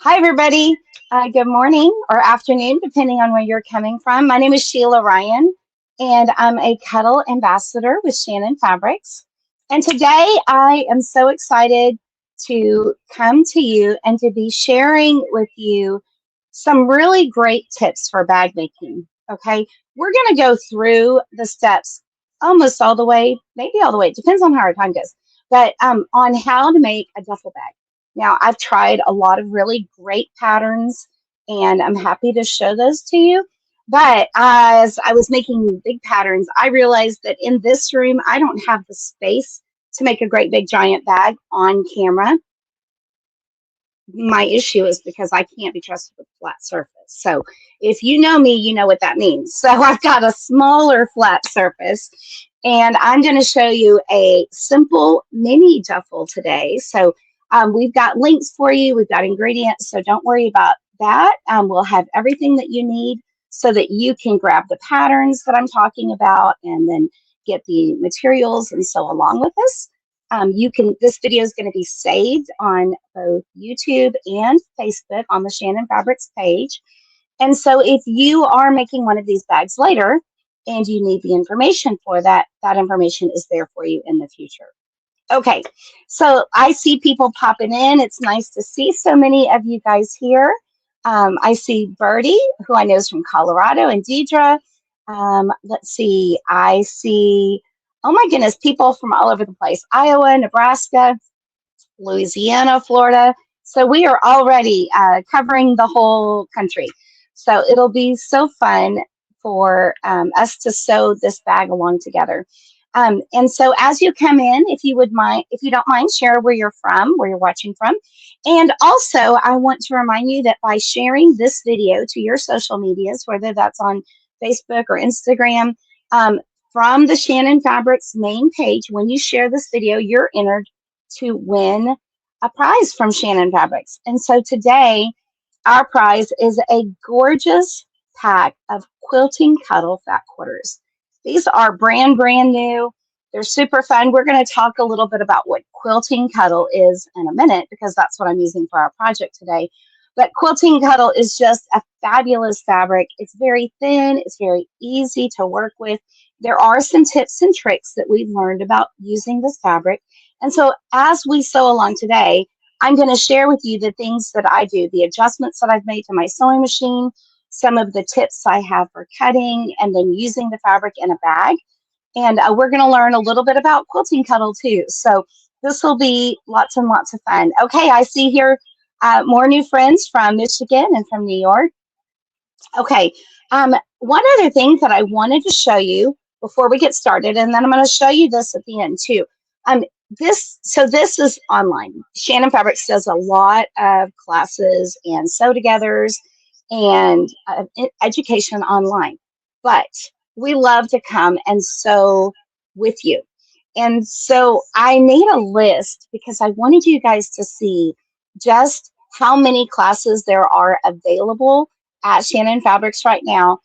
Hi, everybody. Good morning or afternoon, depending on where you're coming from. My name is Sheila Ryan, and I'm a Cuddle ambassador with Shannon Fabrics. And today I am so excited to come to you and to be sharing with you some really great tips for bag making. Okay, we're going to go through the steps almost all the way, maybe all the way. It depends on how our time goes, but on how to make a duffel bag. Now, I've tried a lot of really great patterns, and I'm happy to show those to you. But as I was making big patterns, I realized that in this room, I don't have the space to make a great big giant bag on camera. My issue is because I can't be trusted with flat surface. So if you know me, you know what that means. So I've got a smaller flat surface, and I'm going to show you a simple mini duffel today. So we've got links for you. We've got ingredients, so don't worry about that. We'll have everything that you need so that you can grab the patterns that I'm talking about and then get the materials and sew along with us. This video is going to be saved on both YouTube and Facebook on the Shannon Fabrics page. And so if you are making one of these bags later and you need the information for that, that information is there for you in the future. Okay, so I see people popping in. It's nice to see so many of you guys here. I see Birdie, who I know is from Colorado, and Deidre. Let's see, I see, oh my goodness, people from all over the place. Iowa, Nebraska, Louisiana, Florida. So we are already covering the whole country. So it'll be so fun for us to sew this bag along together. And so as you come in, if you don't mind, share where you're from, where you're watching from. And also, I want to remind you that by sharing this video to your social medias, whether that's on Facebook or Instagram, from the Shannon Fabrics main page, when you share this video, you're entered to win a prize from Shannon Fabrics. And so today, our prize is a gorgeous pack of Quilting Cuddle fat quarters. These are brand new. They're super fun. We're going to talk a little bit about what Quilting Cuddle is in a minute because that's what I'm using for our project today. But Quilting Cuddle is just a fabulous fabric. It's very thin. It's very easy to work with. There are some tips and tricks that we've learned about using this fabric. And so as we sew along today, I'm going to share with you the things that I do, the adjustments that I've made to my sewing machine, some of the tips I have for cutting and then using the fabric in a bag. And we're going to learn a little bit about Quilting Cuddle too. So this will be lots and lots of fun. Okay, I see here more new friends from Michigan and from New York. Okay, one other thing that I wanted to show you before we get started, and then I'm going to show you this at the end too. This is online. Shannon Fabrics does a lot of classes and sew-togethers and education online, but we love to come and sew with you. And so I made a list because I wanted you guys to see just how many classes there are available at Shannon Fabrics right now.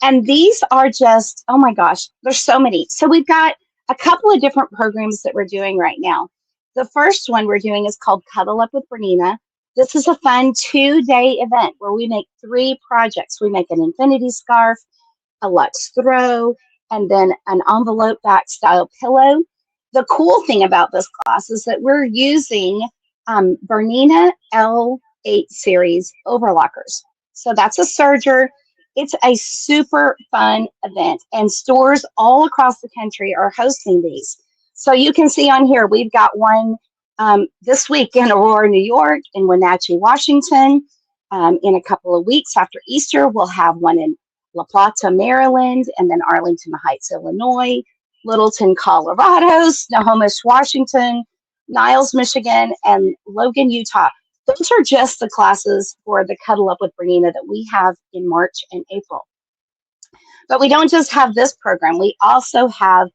And these are just, oh my gosh, there's so many. So we've got a couple of different programs that we're doing right now. The first one we're doing is called Cuddle Up with Bernina. This is a fun 2-day event where we make 3 projects. We make an infinity scarf, a Luxe throw, and then an envelope back style pillow. The cool thing about this class is that we're using Bernina L8 series overlockers. So that's a serger. It's a super fun event, and stores all across the country are hosting these. So you can see on here, we've got one this week in Aurora, New York, in Wenatchee, Washington. In a couple of weeks after Easter, we'll have one in La Plata, Maryland, and then Arlington Heights, Illinois, Littleton, Colorado, Snohomish, Washington, Niles, Michigan, and Logan, Utah. Those are just the classes for the Cuddle Up with Bernina that we have in March and April. But we don't just have this program. We also have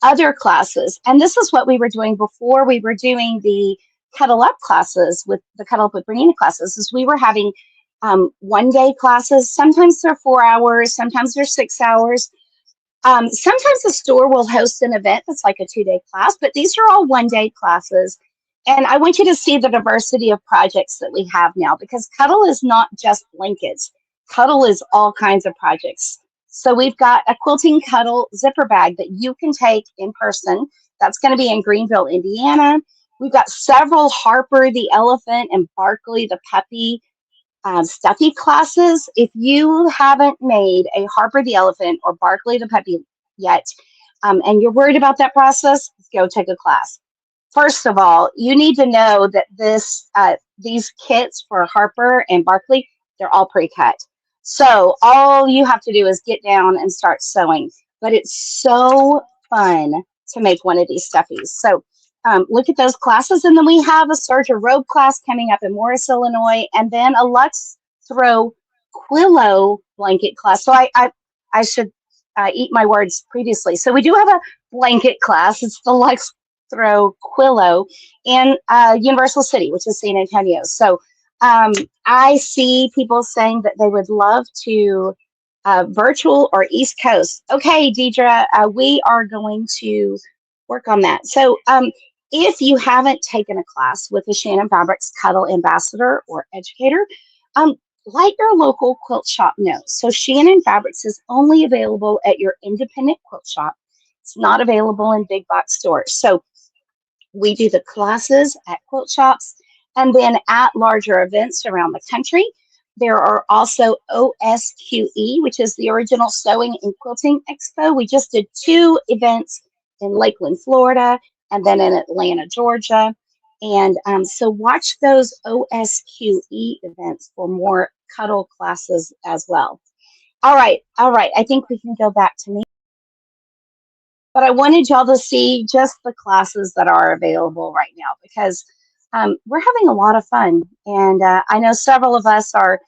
other classes. And this is what we were doing before we were doing the Cuddle Up classes with the Cuddle Up with Bernina classes, is we were having 1-day classes. Sometimes they're 4 hours, sometimes they're 6 hours. Sometimes the store will host an event that's like a 2-day class, but these are all 1-day classes. And I want you to see the diversity of projects that we have now, because Cuddle is not just blankets. Cuddle is all kinds of projects. So we've got a quilting Cuddle zipper bag that you can take in person. That's going to be in Greenville, Indiana. We've got several Harper the elephant and Barkley the puppy stuffy classes. If you haven't made a Harper the elephant or Barkley the puppy yet, and you're worried about that process, go take a class. First of all, you need to know that these kits for Harper and Barkley, they're all pre-cut. So all you have to do is get down and start sewing. But it's so fun to make one of these stuffies. So look at those classes. And then we have a Serger robe class coming up in Morris, Illinois, and then a Lux Throw Quillo blanket class. So I should eat my words previously. So we do have a blanket class. It's the Lux Throw Quillo in Universal City, which is San Antonio. So I see people saying that they would love to virtual or East Coast. Okay, Deidre, we are going to work on that. So if you haven't taken a class with the Shannon Fabrics Cuddle Ambassador or Educator, let your local quilt shop know. So Shannon Fabrics is only available at your independent quilt shop. It's not available in big box stores. So we do the classes at quilt shops, and then at larger events around the country. There are also OSQE, which is the Original Sewing and Quilting Expo. We just did 2 events in Lakeland, Florida, and then in Atlanta, Georgia. And so watch those OSQE events for more Cuddle classes as well. All right. I think we can go back to me. But I wanted y'all to see just the classes that are available right now, because we're having a lot of fun. And I know several of us are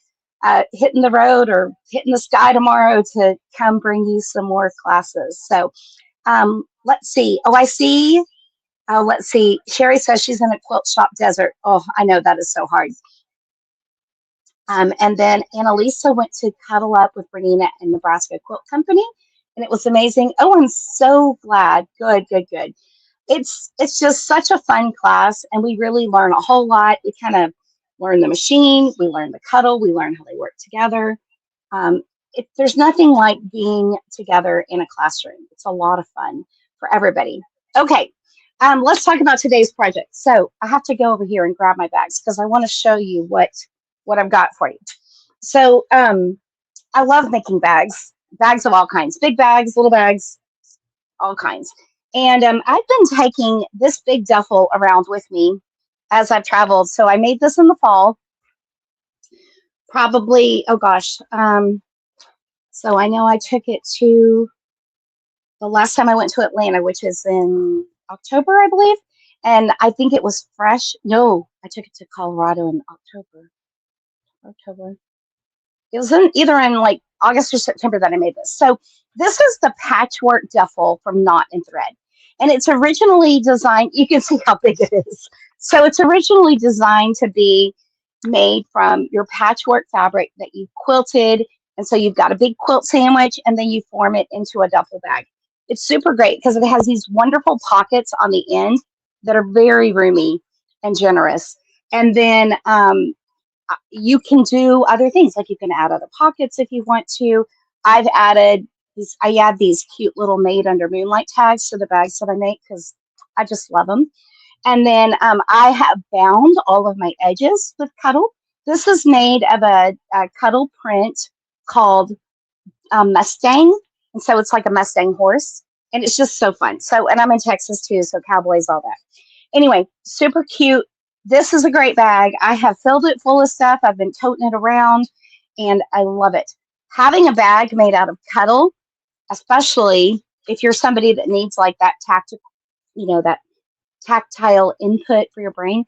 hitting the road or hitting the sky tomorrow to come bring you some more classes. So let's see. Oh, I see. Let's see. Sherry says she's in a quilt shop desert. Oh, I know that is so hard. And then Annalisa went to Cuddle Up with Bernina and Nebraska Quilt Company, and it was amazing. Oh, I'm so glad. Good. It's just such a fun class, and we really learn a whole lot. We kind of learn the machine, we learn the Cuddle, we learn how they work together. There's nothing like being together in a classroom. It's a lot of fun for everybody. Okay, let's talk about today's project. So I have to go over here and grab my bags because I want to show you what I've got for you. So I love making bags of all kinds, big bags, little bags, all kinds. And I've been taking this big duffel around with me as I've traveled. So I made this in the fall, probably, oh gosh. So I know I took it to the last time I went to Atlanta, which is in October, I believe. And I think it was fresh. No, I took it to Colorado in October. It was either in like August or September that I made this. So this is the patchwork duffel from Knot and Thread. And it's originally designed, you can see how big it is. So it's originally designed to be made from your patchwork fabric that you quilted. And so you've got a big quilt sandwich, and then you form it into a duffel bag. It's super great because it has these wonderful pockets on the end that are very roomy and generous. And then you can do other things, like you can add other pockets if you want to. I add these cute little Made Under Moonlight tags to the bags that I make because I just love them. And then I have bound all of my edges with Cuddle. This is made of a Cuddle print called Mustang. And so it's like a Mustang horse. And it's just so fun. So, and I'm in Texas too, so cowboys, all that. Anyway, super cute. This is a great bag. I have filled it full of stuff. I've been toting it around, and I love it. Having a bag made out of Cuddle, especially if you're somebody that needs like that tactile input for your brain,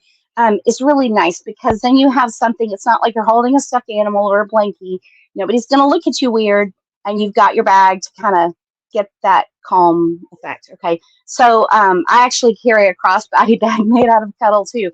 is really nice, because then you have something. It's not like you're holding a stuffed animal or a blankie. Nobody's going to look at you weird, and you've got your bag to kind of get that calm effect. Okay, so I actually carry a crossbody bag made out of Cuddle too.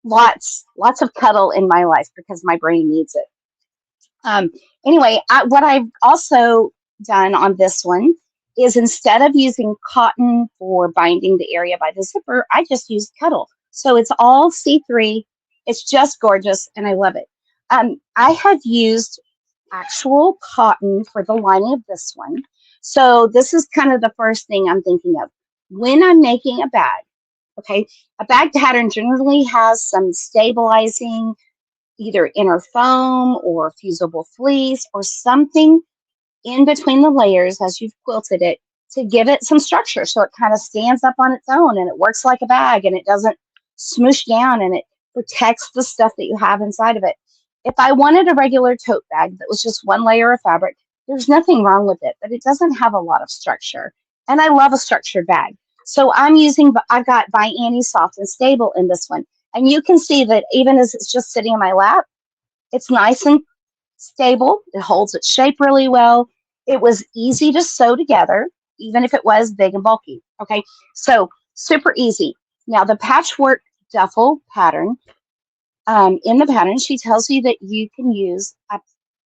Lots of Cuddle in my life because my brain needs it. Anyway, what I've also done on this one is, instead of using cotton for binding the area by the zipper, I just used Cuddle. So it's all C3. It's just gorgeous, and I love it. I have used actual cotton for the lining of this one. So this is kind of the first thing I'm thinking of. When I'm making a bag, okay, a bag pattern generally has some stabilizing, either inner foam or fusible fleece or something in between the layers as you've quilted it to give it some structure so it kind of stands up on its own and it works like a bag and it doesn't smoosh down and it protects the stuff that you have inside of it. If I wanted a regular tote bag that was just one layer of fabric, there's nothing wrong with it, but it doesn't have a lot of structure. And I love a structured bag. So I've got by Annie Soft and Stable in this one. And you can see that even as it's just sitting in my lap, it's nice and stable. It holds its shape really well. It was easy to sew together, even if it was big and bulky. Okay, so super easy. Now the patchwork duffel pattern, in the pattern, she tells you that you can use a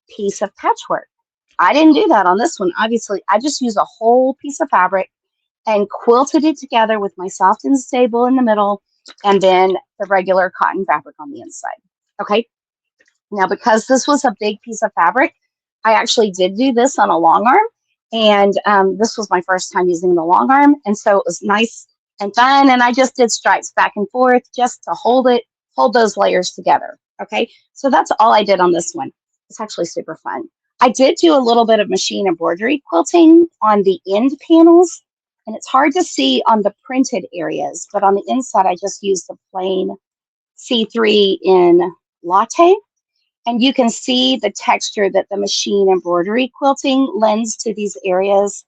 piece of patchwork. I didn't do that on this one. Obviously, I just used a whole piece of fabric and quilted it together with my soft and stable in the middle and then the regular cotton fabric on the inside. Okay, now, because this was a big piece of fabric, I actually did do this on a long arm, and this was my first time using the long arm, and so it was nice and fun, and I just did stripes back and forth just to hold those layers together, okay? So that's all I did on this one. It's actually super fun. I did do a little bit of machine embroidery quilting on the end panels, and it's hard to see on the printed areas, but on the inside, I just used the plain C3 in latte. And you can see the texture that the machine embroidery quilting lends to these areas.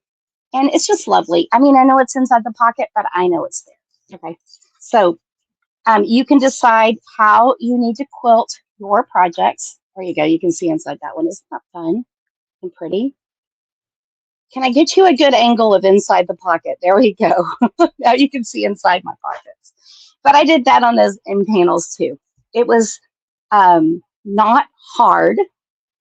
And it's just lovely. I mean, I know it's inside the pocket, but I know it's there. Okay. So you can decide how you need to quilt your projects. There you go. You can see inside that one. Isn't that fun and pretty? Can I get you a good angle of inside the pocket? There we go. Now you can see inside my pockets. But I did that on those end panels too. It was not hard.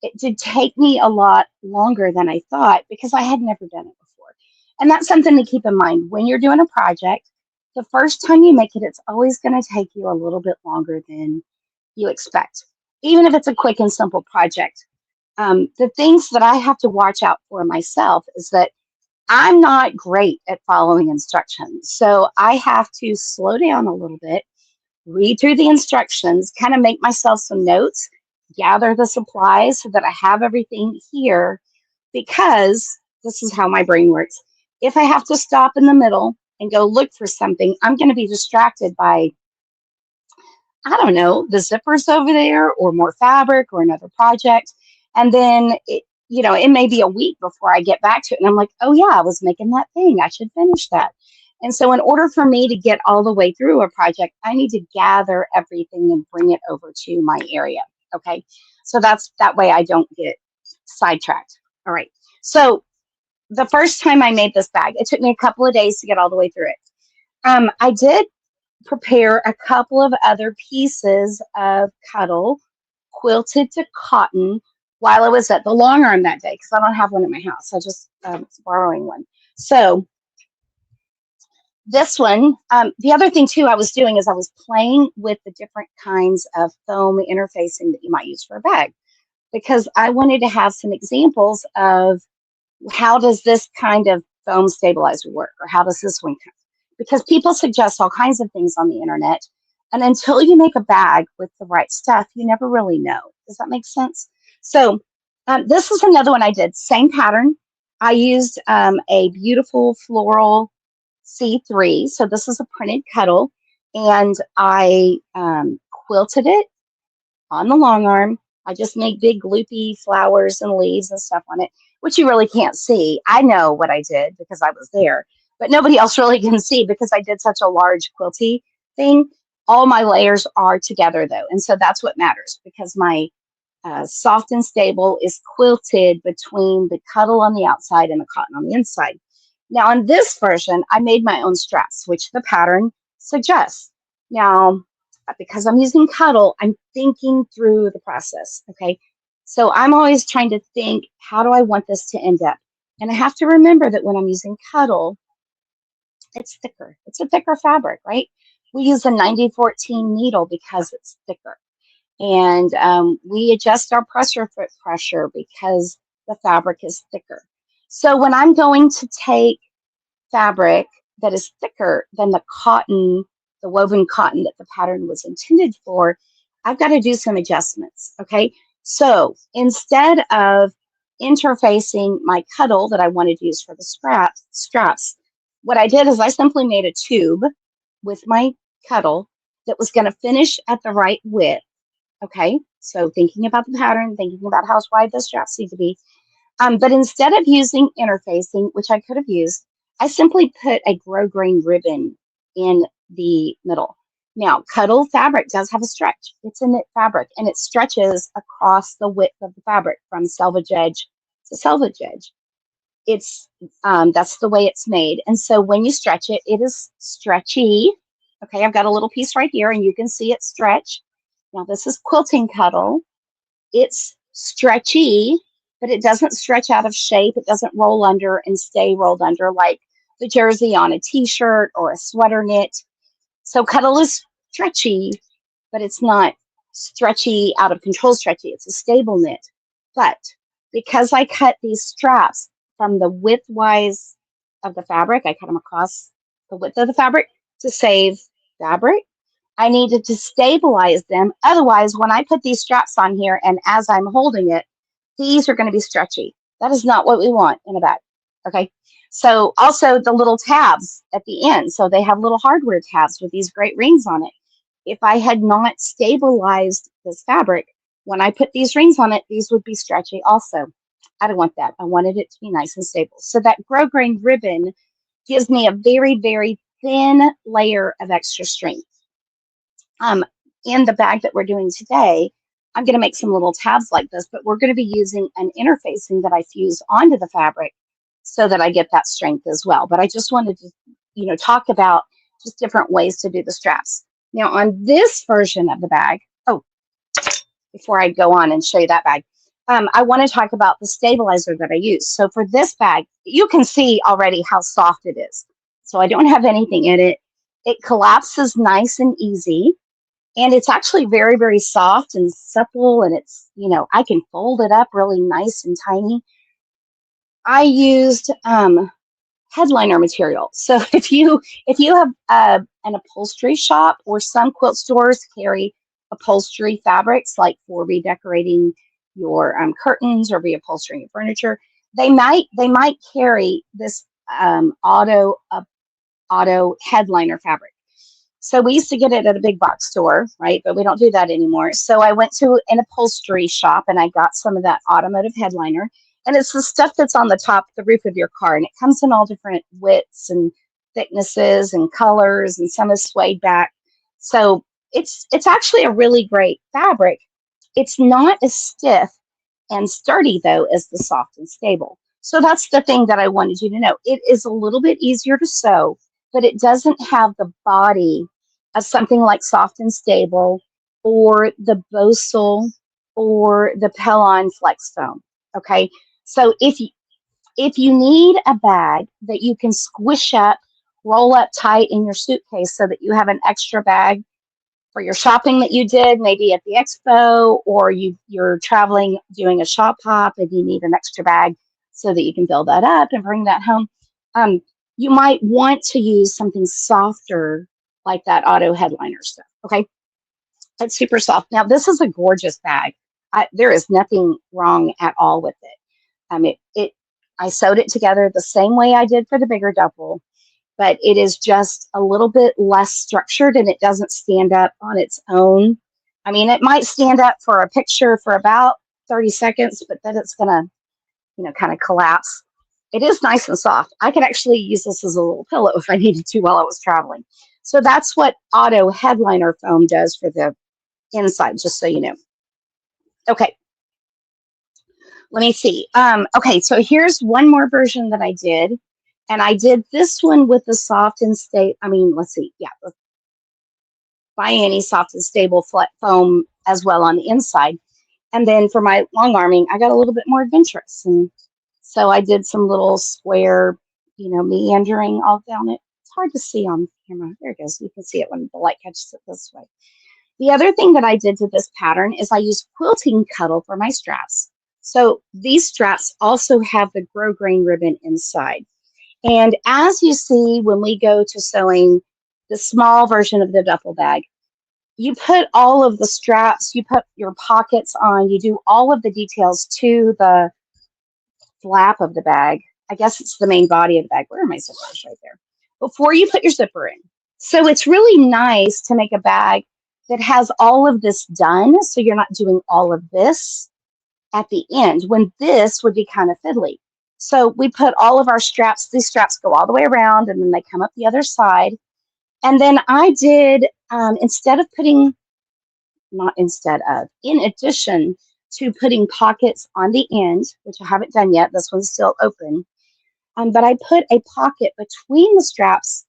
It did take me a lot longer than I thought because I had never done it before. And that's something to keep in mind. When you're doing a project, the first time you make it, it's always going to take you a little bit longer than you expect, even if it's a quick and simple project. The things that I have to watch out for myself is that I'm not great at following instructions. So I have to slow down a little bit, read through the instructions, kind of make myself some notes, gather the supplies so that I have everything here, because this is how my brain works. If I have to stop in the middle and go look for something, I'm going to be distracted by, I don't know, the zippers over there or more fabric or another project. And then it may be a week before I get back to it. And I'm like, oh yeah, I was making that thing. I should finish that. And so in order for me to get all the way through a project, I need to gather everything and bring it over to my area. Okay. So that way I don't get sidetracked. All right. So the first time I made this bag, it took me a couple of days to get all the way through it. I did prepare a couple of other pieces of Cuddle quilted to cotton while I was at the long arm that day because I don't have one at my house. I just was borrowing one. So this one, the other thing too I was doing is I was playing with the different kinds of foam interfacing that you might use for a bag because I wanted to have some examples of how does this kind of foam stabilizer work or how does this one come? Because people suggest all kinds of things on the internet. And until you make a bag with the right stuff, you never really know. Does that make sense? So this is another one I did. Same pattern. I used a beautiful floral C3. So this is a printed Cuddle. And I quilted it on the long arm. I just made big loopy flowers and leaves and stuff on it, which you really can't see. I know what I did because I was there, but nobody else really can see because I did such a large quilty thing. All my layers are together though. And so that's what matters because my soft and stable is quilted between the Cuddle on the outside and the cotton on the inside. Now on this version, I made my own straps, which the pattern suggests. Now, because I'm using Cuddle, I'm thinking through the process, okay? So I'm always trying to think, how do I want this to end up? And I have to remember that when I'm using Cuddle, it's thicker. It's a thicker fabric, right? We use a 90-14 needle because it's thicker. And we adjust our pressure foot pressure because the fabric is thicker. So when I'm going to take fabric that is thicker than the cotton, the woven cotton that the pattern was intended for, I've got to do some adjustments, okay? So instead of interfacing my Cuddle that I wanted to use for the straps, what I did is I simply made a tube with my Cuddle that was going to finish at the right width, okay? So thinking about the pattern, thinking about how wide the straps need to be, but instead of using interfacing, which I could have used, I simply put a grosgrain ribbon in the middle. Now, Cuddle fabric does have a stretch. It's a knit fabric, and it stretches across the width of the fabric from selvage edge to selvage edge. It's that's the way it's made, and so when you stretch it, it is stretchy. Okay, I've got a little piece right here, and you can see it stretch. Now, this is Quilting Cuddle. It's stretchy, but it doesn't stretch out of shape. It doesn't roll under and stay rolled under like the jersey on a t-shirt or a sweater knit. So Cuddle is stretchy, but it's not stretchy, out of control stretchy. It's a stable knit. But because I cut these straps from the widthwise of the fabric, I cut them across the width of the fabric to save fabric. I needed to stabilize them. Otherwise, when I put these straps on here and as I'm holding it, these are going to be stretchy. That is not what we want in a bag. Okay. So also the little tabs at the end. So they have little hardware tabs with these great rings on it. If I had not stabilized this fabric, when I put these rings on it, these would be stretchy also. I don't want that. I wanted it to be nice and stable. So that grosgrain ribbon gives me a very, very thin layer of extra strength. In the bag that we're doing today, I'm going to make some little tabs like this, but we're going to be using an interfacing that I fuse onto the fabric so that I get that strength as well. But I just wanted to, talk about just different ways to do the straps. Now on this version of the bag, before I go on and show you that bag, I want to talk about the stabilizer that I use. So for this bag, you can see already how soft it is. So I don't have anything in it. It collapses nice and easy. And it's actually very, very soft and supple, and it's, I can fold it up really nice and tiny. I used headliner material. So if you have an upholstery shop, or some quilt stores carry upholstery fabrics, like for redecorating your curtains or reupholstering your furniture, they might carry this auto headliner fabric. So we used to get it at a big box store, right? But we don't do that anymore. So I went to an upholstery shop and I got some of that automotive headliner. And it's the stuff that's on the top, the roof of your car. And it comes in all different widths and thicknesses and colors, and some is suede back. So it's actually a really great fabric. It's not as stiff and sturdy, though, as the soft and stable. So that's the thing that I wanted you to know. It is a little bit easier to sew, but it doesn't have the body of something like soft and stable, or the Bosal, or the Pellon Flex Foam. Okay, so if you need a bag that you can squish up, roll up tight in your suitcase so that you have an extra bag for your shopping that you did, maybe at the expo, or you're traveling doing a shop hop and you need an extra bag so that you can build that up and bring that home. You might want to use something softer like that auto headliner stuff. Okay, that's super soft. Now this is a gorgeous bag. There is nothing wrong at all with it. I sewed it together the same way I did for the bigger duffel, but it is just a little bit less structured, and it doesn't stand up on its own. I mean, it might stand up for a picture for about 30 seconds, but then it's gonna, kind of collapse. It is nice and soft. I could actually use this as a little pillow if I needed to while I was traveling. So that's what auto headliner foam does for the inside, just so you know. Okay. Let me see. Okay, so here's one more version that I did. And I did this one with the soft and let's see. Yeah, by any soft and stable flat foam as well on the inside. And then for my long arming, I got a little bit more adventurous. And so I did some little square, meandering all down it. It's hard to see on camera. There it goes. You can see it when the light catches it this way. The other thing that I did to this pattern is I used quilting cuddle for my straps. So these straps also have the grosgrain ribbon inside. And as you see, when we go to sewing the small version of the duffel bag, you put all of the straps, you put your pockets on, you do all of the details to the flap of the bag. I guess it's the main body of the bag. Where are my zippers? Right there. Before you put your zipper in. So it's really nice to make a bag that has all of this done, so you're not doing all of this at the end, when this would be kind of fiddly. So we put all of our straps, these straps go all the way around, and then they come up the other side. And then I did, in addition to putting pockets on the end, which I haven't done yet, this one's still open, but I put a pocket between the straps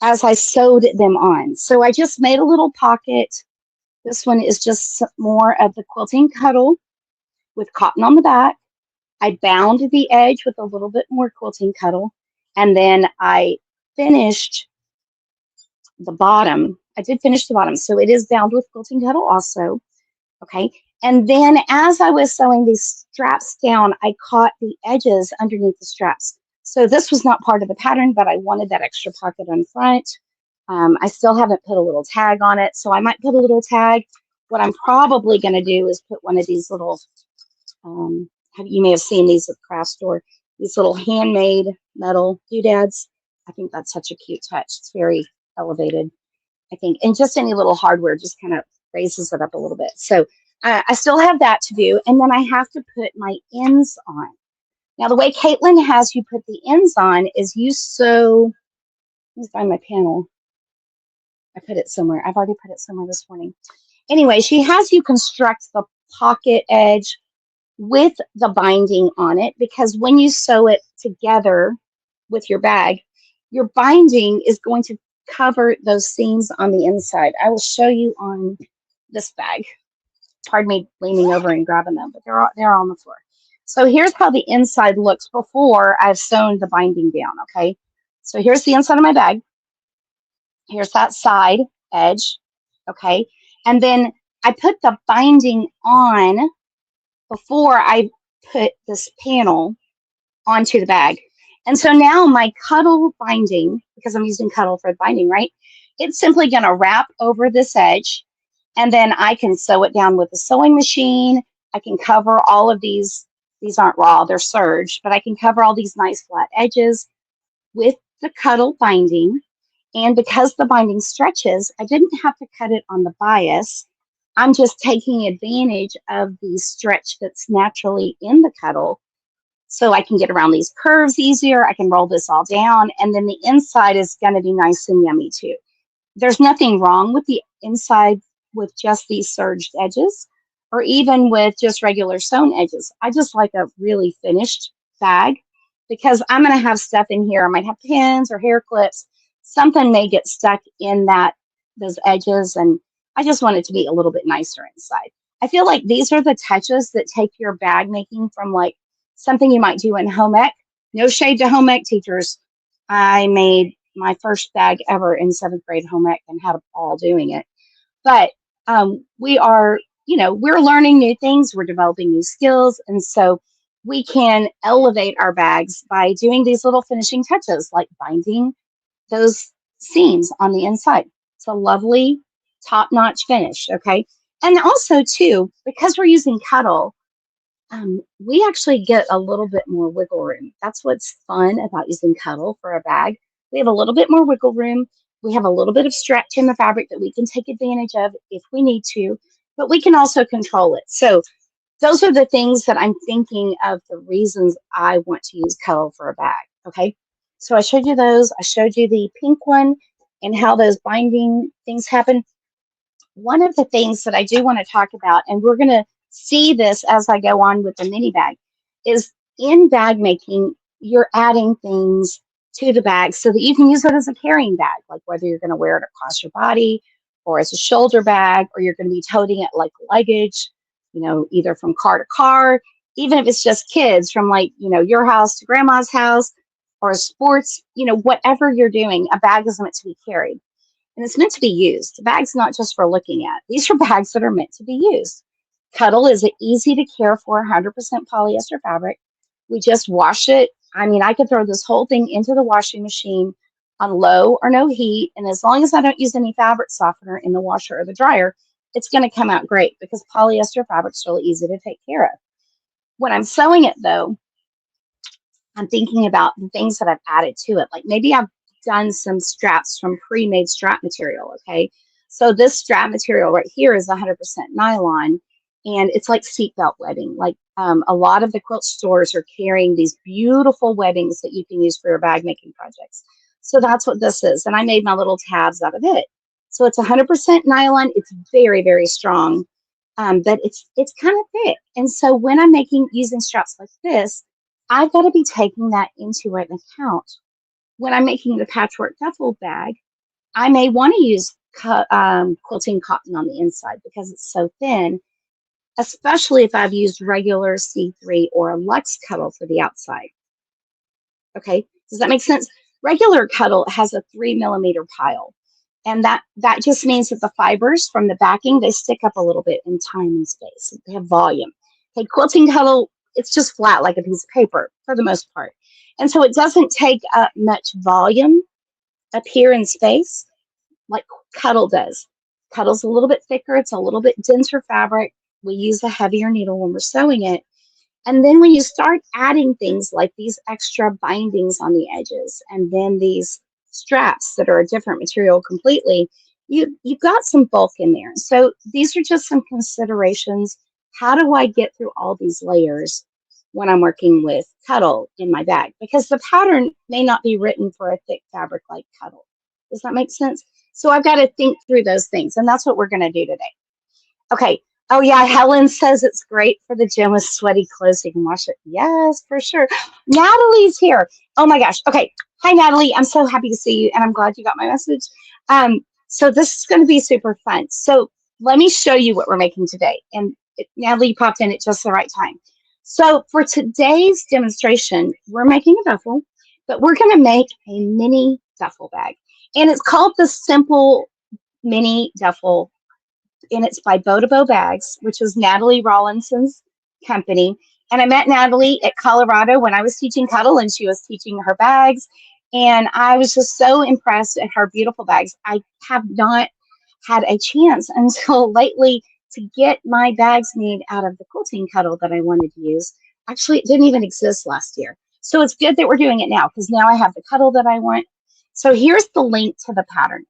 as I sewed them on. So I just made a little pocket. This one is just more of the quilting cuddle with cotton on the back. I bound the edge with a little bit more quilting cuddle, and then I finished the bottom. I did finish the bottom, so it is bound with quilting cuddle also. Okay, and then as I was sewing these straps down, I caught the edges underneath the straps. So this was not part of the pattern, but I wanted that extra pocket on front. I still haven't put a little tag on it, so I might put a little tag. What I'm probably going to do is put one of these little, you may have seen these at the craft store, these little handmade metal doodads. I think that's such a cute touch. It's very elevated, I think. And just any little hardware just kind of raises it up a little bit. So I still have that to do. And then I have to put my ends on. Now, the way Caitlin has you put the ends on is you sew, let me find my panel. I put it somewhere. I've already put it somewhere this morning. Anyway, she has you construct the pocket edge with the binding on it, because when you sew it together with your bag, your binding is going to cover those seams on the inside. I will show you on this bag. Pardon me leaning over and grabbing them, but they're on the floor. So here's how the inside looks before I've sewn the binding down, okay? So here's the inside of my bag. Here's that side edge, okay? And then I put the binding on before I put this panel onto the bag. And so now my cuddle binding, because I'm using cuddle for the binding, right? It's simply going to wrap over this edge, and then I can sew it down with a sewing machine. I can cover all of these. These aren't raw, they're serged, but I can cover all these nice flat edges with the cuddle binding. And because the binding stretches, I didn't have to cut it on the bias. I'm just taking advantage of the stretch that's naturally in the cuddle, so I can get around these curves easier. I can roll this all down, and then the inside is going to be nice and yummy too. There's nothing wrong with the inside with just these serged edges, or even with just regular sewn edges. I just like a really finished bag, because I'm going to have stuff in here. I might have pins or hair clips. Something may get stuck in those edges, and I just want it to be a little bit nicer inside. I feel like these are the touches that take your bag making from like something you might do in home ec. No shade to home ec teachers. I made my first bag ever in 7th grade home ec and had a ball doing it. But we're learning new things. We're developing new skills. And so we can elevate our bags by doing these little finishing touches, like binding those seams on the inside. It's a lovely top-notch finish, okay? And also, too, because we're using cuddle, we actually get a little bit more wiggle room. That's what's fun about using cuddle for a bag. We have a little bit more wiggle room. We have a little bit of stretch in the fabric that we can take advantage of if we need to, but we can also control it. So those are the things that I'm thinking of, the reasons I want to use cuddle for a bag, okay? So I showed you those. I showed you the pink one and how those binding things happen. One of the things that I do want to talk about, and we're going to see this as I go on with the mini bag, is in bag making, you're adding things to the bag so that you can use it as a carrying bag, like whether you're going to wear it across your body or as a shoulder bag, or you're going to be toting it like luggage, either from car to car, even if it's just kids from your house to grandma's house. or sports, whatever you're doing, a bag is meant to be carried and it's meant to be used. The bag's not just for looking at. These are bags that are meant to be used. Cuddle is an easy to care for 100% polyester fabric. We just wash it. I mean, I could throw this whole thing into the washing machine on low or no heat. And as long as I don't use any fabric softener in the washer or the dryer, it's going to come out great because polyester fabric's really easy to take care of. When I'm sewing it, though, I'm thinking about the things that I've added to it. Like maybe I've done some straps from pre-made strap material, okay? So this strap material right here is 100% nylon, and it's like seatbelt webbing. Like a lot of the quilt stores are carrying these beautiful webbings that you can use for your bag making projects. So that's what this is, and I made my little tabs out of it. So it's 100% nylon. It's very, very strong, but it's kind of thick. And so when I'm using straps like this, I've got to be taking that into an account. When I'm making the patchwork duffel bag, I may want to use quilting cotton on the inside because it's so thin, especially if I've used regular C3 or a Luxe Cuddle for the outside. Okay, does that make sense? Regular Cuddle has a 3mm pile, and that just means that the fibers from the backing, they stick up a little bit in time and space. They have volume. Okay, Quilting Cuddle, it's just flat like a piece of paper for the most part. And so it doesn't take up much volume up here in space like Cuddle does. Cuddle's a little bit thicker. It's a little bit denser fabric. We use a heavier needle when we're sewing it. And then when you start adding things like these extra bindings on the edges and then these straps that are a different material completely, you've got some bulk in there. So these are just some considerations. How do I get through all these layers when I'm working with Cuddle in my bag? Because the pattern may not be written for a thick fabric like Cuddle. Does that make sense? So I've got to think through those things, and that's what we're going to do today. Okay. Oh, yeah. Helen says it's great for the gym with sweaty clothes. You can wash it. Yes, for sure. Natalie's here. Oh, my gosh. Okay. Hi, Natalie. I'm so happy to see you, and I'm glad you got my message. So this is going to be super fun. So let me show you what we're making today. And Natalie popped in at just the right time. So for today's demonstration, we're making a duffel, but we're going to make a mini duffel bag. And it's called the Simple Mini Duffel, and it's by Bow to Bow Bags, which is Natalie Rawlinson's company. And I met Natalie at Colorado when I was teaching Cuddle, and she was teaching her bags. And I was just so impressed at her beautiful bags. I have not had a chance until lately to get my bags made out of the quilting Cuddle that I wanted to use. Actually, it didn't even exist last year. So it's good that we're doing it now because now I have the Cuddle that I want. So here's the link to the pattern.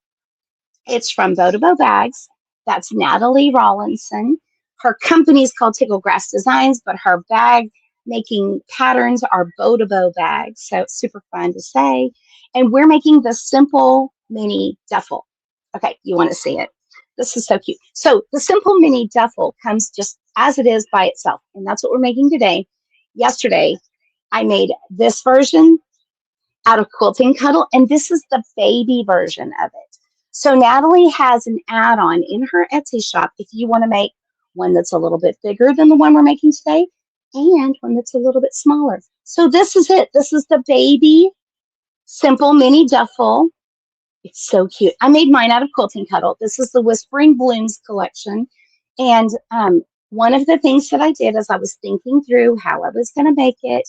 It's from Bow to Bow Bags. That's Natalie Rawlinson. Her company is called Tickle Grass Designs, but her bag making patterns are Bow to Bow Bags. So it's super fun to say. And we're making the Simple Mini Duffel. Okay, you want to see it. This is so cute. So the Simple Mini Duffel comes just as it is by itself. And that's what we're making today. Yesterday, I made this version out of Quilting Cuddle, and this is the baby version of it. So Natalie has an add-on in her Etsy shop if you want to make one that's a little bit bigger than the one we're making today and one that's a little bit smaller. So this is it. This is the baby Simple Mini Duffel. It's so cute. I made mine out of Quilting Cuddle. This is the Whispering Blooms collection. And one of the things that I did as I was thinking through how I was going to make it,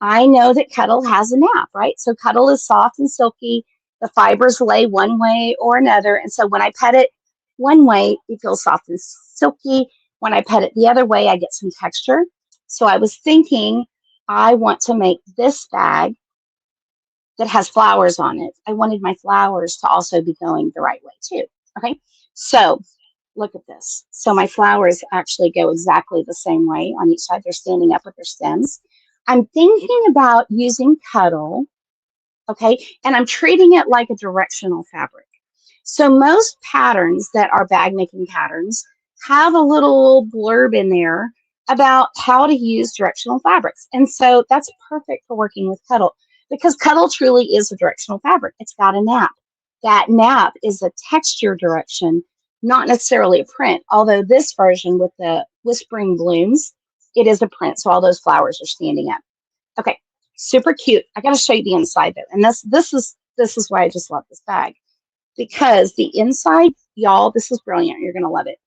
I know that Cuddle has a nap, right? So Cuddle is soft and silky. The fibers lay one way or another. And so when I pet it one way, it feels soft and silky. When I pet it the other way, I get some texture. So I was thinking I want to make this bag that has flowers on it. I wanted my flowers to also be going the right way too. Okay, so look at this. So my flowers actually go exactly the same way on each side. They're standing up with their stems. I'm thinking about using Cuddle, okay, and I'm treating it like a directional fabric. So most patterns that are bag making patterns have a little blurb in there about how to use directional fabrics. And so that's perfect for working with Cuddle because Cuddle truly is a directional fabric. It's got a nap. That nap is a texture direction, not necessarily a print, although this version with the Whispering Blooms, it is a print. So all those flowers are standing up. Okay, Super cute. I got to show you the inside though. And this is why I just love this bag, because the inside, y'all, this is brilliant. You're going to love it.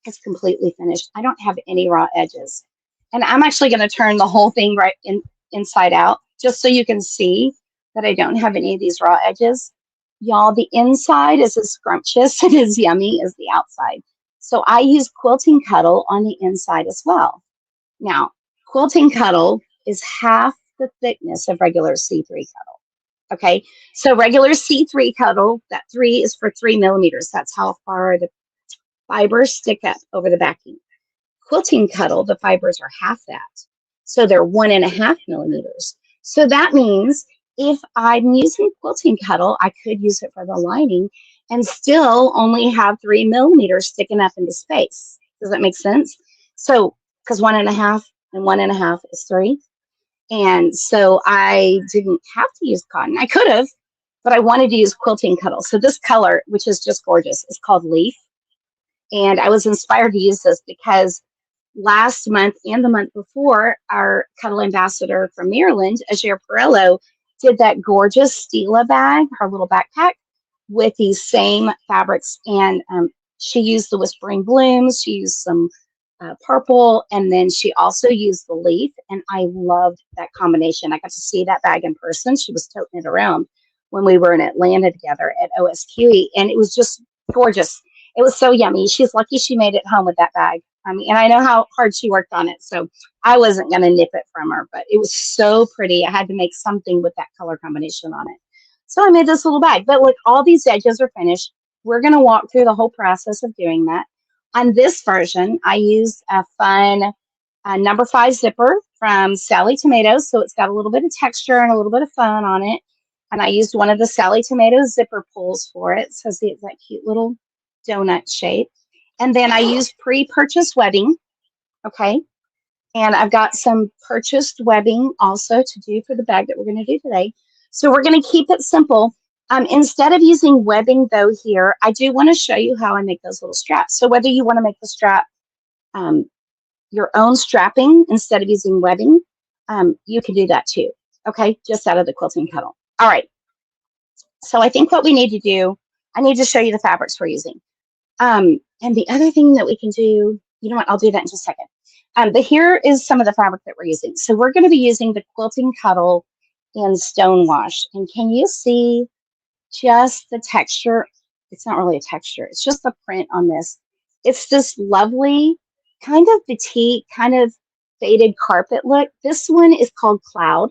It's completely finished. I don't have any raw edges. And I'm actually going to turn the whole thing inside out just so you can see that I don't have any of these raw edges. Y'all, the inside is as scrumptious and as yummy as the outside. So I use Quilting Cuddle on the inside as well. Now, Quilting Cuddle is half the thickness of regular C3 Cuddle. Okay, so regular C3 Cuddle, that 3 is for 3 millimeters. That's how far the fibers stick up over the backing. Quilting Cuddle, the fibers are half that. So they're 1.5 millimeters. So that means if I'm using Quilting Cuddle, I could use it for the lining and still only have 3 millimeters sticking up into space. Does that make sense? So, because 1.5 and 1.5 is 3. And so I didn't have to use cotton. I could have, but I wanted to use Quilting Cuddle. So this color, which is just gorgeous, is called Leaf. And I was inspired to use this because last month and the month before, our Cuddle ambassador from Maryland, Ajay Perillo, did that gorgeous Stila bag, her little backpack, with these same fabrics. And she used the Whispering Blooms. She used some purple, and then she also used the leaf. And I loved that combination. I got to see that bag in person. She was toting it around when we were in Atlanta together at OSQE, and it was just gorgeous. It was so yummy. She's lucky she made it home with that bag. And I know how hard she worked on it, so I wasn't going to nip it from her, but it was so pretty. I had to make something with that color combination on it. So I made this little bag. But look, all these edges are finished. We're going to walk through the whole process of doing that. On this version, I used a fun number 5 zipper from Sally Tomatoes, so it's got a little bit of texture and a little bit of fun on it. And I used one of the Sally Tomatoes zipper pulls for it, so see, it's that cute little donut shape. And then I used pre-purchased webbing, okay? And I've got some purchased webbing also to do for the bag that we're going to do today. So we're going to keep it simple. Instead of using webbing, though, here, I do want to show you how I make those little straps. So whether you want to make the strap your own strapping instead of using webbing, you can do that too, okay? Just out of the Quilting Cuddle. All right. So I think what we need to do, I need to show you the fabrics we're using. And the other thing that we can do, you know what, I'll do that in just a second. But here is some of the fabric that we're using. So we're going to be using the Quilting Cuddle in Stonewash. And can you see just the texture? It's not really a texture. It's just the print on this. It's this lovely kind of batik, kind of faded carpet look. This one is called Cloud.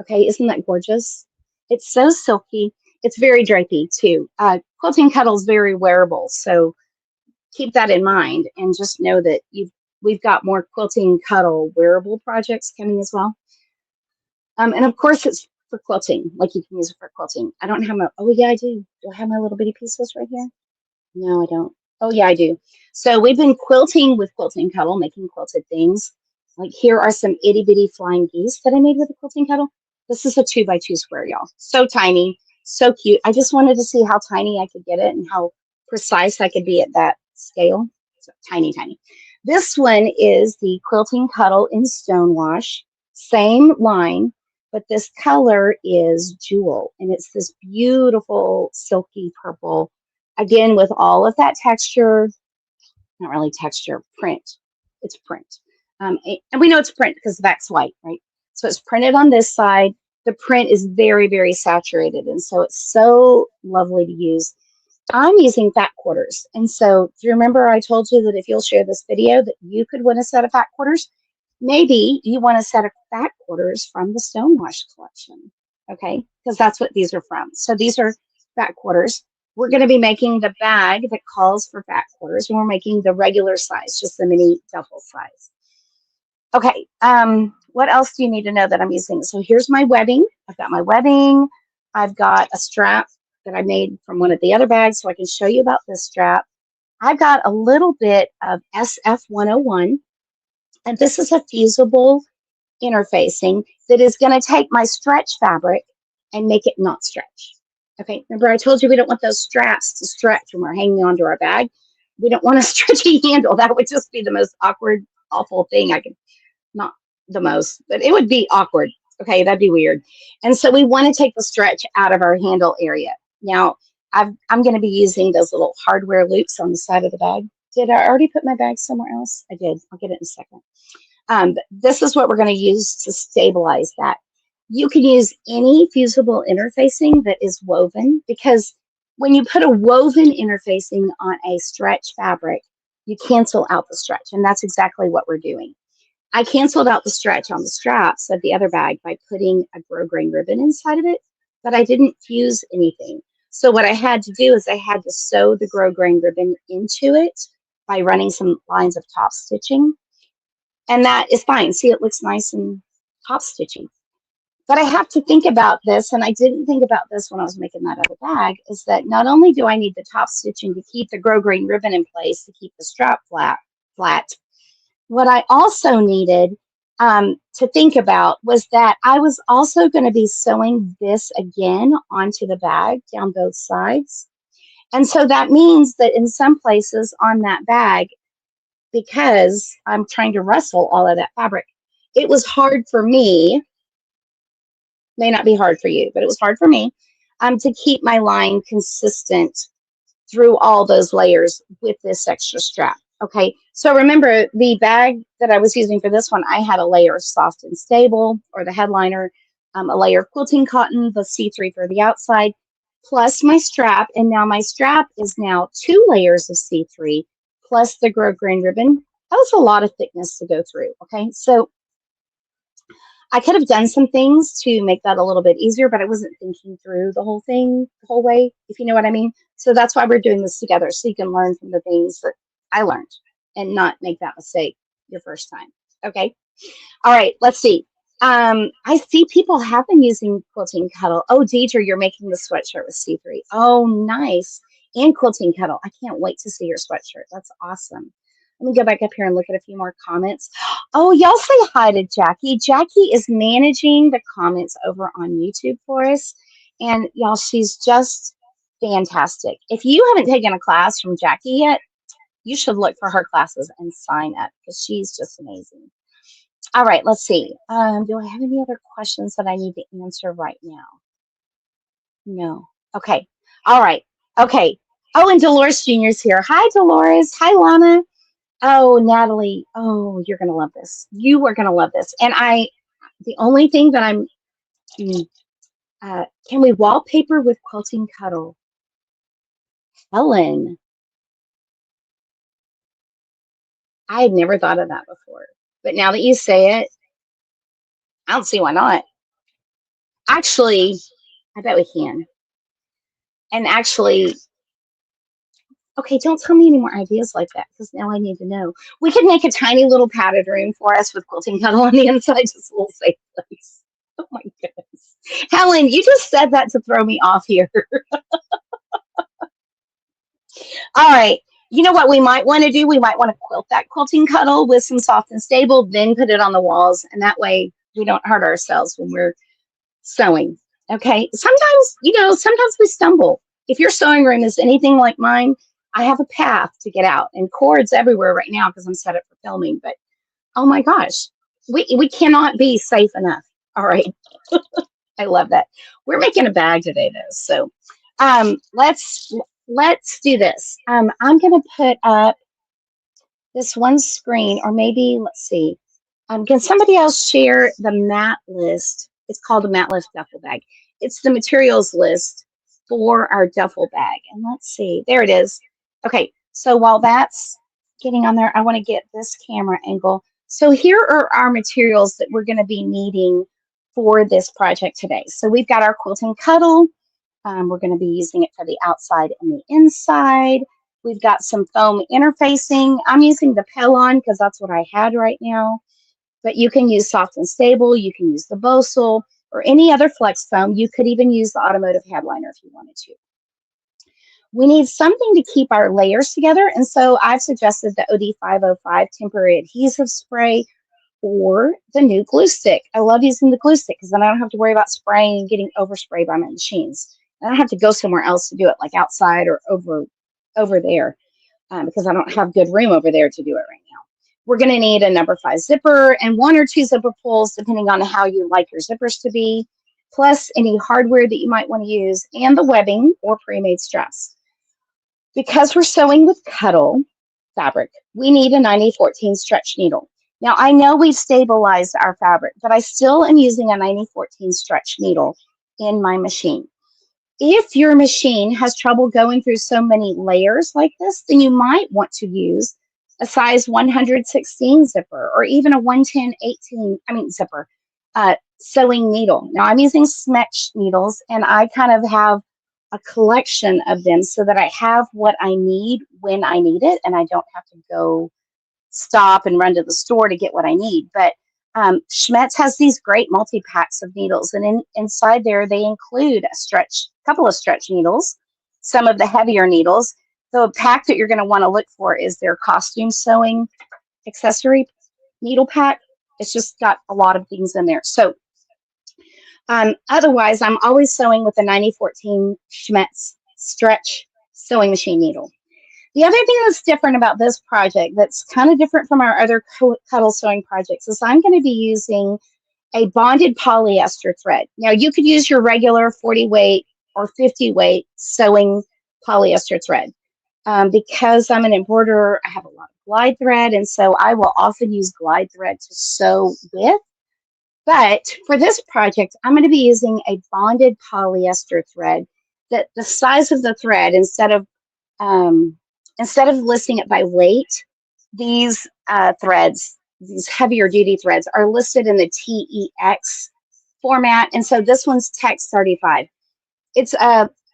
Okay, isn't that gorgeous? It's so silky. It's very drapey too. Quilting Cuddle is very wearable, so keep that in mind and just know that we've got more Quilting Cuddle wearable projects coming as well. And of course, it's for quilting, like you can use it for quilting. I don't have my, oh yeah, I do. Do I have my little bitty pieces right here? No, I don't. Oh yeah, I do. So we've been quilting with Quilting Cuddle, making quilted things. Like here are some itty bitty flying geese that I made with the Quilting Cuddle. This is a 2x2 square, y'all. So tiny, so cute. I just wanted to see how tiny I could get it and how precise I could be at that scale. So tiny, tiny. This one is the Quilting Cuddle in Stonewash. Same line, but this color is Jewel. And it's this beautiful silky purple. Again, with all of that texture, not really texture, print. It's print. And we know it's print because the back's white, right? So it's printed on this side. The print is very, very saturated. And so it's so lovely to use. I'm using fat quarters. And so do you remember I told you that if you'll share this video that you could win a set of fat quarters? Maybe you want a set of fat quarters from the Stonewash collection, okay? Because that's what these are from. So these are fat quarters. We're going to be making the bag that calls for fat quarters, and we're making the regular size, just the mini duffel size. Okay, what else do you need to know that I'm using? So here's my webbing. I've got my webbing. I've got a strap that I made from one of the other bags, so I can show you about this strap. I've got a little bit of SF101, and this is a fusible interfacing that is going to take my stretch fabric and make it not stretch. Okay, remember I told you we don't want those straps to stretch when we're hanging onto our bag. We don't want a stretchy handle. That would just be the most awkward, awful thing I could, not the most, but it would be awkward. Okay, that'd be weird. And so we want to take the stretch out of our handle area. Now, I'm going to be using those little hardware loops on the side of the bag. Did I already put my bag somewhere else? I did. I'll get it in a second. But this is what we're going to use to stabilize that. You can use any fusible interfacing that is woven, because when you put a woven interfacing on a stretch fabric, you cancel out the stretch. And that's exactly what we're doing. I canceled out the stretch on the straps of the other bag by putting a grosgrain ribbon inside of it, but I didn't fuse anything. So what I had to do is I had to sew the grosgrain ribbon into it by running some lines of top stitching. And that is fine. See, it looks nice and top stitching. But I have to think about this, and I didn't think about this when I was making that other bag, is that not only do I need the top stitching to keep the grosgrain ribbon in place, to keep the strap flat, what I also needed to think about was that I was also going to be sewing this again onto the bag down both sides. And so that means that in some places on that bag, because I'm trying to rustle all of that fabric, it was hard for me, may not be hard for you, but it was hard for me to keep my line consistent through all those layers with this extra strap. Okay, so remember the bag that I was using for this one, I had a layer of soft and stable, or the headliner, a layer of quilting cotton, the C3 for the outside, plus my strap. And now my strap is now 2 layers of C3 plus the grosgrain ribbon. That was a lot of thickness to go through. Okay, so I could have done some things to make that a little bit easier, but I wasn't thinking through the whole thing the whole way, if you know what I mean. So that's why we're doing this together, so you can learn from the things that I learned and not make that mistake your first time. Okay. All right. Let's see. I see people have been using Quilting Cuddle. Oh, Deidre, you're making the sweatshirt with C3. Oh, nice. And Quilting Cuddle. I can't wait to see your sweatshirt. That's awesome. Let me go back up here and look at a few more comments. Oh, y'all say hi to Jackie. Jackie is managing the comments over on YouTube for us. And y'all, she's just fantastic. If you haven't taken a class from Jackie yet, you should look for her classes and sign up, because she's just amazing. All right, let's see. Do I have any other questions that I need to answer right now? No. Okay. All right. Okay. Oh, and Dolores Jr.'s here. Hi, Dolores. Hi, Lana. Oh, Natalie. Oh, you're going to love this. You are going to love this. And the only thing that can we wallpaper with Quilting Cuddle? Helen. I had never thought of that before. But now that you say it, I don't see why not. Actually, I bet we can. And actually, okay, don't tell me any more ideas like that, because now I need to know. We could make a tiny little padded room for us with Quilting Cuddle on the inside, just a little safe place. Oh my goodness. Helen, you just said that to throw me off here. All right. You know what we might want to do? We might want to quilt that Quilting Cuddle with some soft and stable, then put it on the walls. And that way we don't hurt ourselves when we're sewing. Okay. Sometimes we stumble. If your sewing room is anything like mine, I have a path to get out and cords everywhere right now because I'm set up for filming. But oh my gosh, we cannot be safe enough. All right. I love that. We're making a bag today though. So let's do this. I'm gonna put up this one screen, or maybe let's see. Can somebody else share the mat list? It's called a mat list duffel bag. It's the materials list for our duffel bag. And let's see, there it is. Okay, so while that's getting on there, I want to get this camera angle. So here are our materials that we're going to be needing for this project today. So we've got our Quilting Cuddle. We're going to be using it for the outside and the inside. We've got some foam interfacing. I'm using the Pellon because that's what I had right now. But you can use soft and stable. You can use the Bosal or any other flex foam. You could even use the automotive headliner if you wanted to. We need something to keep our layers together. And so I've suggested the OD505 temporary adhesive spray or the new glue stick. I love using the glue stick because then I don't have to worry about spraying and getting oversprayed by my machines. I don't have to go somewhere else to do it, like outside or over there, because I don't have good room over there to do it right now. We're going to need a number 5 zipper and 1 or 2 zipper pulls, depending on how you like your zippers to be, plus any hardware that you might want to use, and the webbing or pre-made straps. Because we're sewing with Cuddle fabric, we need a 90-14 stretch needle. Now, I know we've stabilized our fabric, but I still am using a 90-14 stretch needle in my machine. If your machine has trouble going through so many layers like this, then you might want to use a size 116 zipper or even a 110-18, zipper sewing needle. Now, I'm using Smetch needles, and I kind of have a collection of them so that I have what I need when I need it, and I don't have to go stop and run to the store to get what I need. But Schmetz has these great multi-packs of needles, and inside there they include a couple of stretch needles, some of the heavier needles. The pack that you're going to want to look for is their costume sewing accessory needle pack. It's just got a lot of things in there. So otherwise, I'm always sewing with the 90-14 Schmetz stretch sewing machine needle. The other thing that's different about this project that's kind of different from our other Cuddle sewing projects is I'm going to be using a bonded polyester thread. Now, you could use your regular 40 weight or 50 weight sewing polyester thread. Because I'm an embroiderer, I have a lot of glide thread, and so I will often use glide thread to sew with. But for this project, I'm going to be using a bonded polyester thread that the size of the thread, instead of listing it by weight, these threads, these heavier duty threads, are listed in the TEX format. And so this one's TEX 35.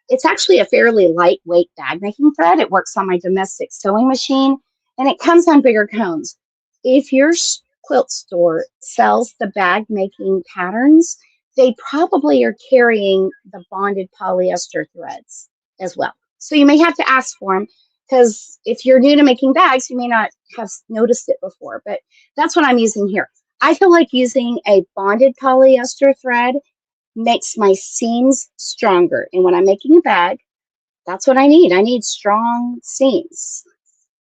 It's actually a fairly lightweight bag making thread. It works on my domestic sewing machine, and it comes on bigger cones. If your quilt store sells the bag making patterns, they probably are carrying the bonded polyester threads as well. So you may have to ask for them, because if you're new to making bags, you may not have noticed it before, but that's what I'm using here. I feel like using a bonded polyester thread makes my seams stronger. And when I'm making a bag, that's what I need. I need strong seams.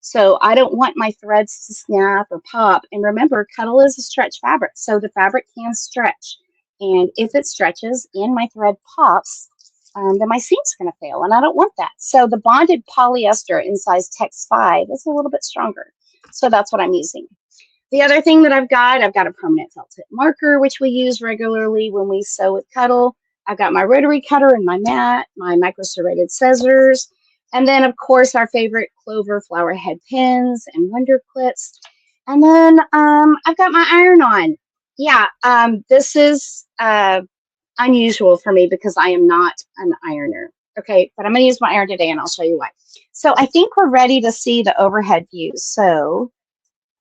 So I don't want my threads to snap or pop. And remember, Cuddle is a stretch fabric, so the fabric can stretch. And if it stretches and my thread pops, then my seam's going to fail, and I don't want that. So the bonded polyester in size Tex 5 is a little bit stronger. So that's what I'm using. The other thing that I've got a permanent felt tip marker, which we use regularly when we sew with Cuddle. I've got my rotary cutter and my mat, my micro serrated scissors, and then, of course, our favorite clover flower head pins and wonder clips. And then I've got my iron on. Yeah, this is unusual for me because I am not an ironer. Okay, but I'm going to use my iron today, and I'll show you why. So I think we're ready to see the overhead view. So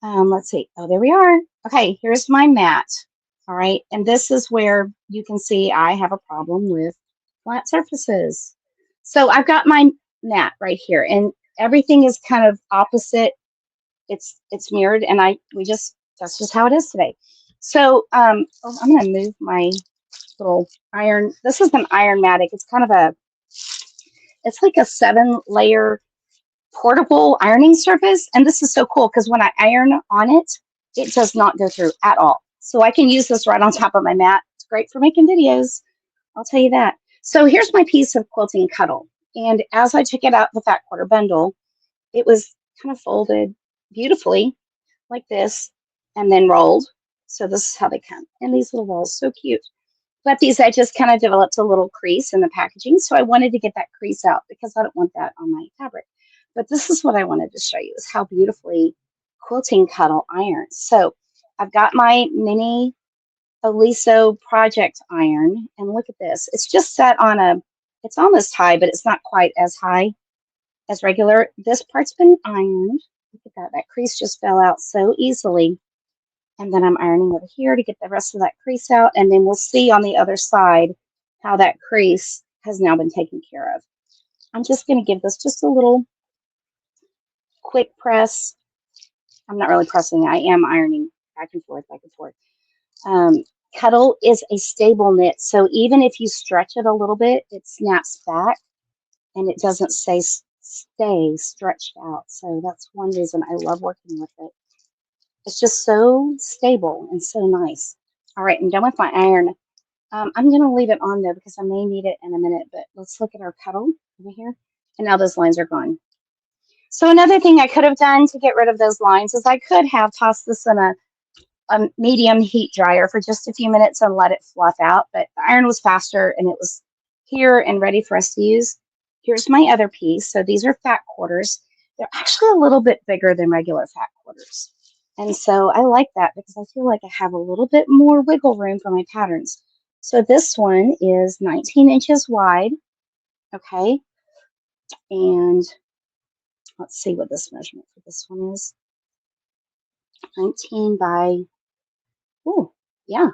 let's see. Oh, there we are. Okay, here's my mat. All right, and this is where you can see I have a problem with flat surfaces. So I've got my mat right here, and everything is kind of opposite. It's mirrored, and that's just how it is today. So I'm going to move my little iron. This is an Ironmatic. It's kind of it's like a 7-layer portable ironing surface. And this is so cool because when I iron on it, it does not go through at all. So I can use this right on top of my mat. It's great for making videos. I'll tell you that. So here's my piece of Quilting Cuddle. And as I took it out with that quarter bundle, it was kind of folded beautifully like this and then rolled. So this is how they come. And these little rolls, so cute. But these edges kind of developed a little crease in the packaging. So I wanted to get that crease out because I don't want that on my fabric. But this is what I wanted to show you, is how beautifully Quilting Cuddle irons. So I've got my mini Oliso project iron, and look at this. It's just set on it's almost high, but it's not quite as high as regular. This part's been ironed. Look at that. That crease just fell out so easily. And then I'm ironing over here to get the rest of that crease out. And then we'll see on the other side how that crease has now been taken care of. I'm just going to give this just a little quick press. I'm not really pressing. I am ironing back and forth, back and forth. Cuddle is a stable knit. So even if you stretch it a little bit, it snaps back and it doesn't stay stretched out. So that's one reason I love working with it. It's just so stable and so nice. All right, I'm done with my iron. I'm going to leave it on though because I may need it in a minute, but let's look at our Cuddle over here. And now those lines are gone. So another thing I could have done to get rid of those lines is I could have tossed this in a medium heat dryer for just a few minutes and let it fluff out, but the iron was faster and it was here and ready for us to use. Here's my other piece. So these are fat quarters. They're actually a little bit bigger than regular fat quarters. And so I like that because I feel like I have a little bit more wiggle room for my patterns. So this one is 19 inches wide. Okay. And let's see what this measurement for this one is. 19 by, oh, yeah,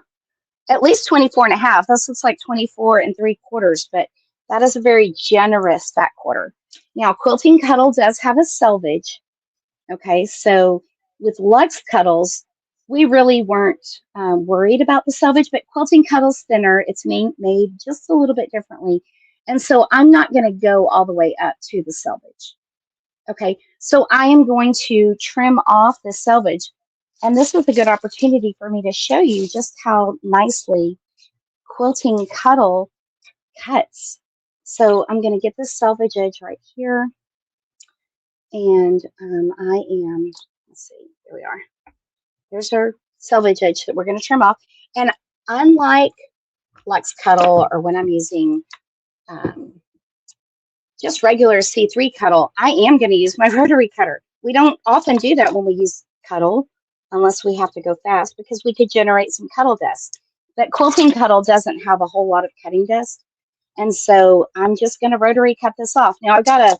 at least 24 and a half. This looks like 24 and 3/4, but that is a very generous fat quarter. Now, Quilting Cuddle does have a selvage. Okay, so with Luxe Cuddles, we really weren't worried about the selvage, but Quilting Cuddle's thinner. It's made just a little bit differently. And so I'm not going to go all the way up to the selvage. Okay, so I am going to trim off the selvage. And this was a good opportunity for me to show you just how nicely Quilting Cuddle cuts. So I'm going to get this selvage edge right here. And let's see, here we are. There's our selvage edge that we're going to trim off. And unlike Luxe Cuddle or when I'm using just regular C3 Cuddle, I am going to use my rotary cutter. We don't often do that when we use Cuddle unless we have to go fast because we could generate some cuddle dust. But Quilting Cuddle doesn't have a whole lot of cutting dust. And so I'm just going to rotary cut this off. Now I've got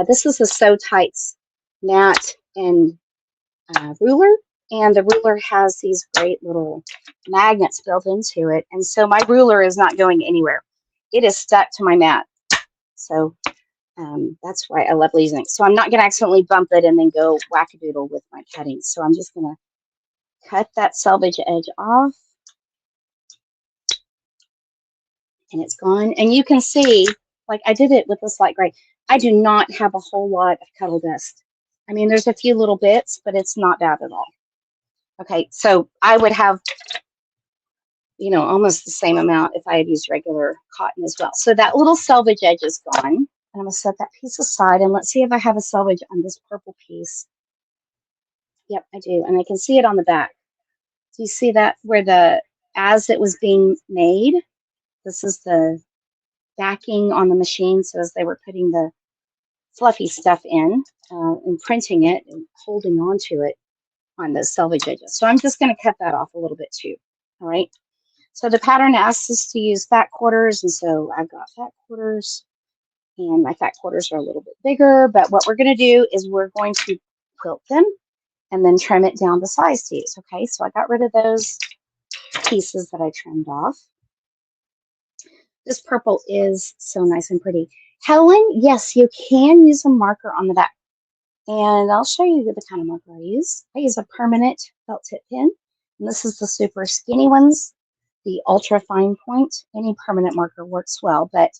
this is a Sew Tights mat and ruler. And the ruler has these great little magnets built into it. And so my ruler is not going anywhere. It is stuck to my mat. So that's why I love using it. So I'm not going to accidentally bump it and then go wackadoodle with my cutting. So I'm just going to cut that selvage edge off. And it's gone. And you can see, like I did it with this light gray. I do not have a whole lot of cuddle dust. I mean, there's a few little bits, but it's not bad at all. Okay, so I would have, almost the same amount if I had used regular cotton as well. So that little selvage edge is gone. And I'm going to set that piece aside. And let's see if I have a selvage on this purple piece. Yep, I do. And I can see it on the back. Do you see that where as it was being made, this is the backing on the machine. So as they were putting the fluffy stuff in and printing it and holding on to it on the selvage edges. So I'm just going to cut that off a little bit too. All right. So the pattern asks us to use fat quarters. And so I've got fat quarters and my fat quarters are a little bit bigger. But what we're going to do is we're going to quilt them and then trim it down to size to use. Okay. So I got rid of those pieces that I trimmed off. This purple is so nice and pretty. Helen, yes, you can use a marker on the back. And I'll show you the kind of marker I use. I use a permanent felt tip pen. And this is the super skinny ones, the ultra fine point. Any permanent marker works well. But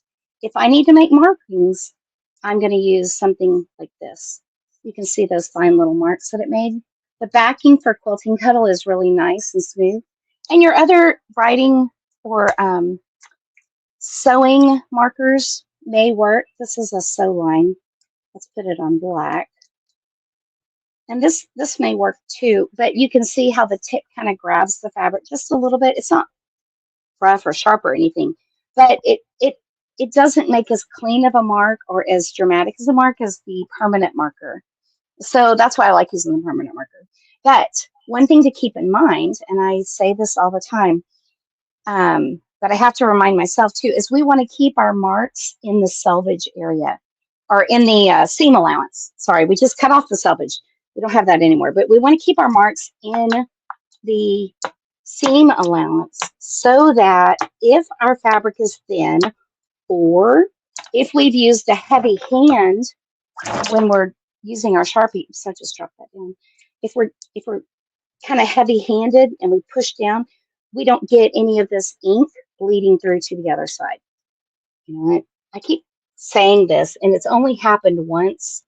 if I need to make markings, I'm going to use something like this. You can see those fine little marks that it made. The backing for Quilting Cuddle is really nice and smooth. And your other writing or sewing markers may work. This is a sew line. Let's put it on black. And this may work too, but you can see how the tip kind of grabs the fabric just a little bit. It's not rough or sharp or anything, but it doesn't make as clean of a mark or as dramatic as a mark as the permanent marker. So that's why I like using the permanent marker. But one thing to keep in mind, and I say this all the time, but I have to remind myself too, is we want to keep our marks in the selvage area or in the seam allowance. Sorry, we just cut off the selvage. We don't have that anymore, but we want to keep our marks in the seam allowance so that if our fabric is thin or if we've used a heavy hand when we're using our Sharpie, so just drop that down. If we're kind of heavy-handed and we push down, we don't get any of this ink bleeding through to the other side. You know, I keep saying this, and it's only happened once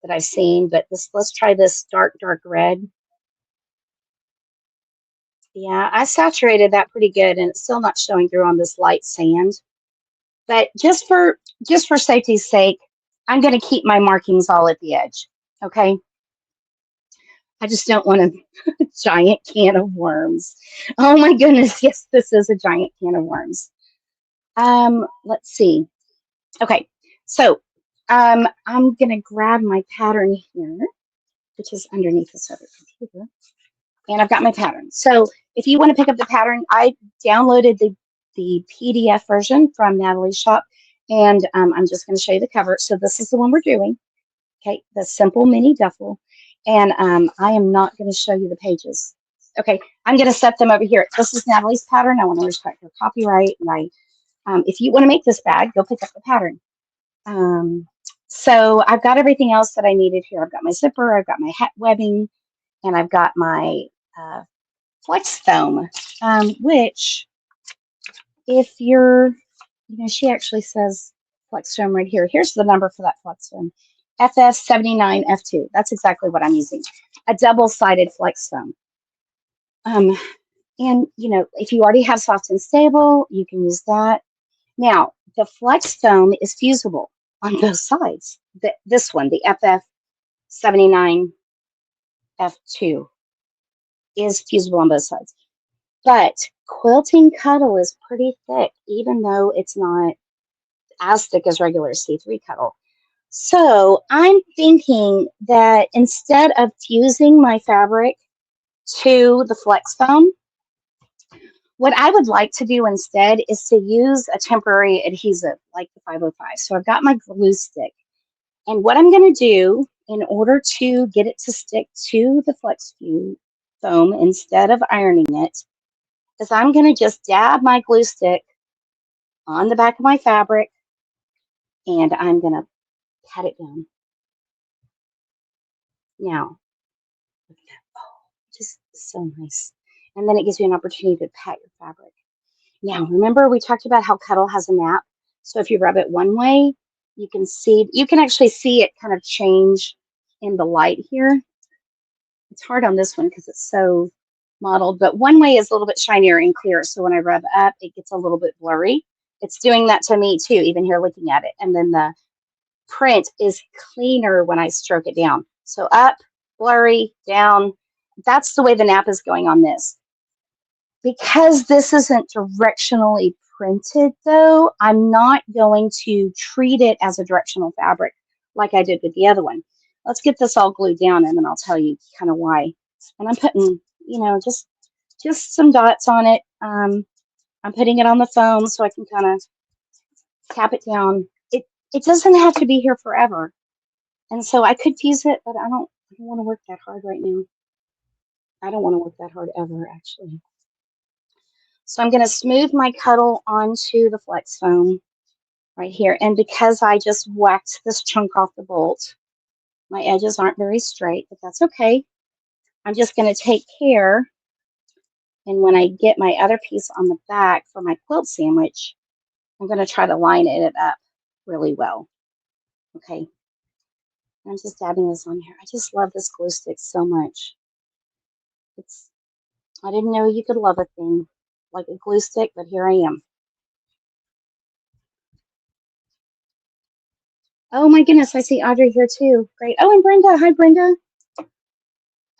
that I've seen, but let's try this dark red. Yeah, I saturated that pretty good and it's still not showing through on this light sand. But just for safety's sake, I'm going to keep my markings all at the edge. Okay. I just don't want a giant can of worms. Oh my goodness. Yes, this is a giant can of worms. Let's see. Okay. So I'm going to grab my pattern here, which is underneath this other computer. And I've got my pattern. So if you want to pick up the pattern, I downloaded the PDF version from Natalie's shop, and I'm just going to show you the cover. So this is the one we're doing, okay, the simple mini duffel, and I am not going to show you the pages. Okay, I'm going to set them over here. This is Natalie's pattern. I want to respect her copyright, and if you want to make this bag, go pick up the pattern. So I've got everything else that I needed here. I've got my zipper, I've got my hat webbing, and I've got my flex foam, which if you're, she actually says flex foam right here. Here's the number for that flex foam, FF79F2. That's exactly what I'm using, a double-sided flex foam. And, if you already have soft and stable, you can use that. Now, the flex foam is fusible on both sides. This one, the FF79F2, is fusible on both sides. But Quilting Cuddle is pretty thick, even though it's not as thick as regular C3 Cuddle. So I'm thinking that instead of fusing my fabric to the flex foam, what I would like to do instead is to use a temporary adhesive like the 505. So I've got my glue stick. And what I'm going to do in order to get it to stick to the flex foam instead of ironing it is I'm going to just dab my glue stick on the back of my fabric and I'm going to pat it down. Now, look at that. Oh, just so nice. And then it gives you an opportunity to pat your fabric. Now, remember we talked about how Cuddle has a nap. So if you rub it one way, you can actually see it kind of change in the light here. It's hard on this one because it's so modeled, but one way is a little bit shinier and clearer. So when I rub up, it gets a little bit blurry. It's doing that to me too, even here looking at it. And then the print is cleaner when I stroke it down. So up, blurry, down. That's the way the nap is going on this. Because this isn't directionally printed though, I'm not going to treat it as a directional fabric like I did with the other one. Let's get this all glued down and then I'll tell you kind of why. And I'm putting, just some dots on it. I'm putting it on the foam so I can kind of tap it down. It doesn't have to be here forever. And so I could fuse it, but I don't want to work that hard right now. I don't want to work that hard ever, actually. So I'm going to smooth my Cuddle onto the flex foam right here. And because I just whacked this chunk off the bolt, my edges aren't very straight, but that's okay. I'm just going to take care. And when I get my other piece on the back for my quilt sandwich, I'm going to try to line it up really well. Okay. I'm just dabbing this on here. I just love this glue stick so much. I didn't know you could love a thing like a glue stick, but here I am. Oh my goodness, I see Audrey here too. Great. Oh, and Brenda. Hi, Brenda.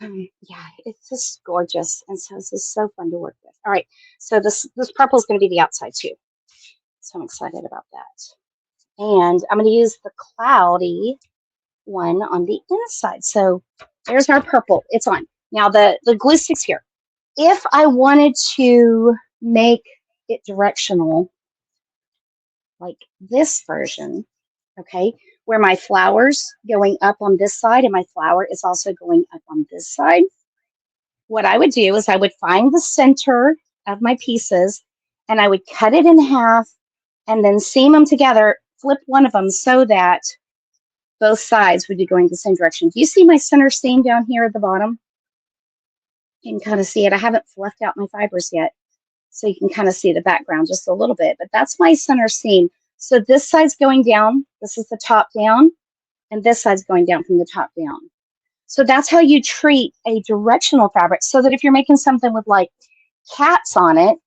Yeah, it's just gorgeous. And so this is so fun to work with. All right, so this purple is going to be the outside too. So I'm excited about that. And I'm going to use the cloudy one on the inside. So there's our purple. It's on. Now the glue stick's here. If I wanted to make it directional, like this version, okay, where my flower's going up on this side and my flower is also going up on this side, what I would do is I would find the center of my pieces and I would cut it in half and then seam them together, flip one of them so that both sides would be going the same direction. Do you see my center seam down here at the bottom? You can kind of see it. I haven't fluffed out my fibers yet, so you can kind of see the background just a little bit, but that's my center seam. So this side's going down, this is the top down, and this side's going down from the top down. So that's how you treat a directional fabric, so that if you're making something with like cats on it.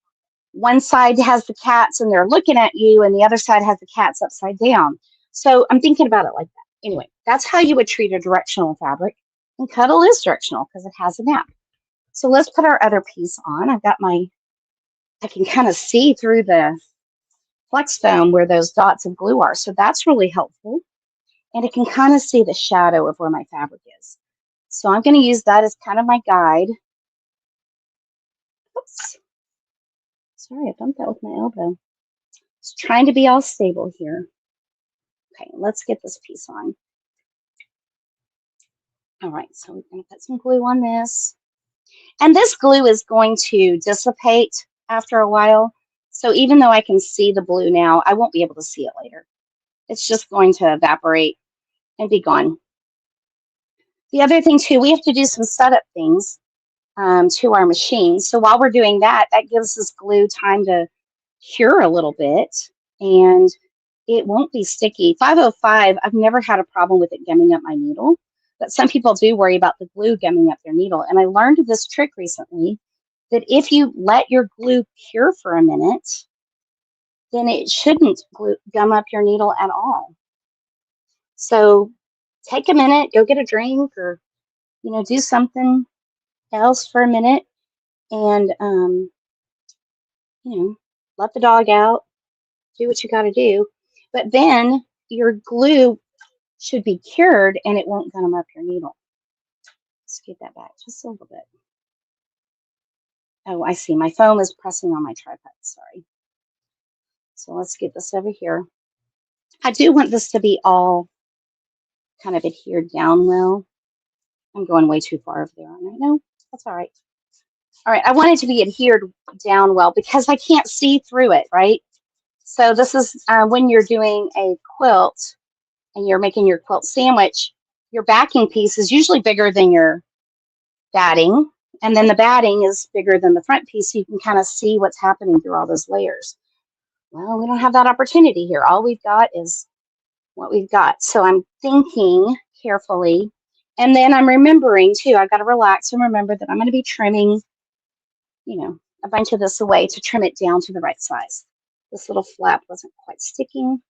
One side has the cats and they're looking at you, and the other side has the cats upside down. So I'm thinking about it like that. Anyway, that's how you would treat a directional fabric. And Cuddle is directional because it has a nap. So let's put our other piece on. I can kind of see through the flex foam where those dots of glue are. So that's really helpful. And it can kind of see the shadow of where my fabric is. So I'm going to use that as kind of my guide. Oops. Sorry, I bumped that with my elbow. Just trying to be all stable here. Okay, let's get this piece on. All right, so we're going to put some glue on this. And this glue is going to dissipate after a while. So even though I can see the blue now, I won't be able to see it later. It's just going to evaporate and be gone. The other thing too, we have to do some setup things to our machine. So while we're doing that, that gives this glue time to cure a little bit, and it won't be sticky. 505, I've never had a problem with it gumming up my needle, but some people do worry about the glue gumming up their needle. And I learned this trick recently that if you let your glue cure for a minute, then it shouldn't gum up your needle at all. So take a minute, go get a drink, or do something else for a minute, and let the dog out, do what you got to do. But then your glue should be cured and it won't gum up your needle. Let's get that back just a little bit. Oh, I see. My foam is pressing on my tripod. Sorry. So let's get this over here. I do want this to be all kind of adhered down well. I'm going way too far over there, aren't I? No, that's all right. All right, I want it to be adhered down well because I can't see through it, right? So this is when you're doing a quilt and you're making your quilt sandwich, your backing piece is usually bigger than your batting, and then the batting is bigger than the front piece, so you can kind of see what's happening through all those layers. Well, we don't have that opportunity here. All we've got is what we've got. So I'm thinking carefully, and then I'm remembering too, I've got to relax and remember that I'm going to be trimming, a bunch of this away to trim it down to the right size. This little flap wasn't quite sticking,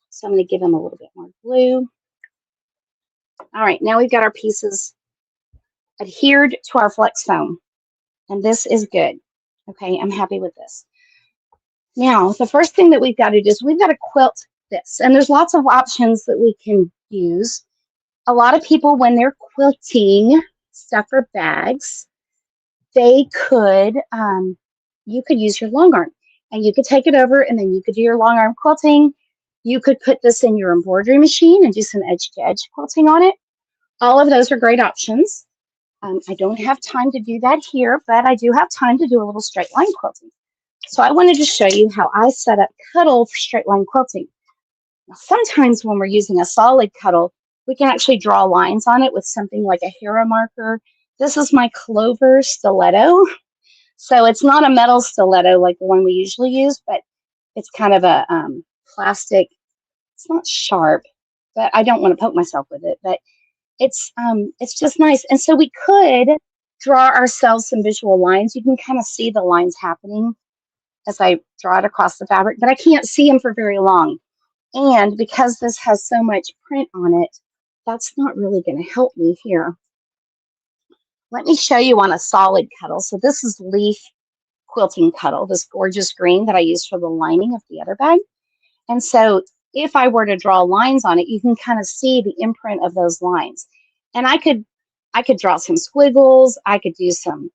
so I'm going to give them a little bit more glue. All right, now we've got our pieces adhered to our flex foam, and this is good. Okay, I'm happy with this. Now, the first thing that we've got to do is we've got to quilt this, and there's lots of options that we can use. A lot of people, when they're quilting stuff for bags, they could, you could use your long arm, and you could take it over, and then you could do your long arm quilting. You could put this in your embroidery machine and do some edge-to-edge quilting on it. All of those are great options. I don't have time to do that here, but I do have time to do a little straight line quilting. So I wanted to show you how I set up Cuddle for straight line quilting. Now, sometimes when we're using a solid Cuddle, we can actually draw lines on it with something like a hero marker. This is my Clover stiletto. So it's not a metal stiletto like the one we usually use, but it's kind of a plastic. It's not sharp, but I don't want to poke myself with it. But it's just nice. And so we could draw ourselves some visual lines. You can kind of see the lines happening as I draw it across the fabric, but I can't see them for very long. And because this has so much print on it, that's not really going to help me here. Let me show you on a solid Cuddle. So this is Leaf Quilting Cuddle, this gorgeous green that I used for the lining of the other bag. And so if I were to draw lines on it, you can kind of see the imprint of those lines. And I could draw some squiggles. I could do some,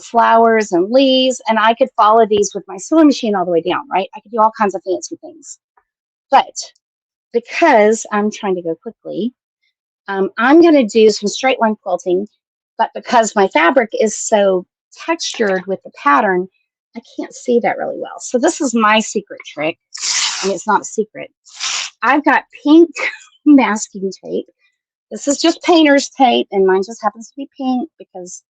flowers and leaves, and I could follow these with my sewing machine all the way down, right? I could do all kinds of fancy things. But because I'm trying to go quickly, I'm going to do some straight line quilting, but because my fabric is so textured with the pattern, I can't see that really well. So this is my secret trick. I mean, it's not a secret. I've got pink masking tape. This is just painter's tape, and mine just happens to be pink because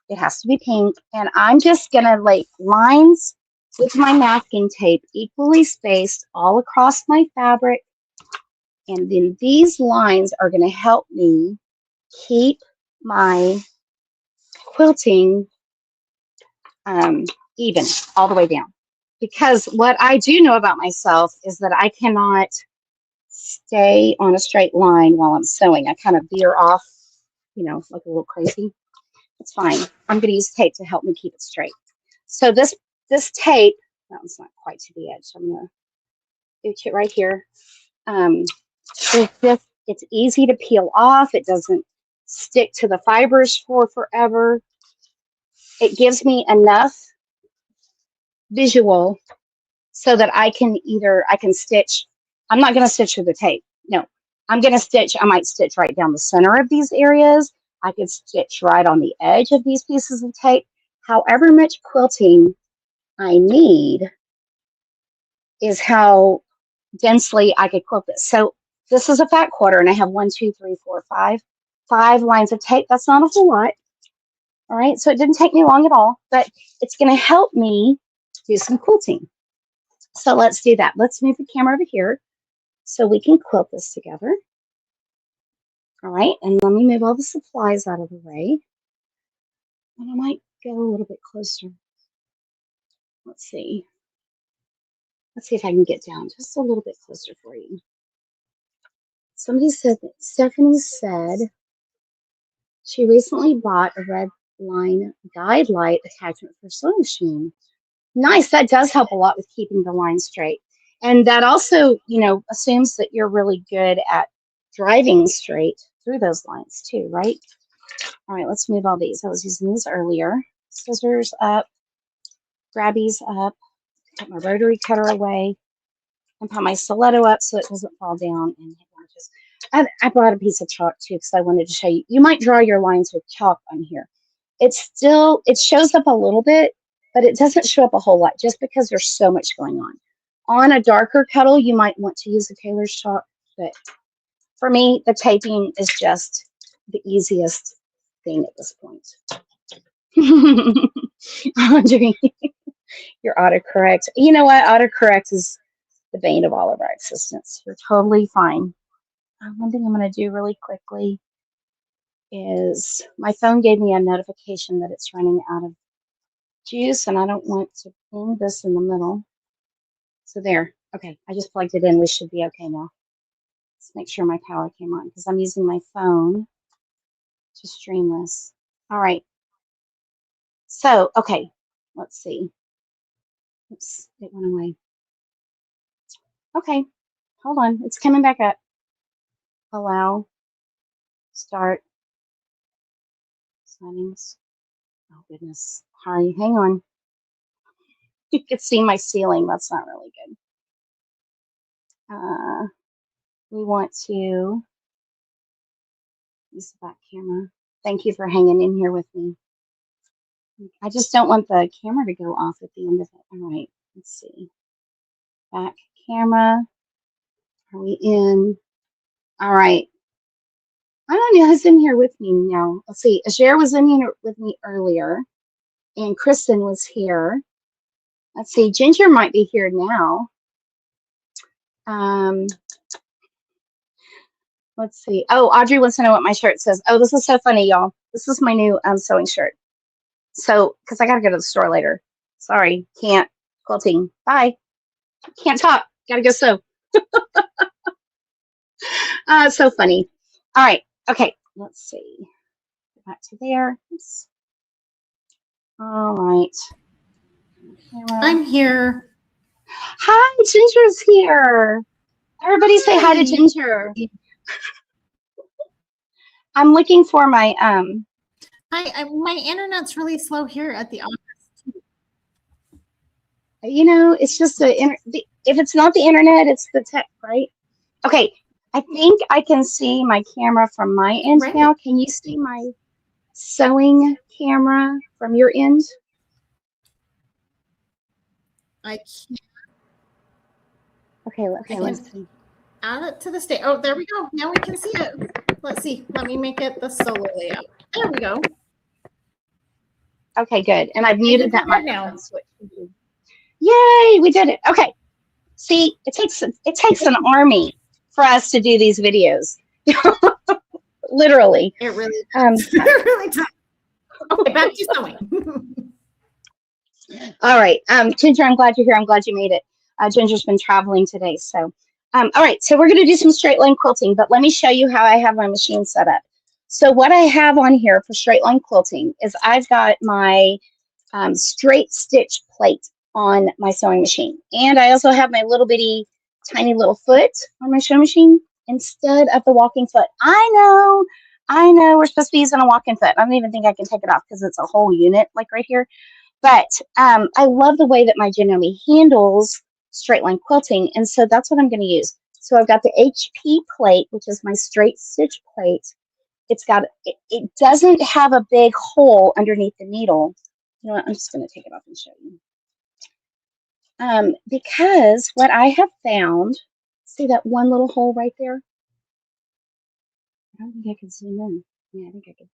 it has to be pink. And I'm just going to lay lines with my masking tape equally spaced all across my fabric. And then these lines are going to help me keep my quilting even all the way down. Because what I do know about myself is that I cannot stay on a straight line while I'm sewing. I kind of veer off, you know, like a little crazy. It's fine. I'm going to use tape to help me keep it straight. So this tape, that one's not quite to the edge. So I'm going to itch it right here. It's easy to peel off. It doesn't stick to the fibers for forever. It gives me enough visual so that I can stitch. I'm not going to stitch with the tape. No, I'm going to stitch. I might stitch right down the center of these areas. I could stitch right on the edge of these pieces of tape. However much quilting I need is how densely I could quilt this. So this is a fat quarter, and I have 1, 2, 3, 4, 5 lines of tape. That's not a whole lot. All right, so it didn't take me long at all, but it's going to help me do some quilting. So let's do that. Let's move the camera over here so we can quilt this together. All right, and let me move all the supplies out of the way. And I might go a little bit closer. Let's see. Let's see if I can get down just a little bit closer for you. Somebody said that Stephanie said she recently bought a red line guide light attachment for sewing machine. Nice. That does help a lot with keeping the line straight. And that also, you know, assumes that you're really good at driving straight through those lines too, right? All right, let's move all these. I was using these earlier. Scissors up, grabbies up, put my rotary cutter away, and put my stiletto up so it doesn't fall down and hit lunges. I brought a piece of chalk too because I wanted to show you. You might draw your lines with chalk on here. It shows up a little bit, but it doesn't show up a whole lot just because there's so much going on. On a darker Cuddle, you might want to use a tailor's chalk, but for me, the taping is just the easiest thing at this point. Audrey, your autocorrect. You know what? Autocorrect is the bane of all of our existence. You're totally fine. One thing I'm going to do really quickly is my phone gave me a notification that it's running out of juice, and I don't want to ping this in the middle. So there. Okay, I just plugged it in. We should be okay now. Let's make sure my power came on because I'm using my phone to stream this. All right. So, okay, let's see. Oops, it went away. Okay, hold on. It's coming back up. Allow. Start. Settings. Oh, goodness. Hurry, hang on. You can see my ceiling. That's not really good. We want to use the back camera. Thank you for hanging in here with me. I just don't want the camera to go off at the end of it. All right, let's see. Back camera. Are we in? All right. I don't know who's in here with me now. Let's see. Ajer was in here with me earlier, and Kristen was here. Let's see. Ginger might be here now. Let's see. Oh, Audrey wants to know what my shirt says. Oh, this is so funny, y'all. This is my new sewing shirt. So, because I got to go to the store later. Sorry, can't. Quilting. Bye. Can't talk. Got to go sew. It's so funny. All right. Okay. Let's see. Go back to there. Oops. All right. I'm here. Hi, Ginger's here. Everybody say hi to Ginger. I'm looking for my my internet's really slow here at the office. You know, it's just if it's not the internet, it's the tech, right? Okay, I think I can see my camera from my end now. Can you see my sewing camera from your end? I can't. Okay, let's see. Add it to the stage. Oh, there we go. Now we can see it. Let's see. Let me make it the solo layout. There we go. Okay, good. And I've muted that microphone switch. Yay, we did it. Okay. See, it takes an army for us to do these videos. Literally. It really it really does. Okay, back to sewing. All right. Ginger, I'm glad you're here. I'm glad you made it. Ginger's been traveling today. So, all right. So we're going to do some straight line quilting, but let me show you how I have my machine set up. So what I have on here for straight line quilting is I've got my straight stitch plate on my sewing machine. And I also have my little bitty tiny little foot on my sewing machine instead of the walking foot. I know we're supposed to be using a walking foot. I don't even think I can take it off because it's a whole unit like right here. But I love the way that my Janome handles straight line quilting. And so that's what I'm going to use. So I've got the HP plate, which is my straight stitch plate. It doesn't have a big hole underneath the needle. You know what? I'm just going to take it off and show you. Because what I have found, see that one little hole right there? I don't think I can zoom in. Yeah, I think I could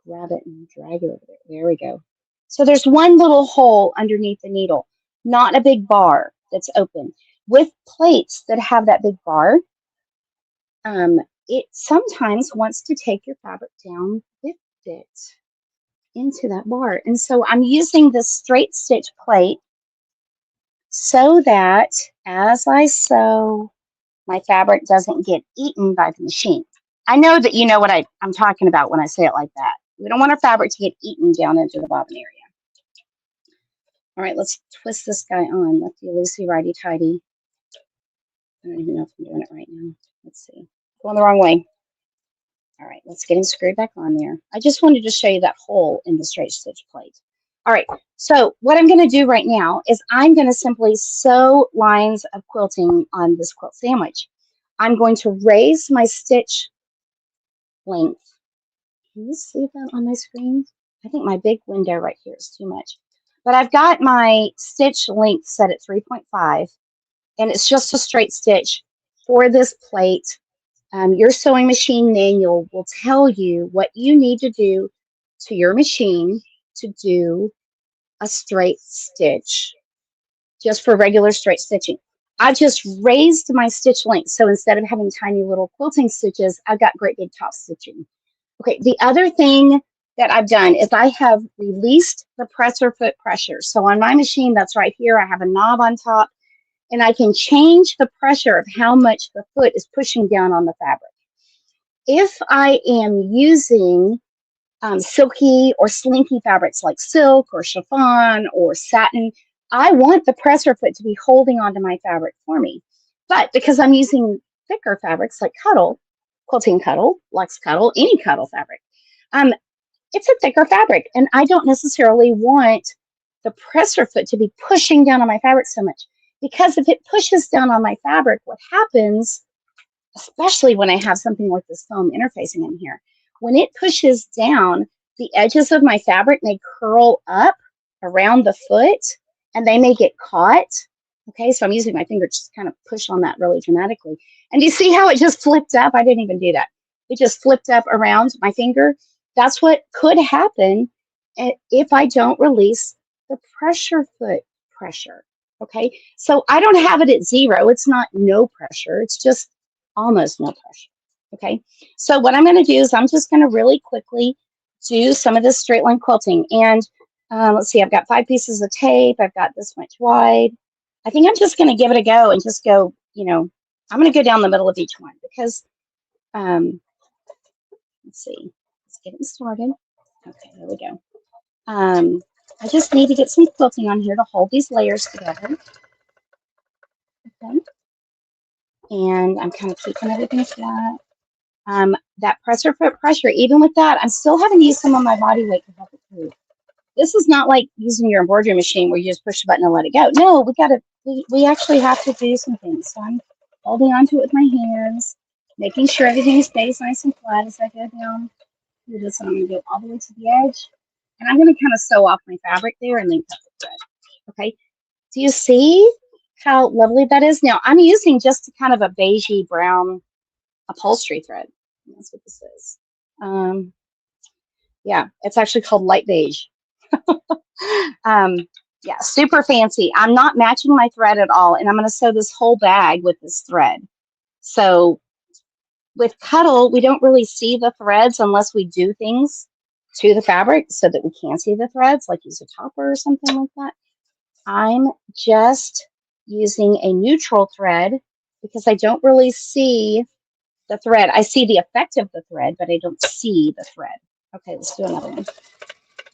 grab it and drag it over there. There we go. So there's one little hole underneath the needle, not a big bar that's open. With plates that have that big bar, it sometimes wants to take your fabric down with it into that bar. And so I'm using this straight stitch plate so that as I sew, my fabric doesn't get eaten by the machine. I know that you know what I'm talking about when I say it like that. We don't want our fabric to get eaten down into the bobbin area. All right, let's twist this guy on. Lefty loosey, righty tighty. I don't even know if I'm doing it right now. Let's see. Going the wrong way. All right, let's get him screwed back on there. I just wanted to show you that hole in the straight stitch plate. All right, so what I'm going to do right now is I'm going to simply sew lines of quilting on this quilt sandwich. I'm going to raise my stitch length. Can you see that on my screen? I think my big window right here is too much. But I've got my stitch length set at 3.5, and it's just a straight stitch for this plate. Your sewing machine manual will tell you what you need to do to your machine to do a straight stitch, just for regular straight stitching. I've just raised my stitch length, so instead of having tiny little quilting stitches, I've got great big top stitching. Okay, the other thing that I've done is I have released the presser foot pressure. So on my machine, that's right here, I have a knob on top, and I can change the pressure of how much the foot is pushing down on the fabric. If I am using silky or slinky fabrics like silk or chiffon or satin, I want the presser foot to be holding onto my fabric for me. But because I'm using thicker fabrics like Cuddle, Quilting Cuddle, Luxe Cuddle, any Cuddle fabric, it's a thicker fabric, and I don't necessarily want the presser foot to be pushing down on my fabric so much, because if it pushes down on my fabric, what happens, especially when I have something like this foam interfacing in here, when it pushes down, the edges of my fabric may curl up around the foot and they may get caught. Okay, so I'm using my finger just kind of push on that really dramatically. And you see how it just flipped up? I didn't even do that. It just flipped up around my finger. That's what could happen if I don't release the pressure foot pressure. Okay, so I don't have it at 0. It's not no pressure. It's just almost no pressure. Okay, so what I'm going to do is I'm just going to really quickly do some of this straight line quilting. And let's see, I've got 5 pieces of tape. I've got this much wide. I think I'm just going to give it a go and just go, I'm going to go down the middle of each one because, let's see, let's get it started. Okay, there we go. I just need to get some quilting on here to hold these layers together. Okay. And I'm kind of keeping everything flat. That presser foot pressure, even with that, I'm still having to use some of my body weight to help it move. This is not like using your embroidery machine where you just push the button and let it go. No, we actually have to do some things. So I'm holding onto it with my hands, making sure everything stays nice and flat as I go down through this. And I'm going to go all the way to the edge. And I'm going to kind of sew off my fabric there and then cut the thread. Okay. Do you see how lovely that is? Now I'm using just kind of a beigey brown upholstery thread. That's what this is. Yeah, it's actually called light beige. Yeah, super fancy. I'm not matching my thread at all, and I'm going to sew this whole bag with this thread. So with Cuddle, we don't really see the threads unless we do things to the fabric so that we can see the threads, like use a topper or something like that. I'm just using a neutral thread because I don't really see the thread. I see the effect of the thread, but I don't see the thread. Okay, let's do another one.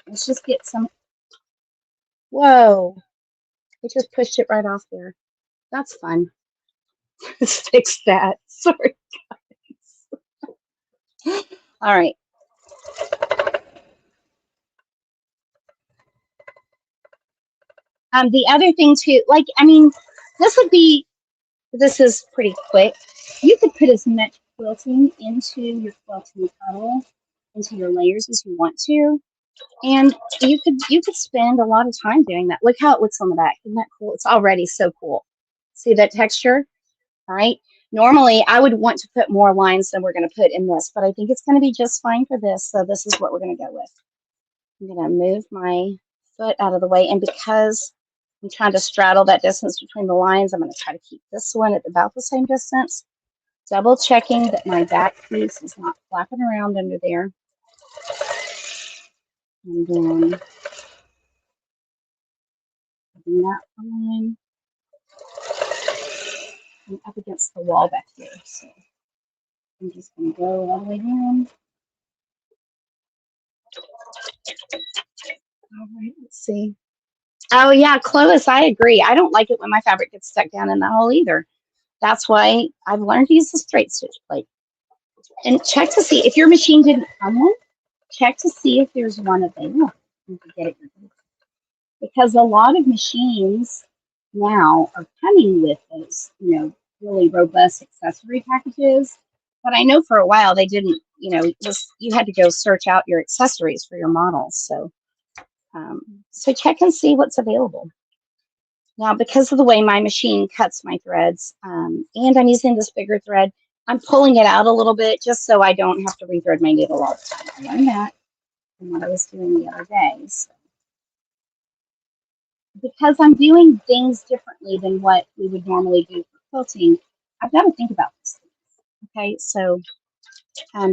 Let's just get some. Whoa, I just pushed it right off there. That's fun. Let's fix that. Sorry. All right. The other thing too, like, I mean, this would be, this is pretty quick. You could put as much quilting into your quilting cuddle, into your layers as you want to. And you could spend a lot of time doing that. Look how it looks on the back. Isn't that cool? It's already so cool. See that texture? All right. Normally, I would want to put more lines than we're going to put in this, but I think it's going to be just fine for this. So this is what we're going to go with. I'm going to move my foot out of the way. And because I'm trying to straddle that distance between the lines, I'm going to try to keep this one at about the same distance, double checking that my back piece is not flapping around under there. And then putting that line. I'm up against the wall back here, so I'm just going to go all the way down. All right, let's see. Oh, yeah, Clovis, I agree. I don't like it when my fabric gets stuck down in that hole either. That's why I've learned to use the straight stitch plate. And check to see if your machine didn't come one, check to see if there's one available. You can get it. Because a lot of machines now are coming with those, really robust accessory packages. But I know for a while they didn't, you had to go search out your accessories for your models. So check and see what's available. Now, because of the way my machine cuts my threads, and I'm using this bigger thread, I'm pulling it out a little bit just so I don't have to rethread my needle all the time. I learned that from what I was doing the other day. So, because I'm doing things differently than what we would normally do for quilting, I've got to think about this. Okay, so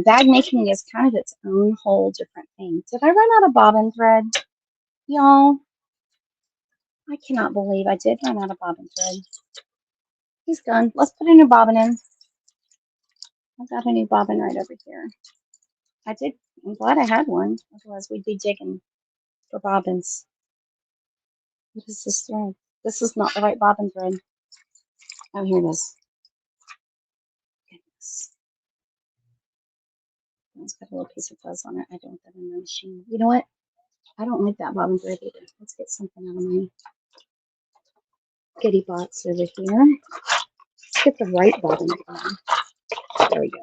bag making is kind of its own whole different thing. Did I run out of bobbin thread? Y'all, I cannot believe I did run out of bobbin thread. He's gone. Let's put a new bobbin in. I've got a new bobbin right over here. I did. I'm glad I had one. Otherwise, we'd be digging for bobbins. What is this thread? This is not the right bobbin thread. Oh, here it is. Goodness. It's got a little piece of fuzz on it. I don't want that in my machine. You know what? I don't like that bobbin thread either. Let's get something out of my goodie box over here. Let's get the right bobbin thread. There we go.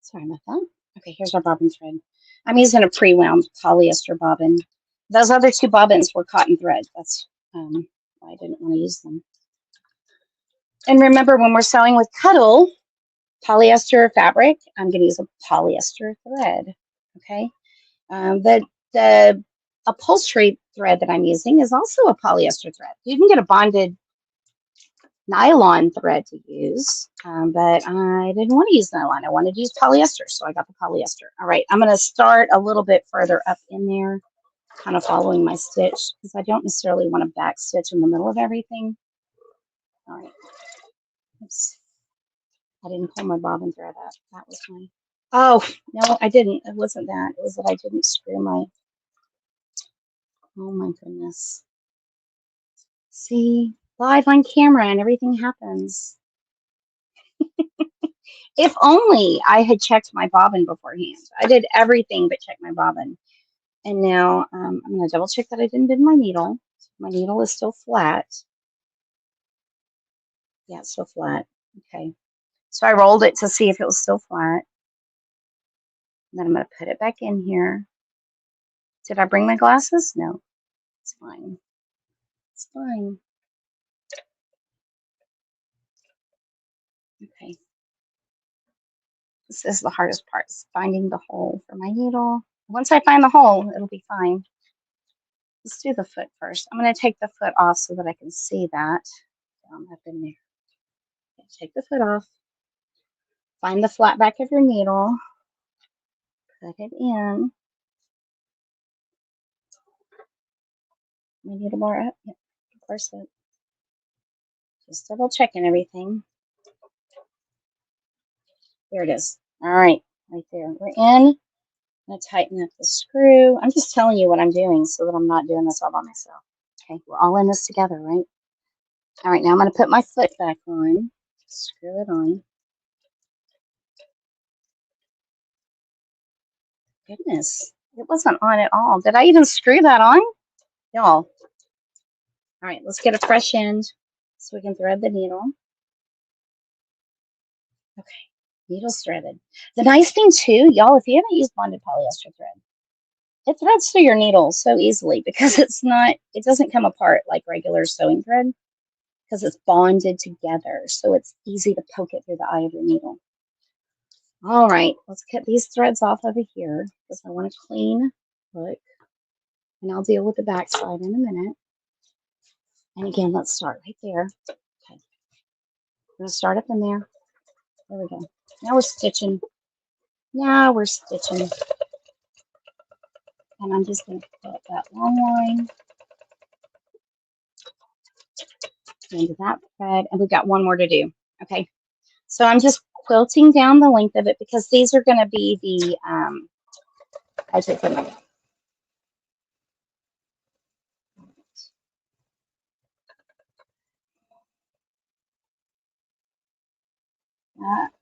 Sorry about that. Okay, here's our bobbin thread. I'm using a pre-wound polyester bobbin. Those other two bobbins were cotton thread. That's why I didn't want to use them. And remember, when we're sewing with Cuddle polyester fabric, I'm going to use a polyester thread. Okay. The upholstery thread that I'm using is also a polyester thread. You can get a bonded nylon thread to use, but I didn't want to use nylon. I wanted to use polyester, so I got the polyester. All right, I'm going to start a little bit further up in there, kind of following my stitch, because I don't necessarily want to back stitch in the middle of everything. All right. Oops. I didn't pull my bobbin thread up. That was my... Oh, no, I didn't. It wasn't that. It was that I didn't screw my... Oh, my goodness. See? Live on camera and everything happens. If only I had checked my bobbin beforehand. I did everything but check my bobbin. And now I'm going to double check that I didn't bend my needle. My needle is still flat. Yeah, it's still flat. Okay. So I rolled it to see if it was still flat. And then I'm going to put it back in here. Did I bring my glasses? No. It's fine. It's fine. Okay. This is the hardest part, is finding the hole for my needle. Once I find the hole, it'll be fine. Let's do the foot first. I'm going to take the foot off so that I can see that down up in there. Okay, take the foot off. Find the flat back of your needle. Put it in. my needle bar up. Yep, of course. Just double checking everything. There it is. All right, right there. We're in. I'm going to tighten up the screw. I'm just telling you what I'm doing so that I'm not doing this all by myself. Okay, we're all in this together, right? All right, now I'm going to put my foot back on. Screw it on. Goodness, it wasn't on at all. Did I even screw that on? Y'all. All right, let's get a fresh end so we can thread the needle. Okay, needle's threaded. The nice thing too, y'all, if you haven't used bonded polyester thread, it threads through your needle so easily because it doesn't come apart like regular sewing thread because it's bonded together. So it's easy to poke it through the eye of your needle. All right, let's cut these threads off over here because I want a clean look. And I'll deal with the back side in a minute. And again, let's start right there. Okay. I'm going to start up in there. There we go. Now we're stitching. Now we're stitching. And I'm just going to put that long line into that thread. And we've got one more to do. Okay. So I'm just quilting down the length of it because these are going to be the, I take them out.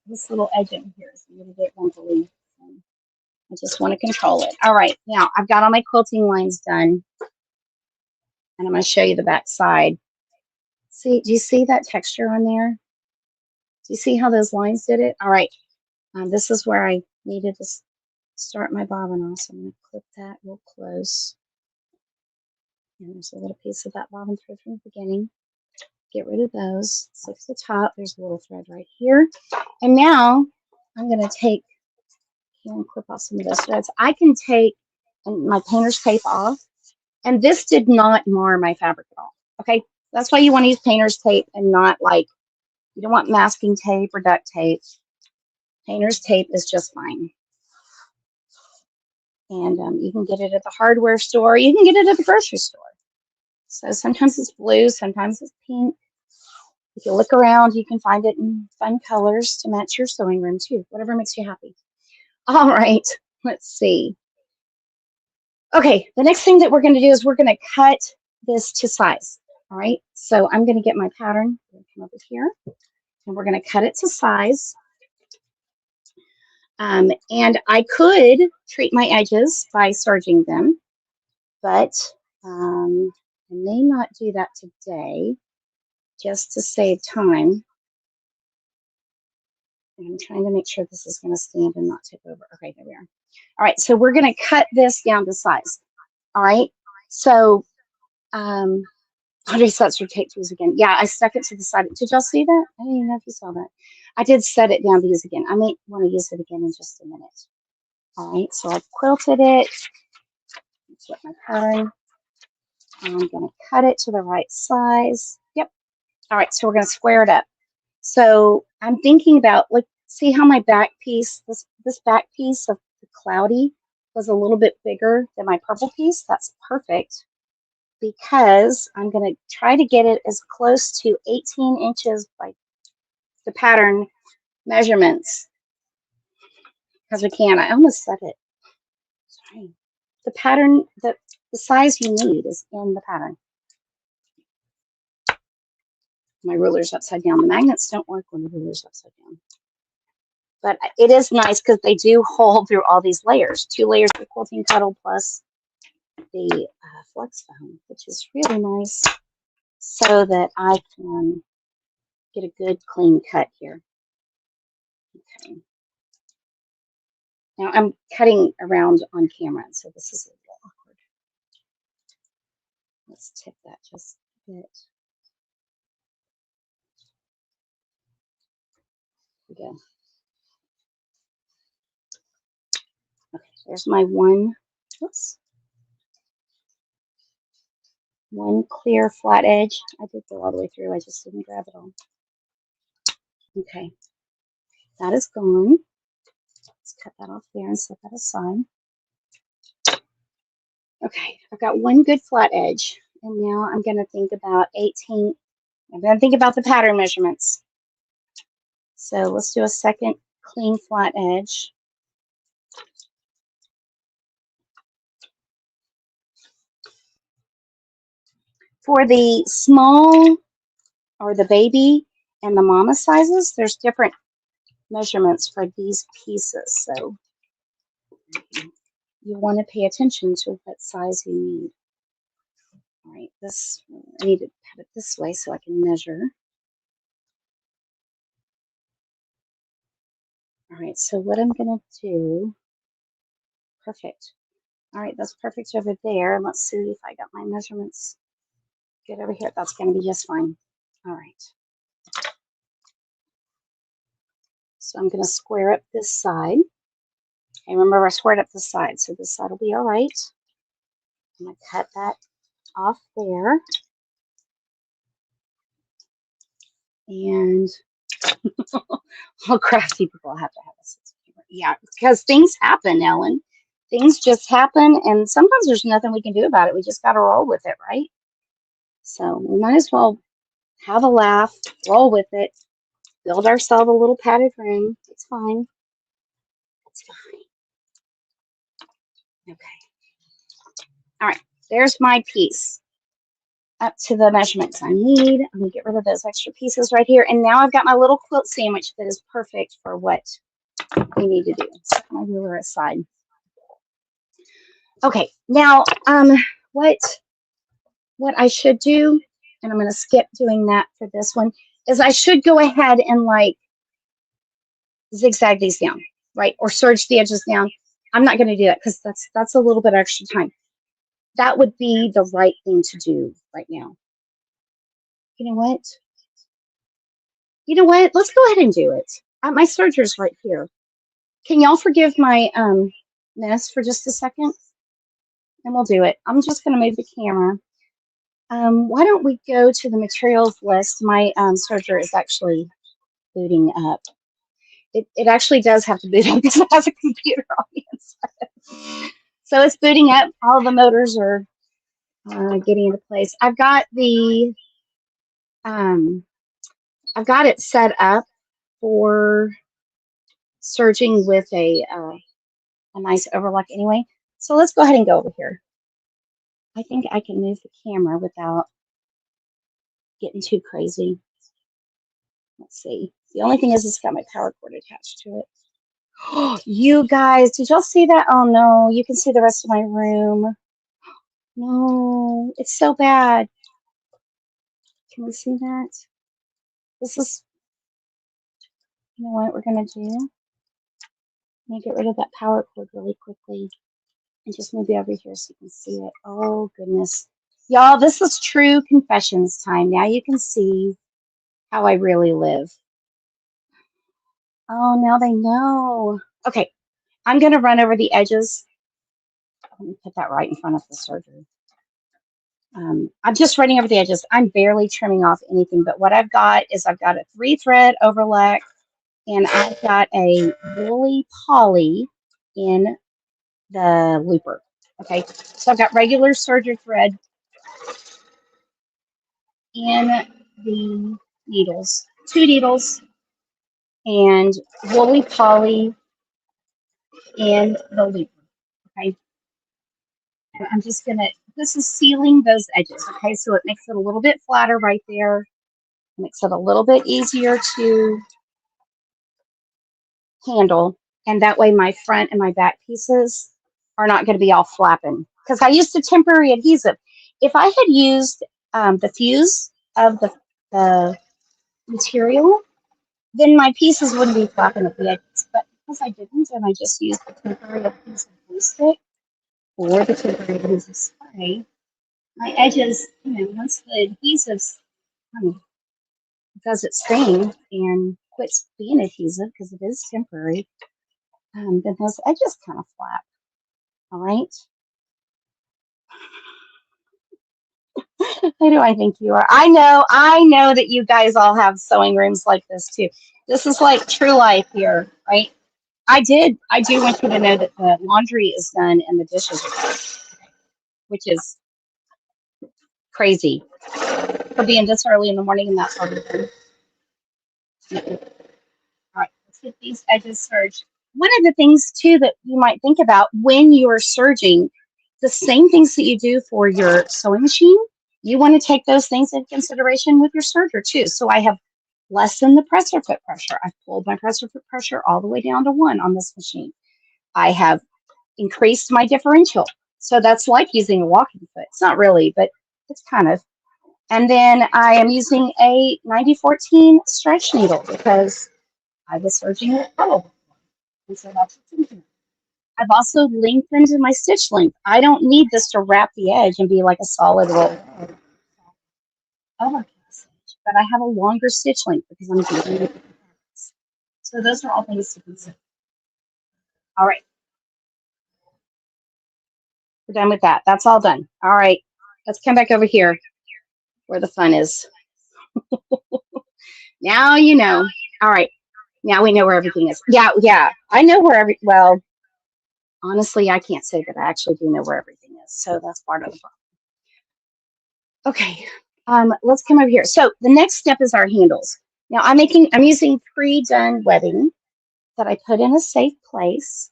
This little edge in here is a little bit wrinkly. I just want to control it. All right. Now I've got all my quilting lines done. And I'm going to show you the back side. See, do you see that texture on there? Do you see how those lines did it? All right. This is where I needed to start my bobbin off. So I'm going to clip that real close. And there's a little piece of that bobbin thread from the beginning. Get rid of those. Stick to the top. There's a little thread right here. And now I'm going to take here and clip off some of those threads. I can take my painter's tape off. And this did not mar my fabric at all. Okay. That's why you want to use painter's tape and not like, you don't want masking tape or duct tape. Painter's tape is just fine. And you can get it at the hardware store. You can get it at the grocery store. So sometimes it's blue, sometimes it's pink. If you look around, you can find it in fun colors to match your sewing room too. Whatever makes you happy. All right, let's see. Okay, the next thing that we're going to do is we're going to cut this to size. All right, so I'm going to get my pattern. Come over here, and we're going to cut it to size. And I could treat my edges by serging them, but I may not do that today just to save time. And I'm trying to make sure this is going to stand and not tip over. Okay, there we are. All right, so we're going to cut this down to size. All right, so Audrey sets her tape to use again. Yeah, I stuck it to the side. Did y'all see that? I don't even know if you saw that. I did set it down to use again. I may want to use it again in just a minute. All right, so I've quilted it. Let's get my pattern. I'm going to cut it to the right size. Yep. All right, so we're going to square it up. So I'm thinking about, like, see how my back piece, this back piece of the cloudy was a little bit bigger than my purple piece. That's perfect because I'm going to try to get it as close to 18 inches by the pattern measurements as we can. I almost said it. Sorry. The pattern, the size you need is in the pattern. My ruler's upside down. The magnets don't work when the ruler's upside down. But it is nice because they do hold through all these layers. 2 layers of quilting cuddle plus the flex foam, which is really nice so that I can get a good clean cut here. Okay. Now I'm cutting around on camera, so this is a little awkward. Let's tip that just a bit. There we go. Okay, there's my one clear flat edge. I did go all the way through. I just didn't grab it all. Okay, that is gone. Let's cut that off there and set that aside. Okay, I've got one good flat edge, And now I'm going to think about 18. I'm going to think about the pattern measurements. So let's do a second clean flat edge. For the small or the baby and the mama sizes, there's different measurements for these pieces. So you want to pay attention to what size you need. All right, this, I need to have it this way so I can measure. All right, so what I'm going to do, perfect. All right, that's perfect over there. And let's see if I got my measurements good over here. That's going to be just fine. All right. So I'm going to square up this side. And remember, I squared up this side, so this side will be all right. I'm going to cut that off there. And all crafty people have to have a sense of humor. Yeah, because things happen, Ellen. Things just happen, and sometimes there's nothing we can do about it. We just got to roll with it, right? So we might as well have a laugh, roll with it, build ourselves a little padded room. It's fine. It's fine. Okay. All right. There's my piece up to the measurements I need. I'm going to get rid of those extra pieces right here. And now I've got my little quilt sandwich that is perfect for what we need to do. Set my ruler aside. Okay. Now, what I should do, and I'm going to skip doing that for this one, is I should go ahead and like zigzag these down, right? Or serge the edges down. I'm not going to do that because that's a little bit extra time. That would be the right thing to do right now. You know what? You know what? Let's go ahead and do it. My serger's right here. Can y'all forgive my mess for just a second? And we'll do it. I'm just going to move the camera. Why don't we go to the materials list? My serger is actually booting up. It actually does have to boot up because it has a computer on the inside. So it's booting up. All the motors are getting into place. I've got it set up for serging with a nice overlock anyway. So let's go ahead and go over here. I think I can move the camera without getting too crazy. Let's see. The only thing is it's got my power cord attached to it. Oh, you guys, did y'all see that? Oh no, you can see the rest of my room. No, it's so bad. Can we see that? This is, you know what we're going to do? I'm going to get rid of that power cord really quickly and just move it over here so you can see it. Oh, goodness. Y'all, this is true confessions time. Now you can see how I really live. Oh, now they know. Okay, I'm going to run over the edges. Let me put that right in front of the surgery. I'm just running over the edges. I'm barely trimming off anything, but what I've got is I've got a 3-thread overlock, and I've got a woolly poly in the looper. Okay, so I've got regular serger thread in the needles, 2 needles, and woolly poly in the looper. Okay, and I'm just gonna, this is sealing those edges. Okay, so it makes it a little bit flatter right there, makes it a little bit easier to handle, and that way my front and my back pieces are not going to be all flapping, because I used a temporary adhesive. If I had used the fuse of the material, then my pieces wouldn't be flapping at the edges. But because I didn't, and I just used the temporary adhesive glue stick or the temporary adhesive spray, my edges, once the adhesive's does its thing and quits being adhesive because it is temporary, then those edges kind of flap. All right. Who do I think you are? I know that you guys all have sewing rooms like this too. This is like true life here, right? I do want you to know that the laundry is done and the dishes are done, which is crazy for being this early in the morning and that sort of thing. All right, let's get these edges serged. One of the things too that you might think about when you're serging, the same things that you do for your sewing machine, you want to take those things into consideration with your serger too. So I have lessened the presser foot pressure. I've pulled my presser foot pressure all the way down to 1 on this machine. I have increased my differential. So that's like using a walking foot. It's not really, but it's kind of. And then I am using a 9014 stretch needle because I was serging with Cuddle. And so that's what's in here. I've also lengthened my stitch length. I don't need this to wrap the edge and be like a solid roll of stitch, but I have a longer stitch length because I'm doing it. So those are all things to consider. All right. We're done with that. That's all done. All right. Let's come back over here where the fun is. Now you know. All right. Now we know where everything is. Yeah. I know where well, honestly, I can't say that I actually do know where everything is. So that's part of the problem. Okay. Let's come over here. So the next step is our handles. Now I'm using pre-done webbing that I put in a safe place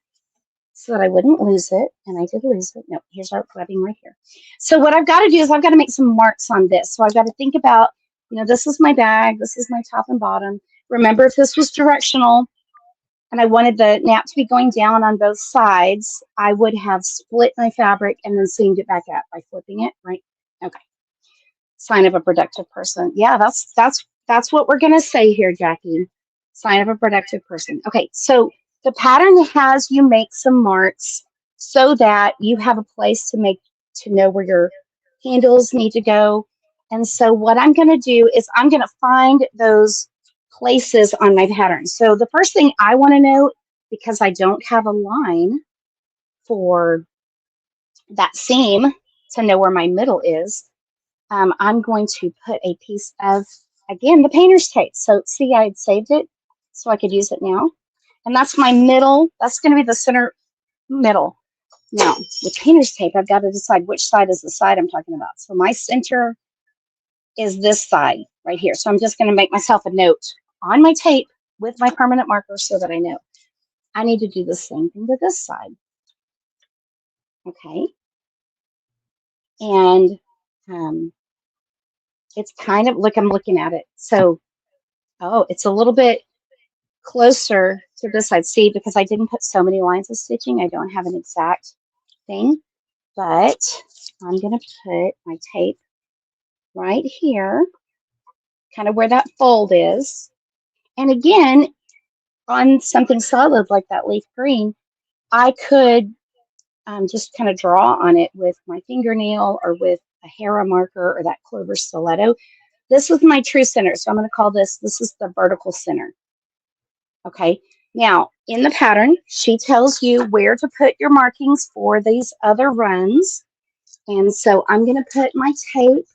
so that I wouldn't lose it. And I did lose it. No, here's our webbing right here. So what I've got to do is I've got to make some marks on this. So I've got to think about, this is my bag. This is my top and bottom. Remember, if this was directional and I wanted the nap to be going down on both sides, I would have split my fabric and then seamed it back up by flipping it, right? Okay. Sign of a productive person. Yeah, that's what we're going to say here, Jackie. Sign of a productive person. Okay, so the pattern has you make some marks so that you have a place to know where your handles need to go. And so what I'm going to do is I'm going to find those places on my pattern. So the first thing I want to know, because I don't have a line for that seam to know where my middle is, I'm going to put a piece of, again, the painter's tape. So see, I had saved it so I could use it now. And that's my middle. That's going to be the center middle. Now, with painter's tape, I've got to decide which side is the side I'm talking about. So my center is this side right here. So I'm just going to make myself a note on my tape with my permanent marker so that I know. I need to do the same thing to this side. Okay. And it's kind of, look, I'm looking at it. So, oh, it's a little bit closer to this side. See, because I didn't put so many lines of stitching, I don't have an exact thing, but I'm going to put my tape right here, kind of where that fold is. And again, on something solid like that leaf green, I could just kind of draw on it with my fingernail or with a Hera marker or that Clover stiletto. This is my true center. So I'm going to call this is the vertical center. Okay. Now, in the pattern, she tells you where to put your markings for these other runs. And so I'm going to put my tape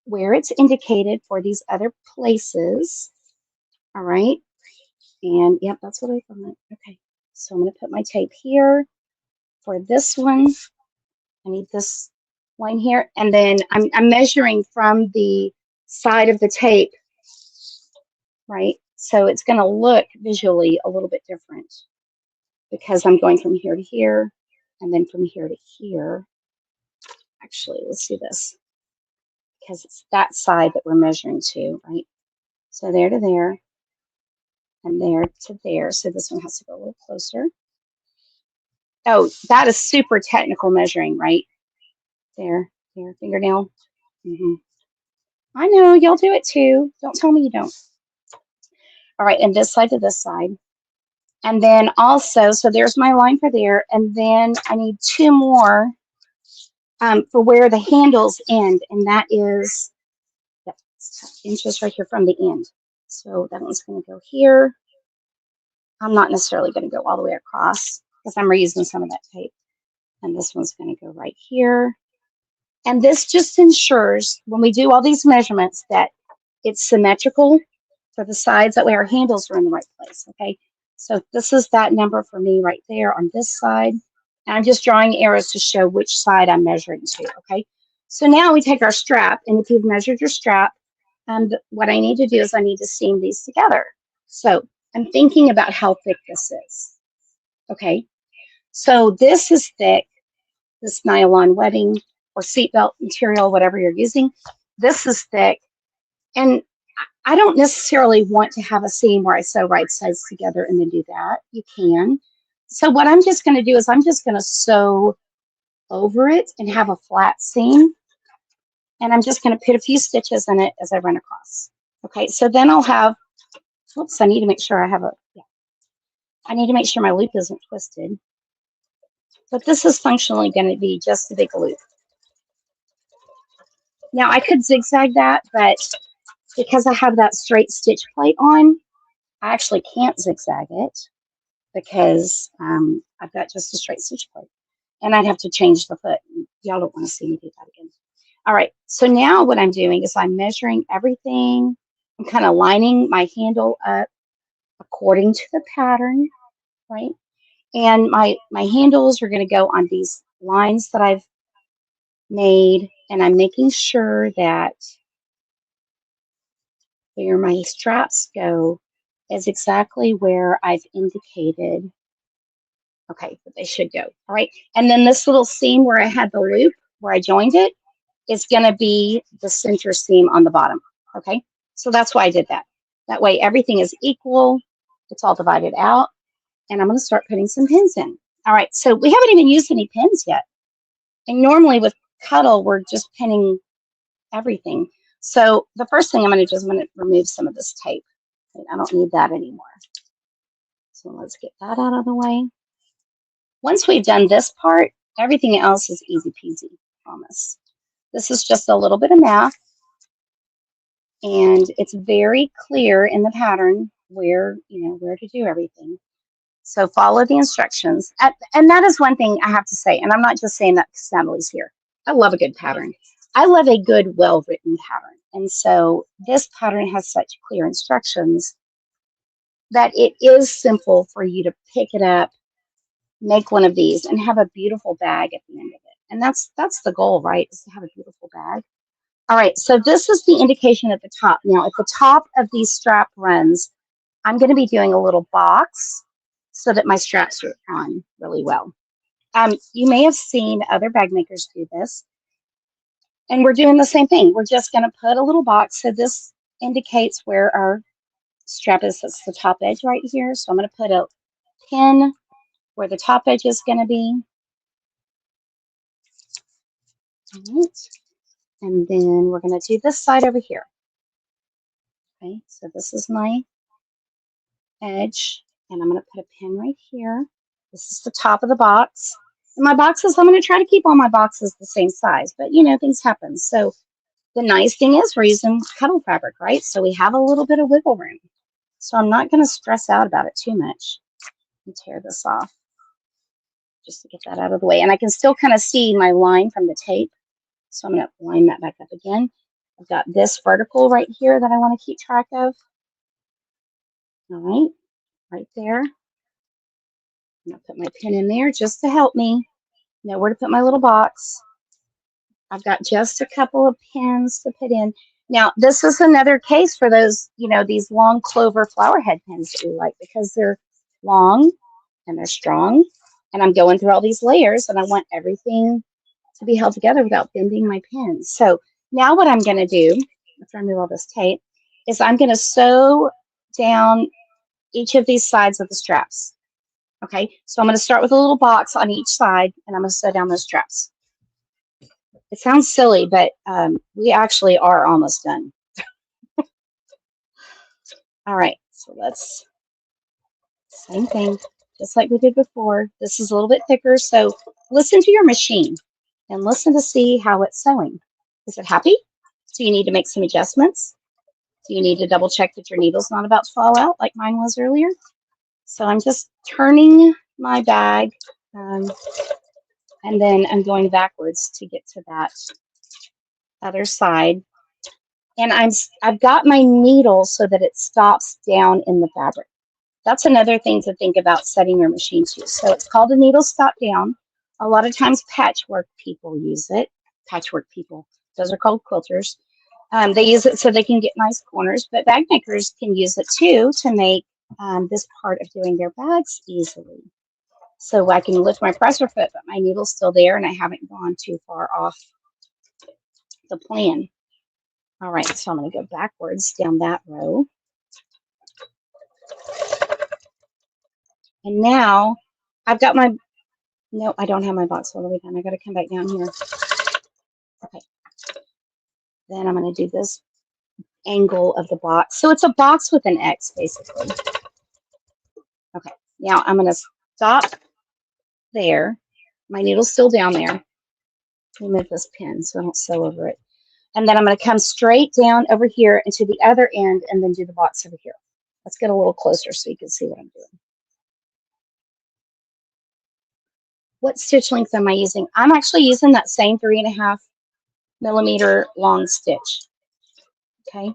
where it's indicated for these other places. All right. And yep, that's what I thought. Okay. So I'm going to put my tape here for this one. I need this line here. And then I'm measuring from the side of the tape, right? So it's going to look visually a little bit different because I'm going from here to here and then from here to here. Actually, let's do this because it's that side that we're measuring to, right? So there to there and there to there. So this one has to go a little closer. Oh, that is super technical measuring, right? There, fingernail. I know, you'll do it too. Don't tell me you don't. All right, and this side to this side. And then also, so there's my line for there. And then I need 2 more for where the handles end. And that is inches right here from the end. So that one's going to go here. I'm not necessarily going to go all the way across because I'm reusing some of that tape. And this one's going to go right here. And this just ensures when we do all these measurements that it's symmetrical for the sides. That way our handles are in the right place, okay? So this is that number for me right there on this side. And I'm just drawing arrows to show which side I'm measuring to, okay? So now we take our strap, and if you've measured your strap, what I need to do is I need to seam these together. So I'm thinking about how thick this is. Okay, so this is thick, this nylon webbing or seatbelt material, whatever you're using. This is thick, and I don't necessarily want to have a seam where I sew right sides together and then do that. You can. So what I'm just going to do is I'm just going to sew over it and have a flat seam. And I'm just going to put a few stitches in it as I run across. Okay, so then I'll have, oops, I need to make sure I have I need to make sure my loop isn't twisted. But this is functionally going to be just a big loop. Now I could zigzag that, but because I have that straight stitch plate on, I actually can't zigzag it because I've got just a straight stitch plate. And I'd have to change the foot. Y'all don't want to see me do that again. All right, so now what I'm doing is I'm measuring everything. I'm kind of lining my handle up according to the pattern, right? And my handles are going to go on these lines that I've made, and I'm making sure that where my straps go is exactly where I've indicated, okay, that they should go. All right, and then this little seam where I had the loop, where I joined it, is going to be the center seam on the bottom. Okay, so that's why I did that. That way everything is equal. It's all divided out. And I'm going to start putting some pins in. All right, so we haven't even used any pins yet. And normally with Cuddle, we're just pinning everything. So the first thing I'm going to do is I'm going to remove some of this tape. I don't need that anymore. So let's get that out of the way. Once we've done this part, everything else is easy peasy, I promise. This is just a little bit of math, and it's very clear in the pattern where to do everything. So follow the instructions. And that is one thing I have to say, and I'm not just saying that because Natalie's here. I love a good pattern. I love a good, well-written pattern. And so this pattern has such clear instructions that it is simple for you to pick it up, make one of these, and have a beautiful bag at the end of it. And that's the goal, right? Is to have a beautiful bag. All right, so this is the indication at the top. Now, at the top of these strap runs, I'm going to be doing a little box so that my straps are on really well. You may have seen other bag makers do this, and we're doing the same thing. We're just going to put a little box. So this indicates where our strap is. That's the top edge right here. So I'm going to put a pin where the top edge is going to be. All right. And then we're going to do this side over here. Okay, so this is my edge, and I'm going to put a pin right here. This is the top of the box. And my boxes, I'm going to try to keep all my boxes the same size, but things happen. So the nice thing is we're using Cuddle fabric, right? So we have a little bit of wiggle room. So I'm not going to stress out about it too much. Let me tear this off just to get that out of the way. And I can still kind of see my line from the tape. So I'm going to line that back up again. I've got this vertical right here that I want to keep track of. All right there. I'm going to put my pin in there just to help me know where to put my little box. I've got just a couple of pins to put in. Now, this is another case for those, these long clover flower head pins that we like, because they're long and they're strong. And I'm going through all these layers, and I want everything to be held together without bending my pins. So now what I'm going to do, after I remove all this tape, is I'm going to sew down each of these sides of the straps. Okay, so I'm going to start with a little box on each side, and I'm going to sew down those straps. It sounds silly, but we actually are almost done. All right, so let's, same thing, just like we did before. This is a little bit thicker, so listen to your machine and listen to see how it's sewing. Is it happy? Do you need to make some adjustments? Do you need to double check that your needle's not about to fall out like mine was earlier? So I'm just turning my bag, and then I'm going backwards to get to that other side. And I've got my needle so that it stops down in the fabric. That's another thing to think about setting your machine to. So it's called a needle stop down. A lot of times patchwork people use it. patchwork people. Those are called quilters. They use it so they can get nice corners, but bag makers can use it too to make this part of doing their bags easily. So I can lift my presser foot, but my needle's still there and I haven't gone too far off the plan. All right, so I'm going to go backwards down that row. And now I've got my, no, I don't have my box all the way down. I got to come back down here. Okay. Then I'm going to do this angle of the box. So it's a box with an X basically. Okay. Now I'm going to stop there. My needle's still down there. Remove this pin so I don't sew over it. And then I'm going to come straight down over here into the other end and then do the box over here. Let's get a little closer so you can see what I'm doing. What stitch length am I using? I'm actually using that same 3.5 millimeter long stitch. Okay.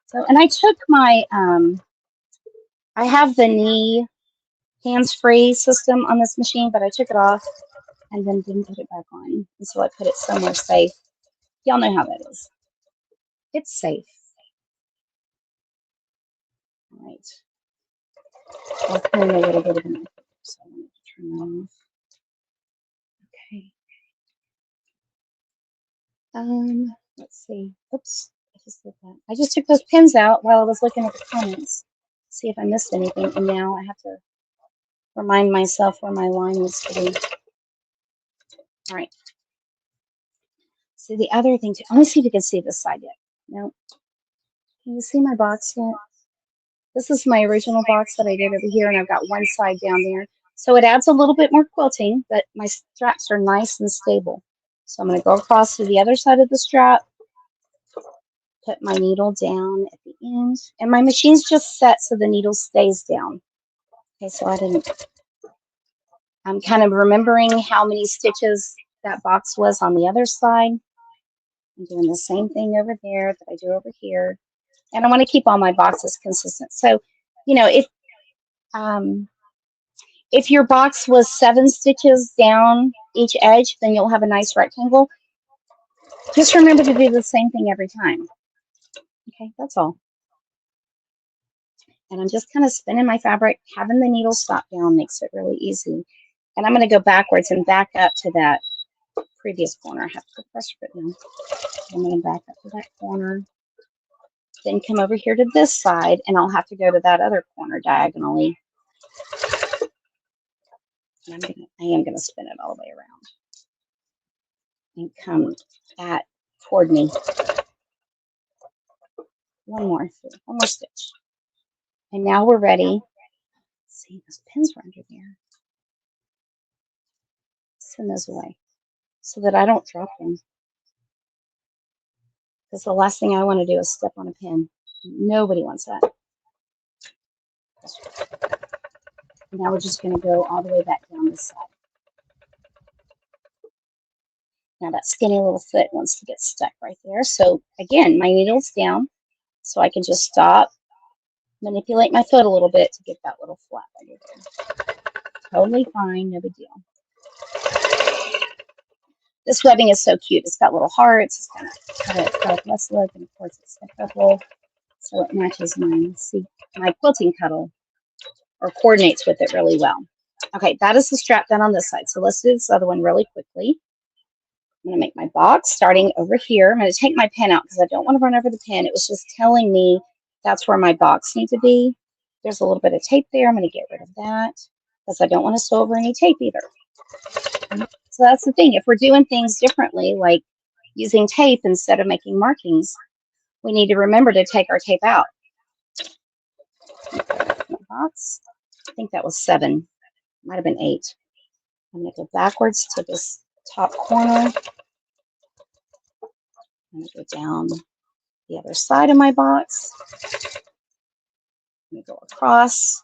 So, and I took my, I have the knee hands-free system on this machine, but I took it off and then didn't put it back on. And so I put it somewhere safe. Y'all know how that is. It's safe. All right. I'll turn a little bit of an so I want to turn that off. Okay. Let's see. Oops. I just did that. I just took those pins out while I was looking at the comments. See if I missed anything. And now I have to remind myself where my line was to be. All right. So the other thing too, let me see if you can see this side yet. No. Can you see my box yet? This is my original box that I did over here, and I've got one side down there. So it adds a little bit more quilting, but my straps are nice and stable. So I'm going to go across to the other side of the strap, put my needle down at the end, and my machine's just set so the needle stays down. Okay, so I'm kind of remembering how many stitches that box was on the other side. I'm doing the same thing over there that I do over here. And I want to keep all my boxes consistent. So, you know, if your box was 7 stitches down each edge, then you'll have a nice rectangle. Just remember to do the same thing every time. Okay, that's all. And I'm just kind of spinning my fabric. Having the needle stop down makes it really easy. And I'm going to go backwards and back up to that previous corner. I have to press it now. I'm going to back up to that corner. Then come over here to this side, and I'll have to go to that other corner diagonally. And I am going to spin it all the way around and come toward me. One more stitch. And now we're ready. See, those pins were under there. Send those away so that I don't drop them. Because the last thing I want to do is step on a pin. Nobody wants that. Now we're just going to go all the way back down this side. Now that skinny little foot wants to get stuck right there. So again, my needle's down, so I can just stop, manipulate my foot a little bit to get that little flap under there. Totally fine, no big deal. This webbing is so cute. It's got little hearts. It's got a Southwest look, and of course it's a couple, so it matches my quilting cuddle, or coordinates with it really well. Okay, that is the strap done on this side. So let's do this other one really quickly. I'm going to make my box starting over here. I'm going to take my pen out because I don't want to run over the pen. It was just telling me that's where my box needs to be. There's a little bit of tape there. I'm going to get rid of that because I don't want to sew over any tape either. So that's the thing. If we're doing things differently, like using tape instead of making markings, we need to remember to take our tape out. Box. I think that was 7. Might have been 8. I'm going to go backwards to this top corner. I'm going to go down the other side of my box. I'm going to go across.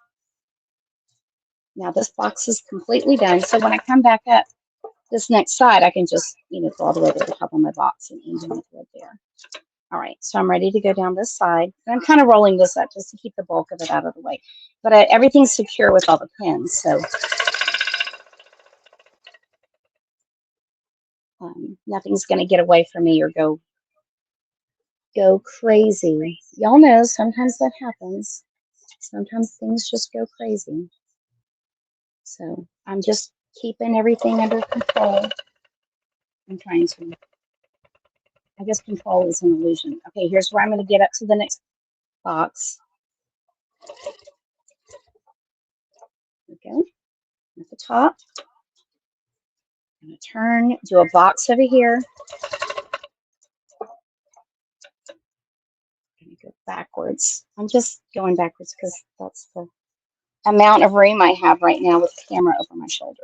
Now this box is completely done. So when I come back up this next side, I can just, go all the way to the top of my box and end my thread there. All right, so I'm ready to go down this side. And I'm kind of rolling this up just to keep the bulk of it out of the way. But everything's secure with all the pins. So Nothing's going to get away from me or go crazy. Y'all know sometimes that happens. Sometimes things just go crazy. So I'm just keeping everything under control. I'm trying to. I guess control is an illusion. Okay, here's where I'm going to get up to the next box. Okay, at the top. I'm going to turn, do a box over here. I'm going to go backwards. I'm just going backwards because that's the amount of room I have right now with the camera over my shoulder.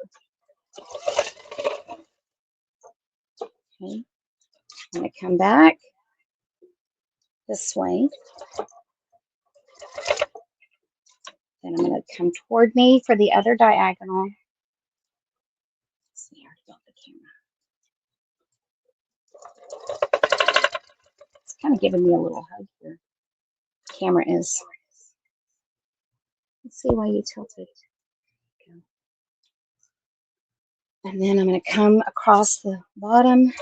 Okay, I'm going to come back this way. Then I'm going to come toward me for the other diagonal. Let's see, I already got the camera. It's kind of giving me a little hug here. The camera is. Let's see why you tilted. Okay. And then I'm going to come across the bottom.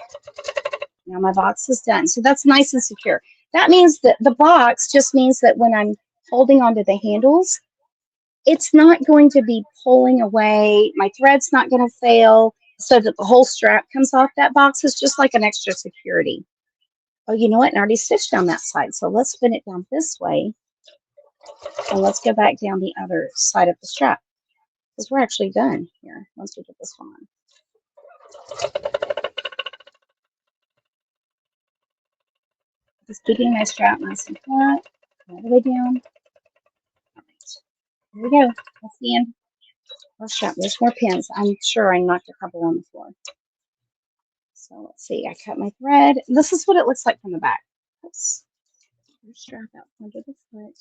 Now my box is done. So that's nice and secure. That means that the box just means that when I'm holding onto the handles, it's not going to be pulling away. My thread's not going to fail so that the whole strap comes off. That box is just like an extra security. Oh, you know what? And I already stitched down that side. So let's spin it down this way. And let's go back down the other side of the strap. Because we're actually done here once we get this one on. Just keeping my strap nice and flat. All the way down. All right. Here we go. That's the end. Oh, strap. There's more pins. I'm sure I knocked a couple on the floor. So let's see. I cut my thread. This is what it looks like from the back. Oops. Strap out under the foot.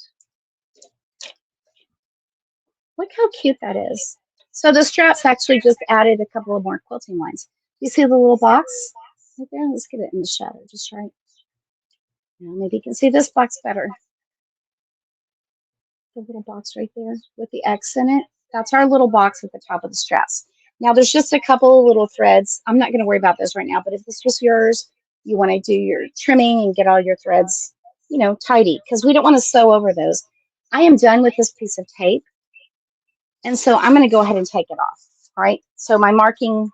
Look how cute that is. So the straps actually just added a couple of more quilting lines. You see the little box right there? Let's get it in the shadow just right. Now maybe you can see this box better. The little box right there with the X in it. That's our little box at the top of the straps. Now there's just a couple of little threads. I'm not going to worry about those right now, but if this was yours, you want to do your trimming and get all your threads, you know, tidy because we don't want to sew over those. I am done with this piece of tape. And so I'm going to go ahead and take it off. All right. So my marking,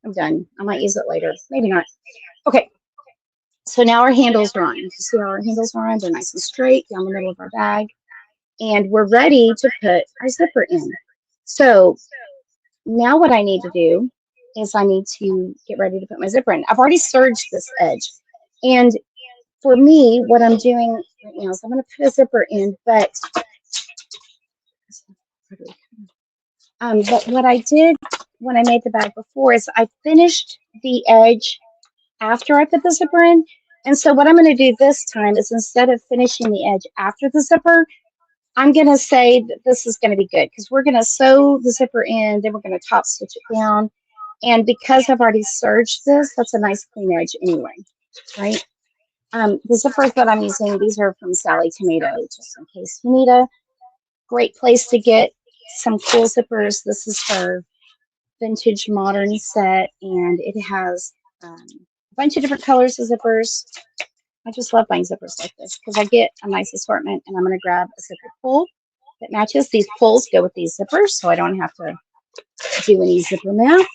I'm done. I might use it later. Maybe not. Okay. So now our handles are on. You see how our handles are on? They're nice and straight down the middle of our bag. And we're ready to put our zipper in. So now what I need to do is I need to get ready to put my zipper in. I've already serged this edge. And for me, what I'm doing right now is I'm going to put a zipper in, but what I did when I made the bag before is I finished the edge after I put the zipper in. And so what I'm going to do this time is instead of finishing the edge after the zipper, I'm going to say that this is going to be good because we're going to sew the zipper in, then we're going to top stitch it down. And because I've already serged this, that's a nice clean edge anyway, right? The zippers that I'm using, these are from Sally Tomato, just in case you need a great place to get some cool zippers. This is her vintage modern set, and it has a bunch of different colors of zippers. I just love buying zippers like this because I get a nice assortment, and I'm going to grab a zipper pull that matches. These pulls go with these zippers, so I don't have to do any zipper math.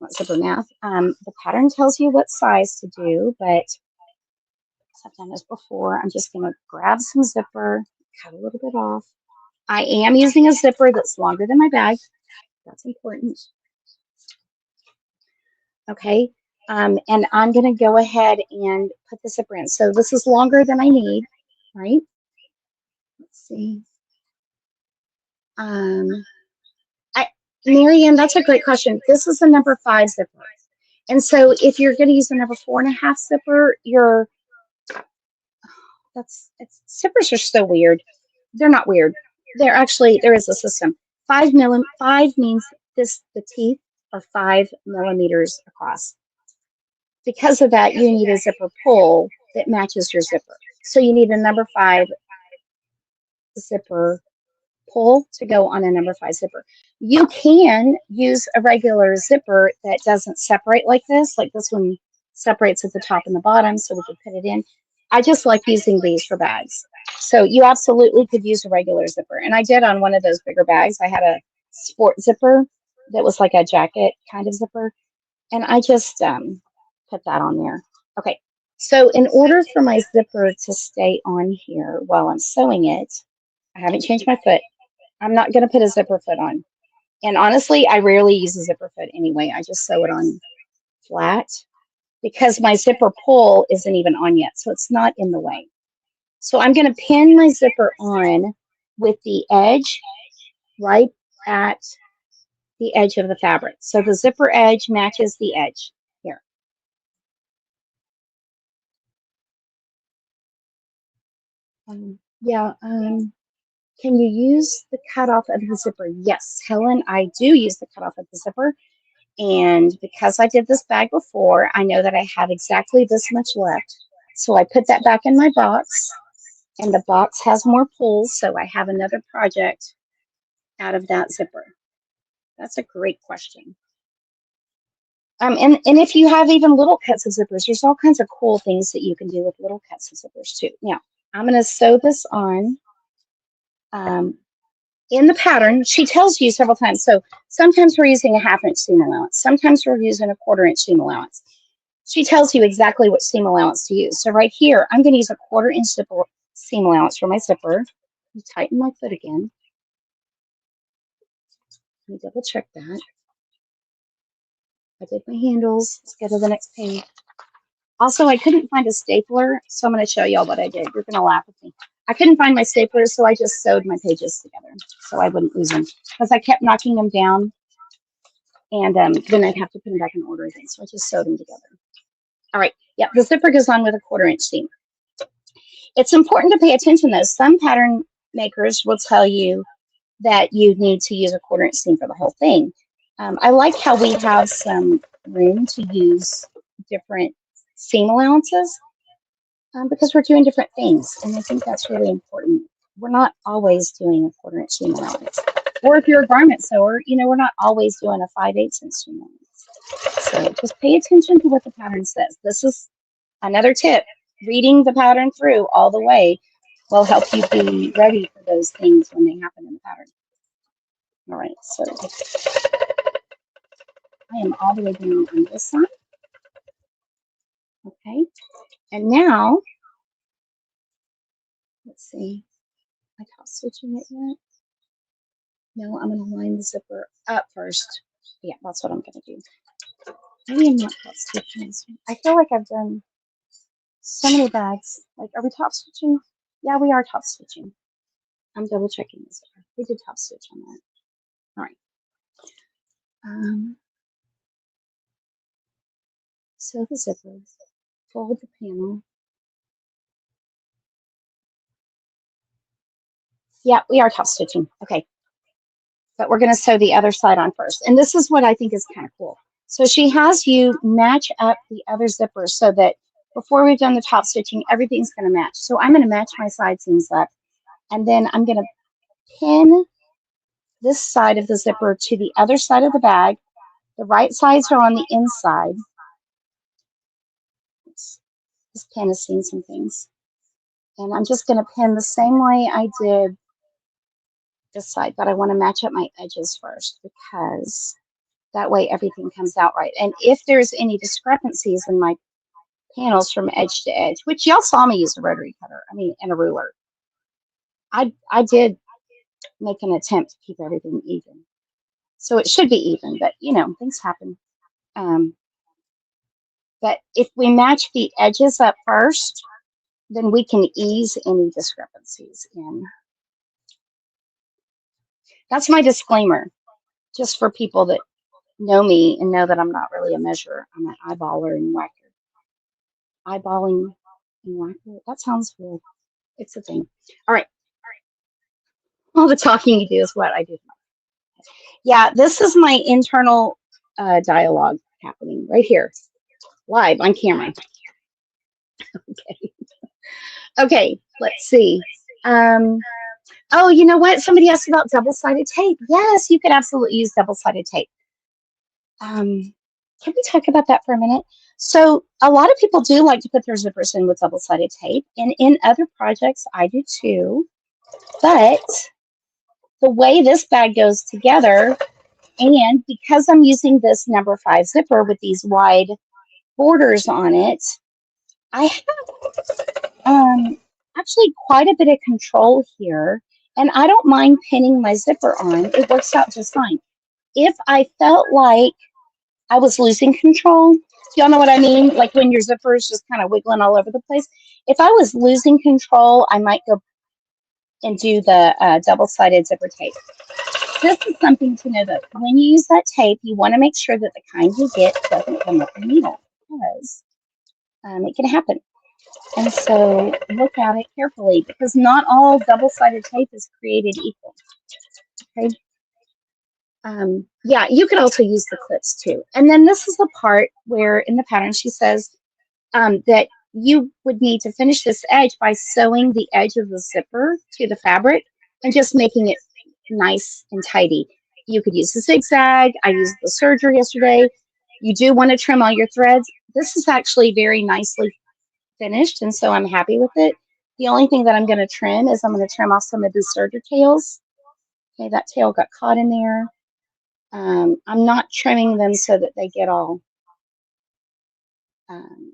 Not zipper math. The pattern tells you what size to do, but I've done this before. I'm just going to grab some zipper, cut a little bit off. I am using a zipper that's longer than my bag. That's important. Okay. And I'm going to go ahead and put the zipper in. So this is longer than I need, right? Let's see. Marianne, that's a great question. This is a number 5 zipper. And so if you're going to use a number 4.5 zipper, zippers are so weird. They're not weird. There is a system. 5 means the teeth are 5 millimeters across. Because of that, you need a zipper pull that matches your zipper. So you need a number 5 zipper pull to go on a number 5 zipper. You can use a regular zipper that doesn't separate like this one separates at the top and the bottom, so we could put it in. I just like using these for bags. So you absolutely could use a regular zipper. And I did on one of those bigger bags. I had a sport zipper that was like a jacket kind of zipper. And I just put that on there. Okay, so in order for my zipper to stay on here while I'm sewing it, I haven't changed my foot. I'm not going to put a zipper foot on. And honestly, I rarely use a zipper foot anyway. I just sew it on flat because my zipper pull isn't even on yet, so it's not in the way. So I'm going to pin my zipper on with the edge right at the edge of the fabric. So the zipper edge matches the edge here. Can you use the cutoff of the zipper? Yes, Helen, I do use the cutoff of the zipper. And because I did this bag before, I know that I have exactly this much left. So I put that back in my box, and the box has more pulls, so I have another project out of that zipper. That's a great question. And if you have even little cuts of zippers, there's all kinds of cool things that you can do with little cuts of zippers too. Now, I'm going to sew this on. In the pattern, she tells you several times. So sometimes we're using a 1/2 inch seam allowance. Sometimes we're using a 1/4 inch seam allowance. She tells you exactly what seam allowance to use. So right here, I'm going to use a 1/4 inch seam allowance for my zipper. Let me tighten my foot again. Let me double check that. I did my handles. Let's go to the next page. Also, I couldn't find a stapler, so I'm going to show y'all what I did. You're going to laugh at me. I couldn't find my stapler, so I just sewed my pages together so I wouldn't lose them because I kept knocking them down, and then I'd have to put them back in order again. So I just sewed them together. All right. Yep, the zipper goes on with a 1/4 inch seam. It's important to pay attention, though. Some pattern makers will tell you that you need to use a 1/4 inch seam for the whole thing. I like how we have some room to use different seam allowances because we're doing different things, and I think that's really important. We're not always doing a 1/4 inch seam allowance. Or if you're a garment sewer, we're not always doing a 5/8 inch seam allowance. So just pay attention to what the pattern says. This is another tip. Reading the pattern through all the way will help you be ready for those things when they happen in the pattern. All right, so I am all the way down on this side. Okay, and now, let's see, am I top stitching it yet? No, I'm going to line the zipper up first. Yeah, that's what I'm going to do. Maybe I'm not top stitching this one. I feel like I've done so many bags. Like, are we top stitching? Yeah, we are top stitching. I'm double checking this. We did top stitch on that. All right. Sew the zipper, fold the panel. Yeah, we are top stitching. Okay. But we're going to sew the other side on first. And this is what I think is kind of cool. So she has you match up the other zippers so that before we've done the top stitching, everything's going to match. So I'm going to match my side seams up. And then I'm going to pin this side of the zipper to the other side of the bag. The right sides are on the inside. Oops. This pin is seeing some things. And I'm just going to pin the same way I did this side, but I want to match up my edges first because that way everything comes out right. And if there's any discrepancies in my panels from edge to edge, which y'all saw me use a rotary cutter, and a ruler, I did make an attempt to keep everything even. So it should be even, but things happen. But if we match the edges up first, then we can ease any discrepancies in. That's my disclaimer, just for people that know me and know that I'm not really a measurer. I'm an eyeballer and whacker. Eyeballing and whacker. That sounds weird. It's a thing. All right. All the talking you do is what I do. Yeah, this is my internal dialogue happening right here, live on camera. Okay. Okay, let's see. Oh, you know what? Somebody asked about double-sided tape. Yes, you could absolutely use double-sided tape. Can we talk about that for a minute? So a lot of people do like to put their zippers in with double-sided tape, and in other projects, I do too. But the way this bag goes together, and because I'm using this number 5 zipper with these wide borders on it, I have actually quite a bit of control here, and I don't mind pinning my zipper on. It works out just fine. If I felt like I was losing control, y'all know what I mean? Like when your zipper is just kind of wiggling all over the place. If I was losing control, I might go and do the double-sided zipper tape. This is something to know that when you use that tape, you want to make sure that the kind you get doesn't come up the needle because it can happen. And so look at it carefully because not all double-sided tape is created equal. Okay. Yeah, you could also use the clips too. And then this is the part where in the pattern she says that you would need to finish this edge by sewing the edge of the zipper to the fabric and just making it nice and tidy. You could use the zigzag. I used the serger yesterday. You do want to trim all your threads. This is actually very nicely finished, and so I'm happy with it. The only thing that I'm going to trim is I'm going to trim off some of these serger tails. Okay, that tail got caught in there. I'm not trimming them so that they get all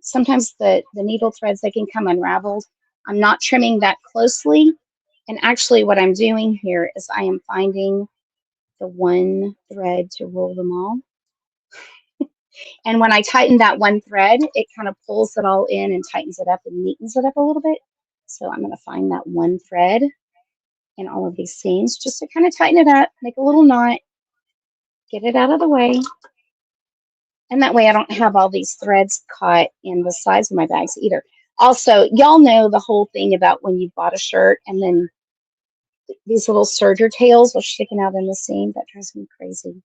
sometimes the needle threads, they can come unraveled. I'm not trimming that closely. And actually what I'm doing here is I am finding the one thread to roll them all. And when I tighten that one thread, it kind of pulls it all in and tightens it up and neatens it up a little bit. So I'm going to find that one thread in all of these seams just to kind of tighten it up, make a little knot, get it out of the way. And that way I don't have all these threads caught in the sides of my bags either. Also, y'all know the whole thing about when you've bought a shirt and then these little serger tails are sticking out in the seam. That drives me crazy.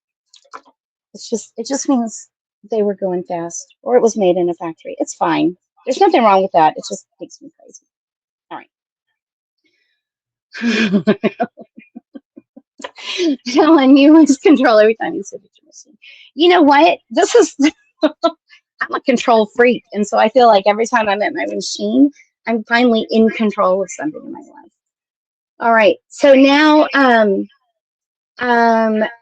It just means they were going fast or it was made in a factory. It's fine. There's nothing wrong with that. It just makes me crazy. All right. Helen, you lose control every time you sit at your machine. You know what? This is I'm a control freak, and so I feel like every time I'm at my machine, I'm finally in control of something in my life. All right, so now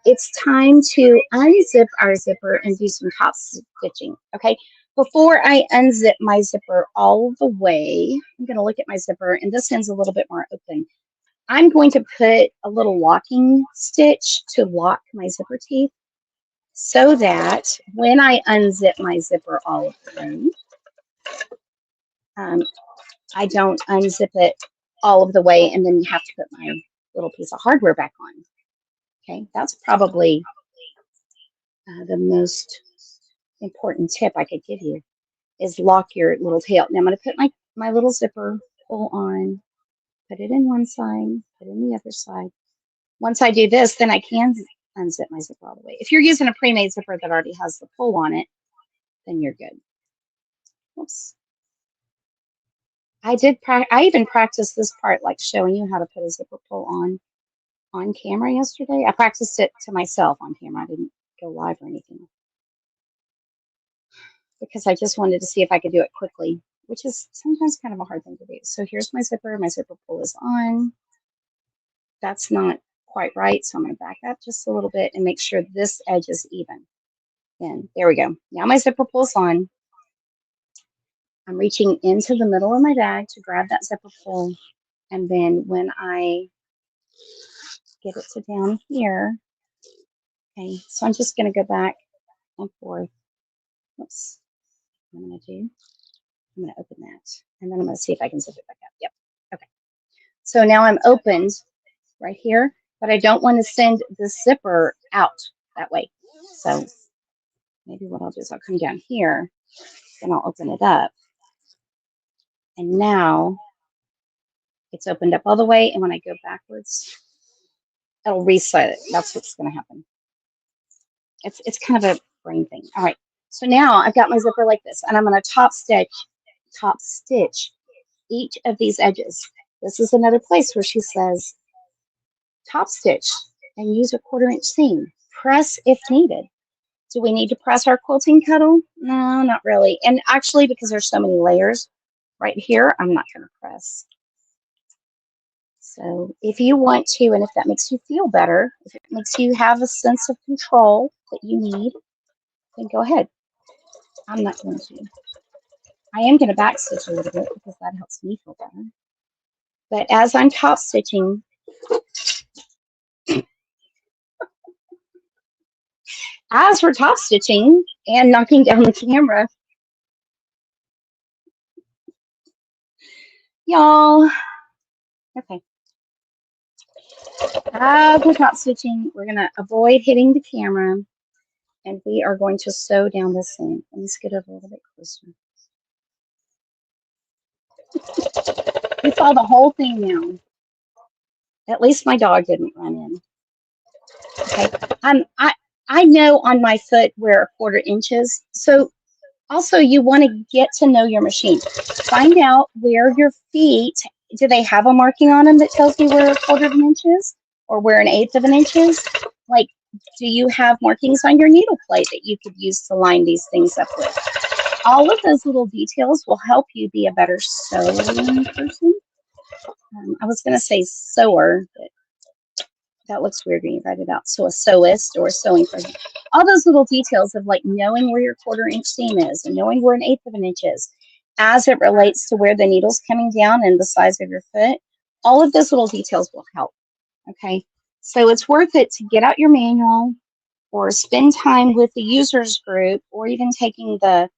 it's time to unzip our zipper and do some top stitching. Okay, before I unzip my zipper all the way, I'm going to look at my zipper, and this end's a little bit more open. I'm going to put a little locking stitch to lock my zipper teeth so that when I unzip my zipper all of the way, I don't unzip it all of the way and then have to put my little piece of hardware back on. Okay, that's probably the most important tip I could give you is lock your little tail. Now I'm going to put my little zipper pull on, put it in one side, put it in the other side. Once I do this, then I can unzip my zipper all the way. If you're using a pre-made zipper that already has the pull on it, then you're good. Oops. I even practiced this part, like showing you how to put a zipper pull on camera yesterday. I practiced it to myself on camera. I didn't go live or anything because I just wanted to see if I could do it quickly, which is sometimes kind of a hard thing to do. So here's my zipper. My zipper pull is on. That's not quite right, so I'm going to back up just a little bit and make sure this edge is even. And there we go. Now my zipper pull's on. I'm reaching into the middle of my bag to grab that zipper pull. And then when I get it to down here, okay, so I'm just going to go back and forth. Oops. What I'm going to do, I'm going to open that. And then I'm going to see if I can zip it back up. Yep. Okay. So now I'm opened right here, but I don't want to send the zipper out that way. So maybe what I'll do is I'll come down here, then I'll open it up. And now it's opened up all the way. And when I go backwards, it'll reset it. That's what's going to happen. It's kind of a brain thing. All right. So now I've got my zipper like this, and I'm going to top stitch each of these edges. This is another place where she says top stitch and use a 1/4 inch seam. Press if needed. Do we need to press our quilting cuddle? No, not really. And actually, because there's so many layers right here, I'm not going to press. So if you want to, and if that makes you feel better, if it makes you have a sense of control that you need, then go ahead. I'm not going to. I am going to back stitch a little bit because that helps me feel better. But as I'm top stitching, as we're top stitching and knocking down the camera, y'all, okay. As we're top stitching, we're going to avoid hitting the camera and we are going to sew down the seam. Let me get over a little bit closer. We saw the whole thing now. At least my dog didn't run in. Okay. I know on my foot where 1/4 inch is. So also you want to get to know your machine. Find out where your feet, do they have a marking on them that tells you where 1/4 inch is or where 1/8 inch is? Like, do you have markings on your needle plate that you could use to line these things up with? All of those little details will help you be a better sewing person. I was going to say sewer, but that looks weird when you write it out. So a sewist or a sewing person. All those little details of like knowing where your 1/4 inch seam is and knowing where 1/8 inch is as it relates to where the needle's coming down and the size of your foot. All of those little details will help. Okay. So it's worth it to get out your manual or spend time with the users group or even taking the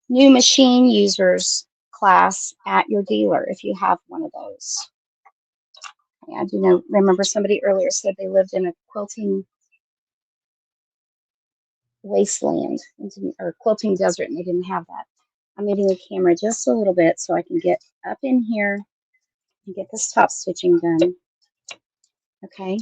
new machine users class at your dealer if you have one of those. I do know, remember somebody earlier said they lived in a quilting wasteland or quilting desert and they didn't have that. I'm moving the camera just a little bit so I can get up in here and get this top stitching done. Okay.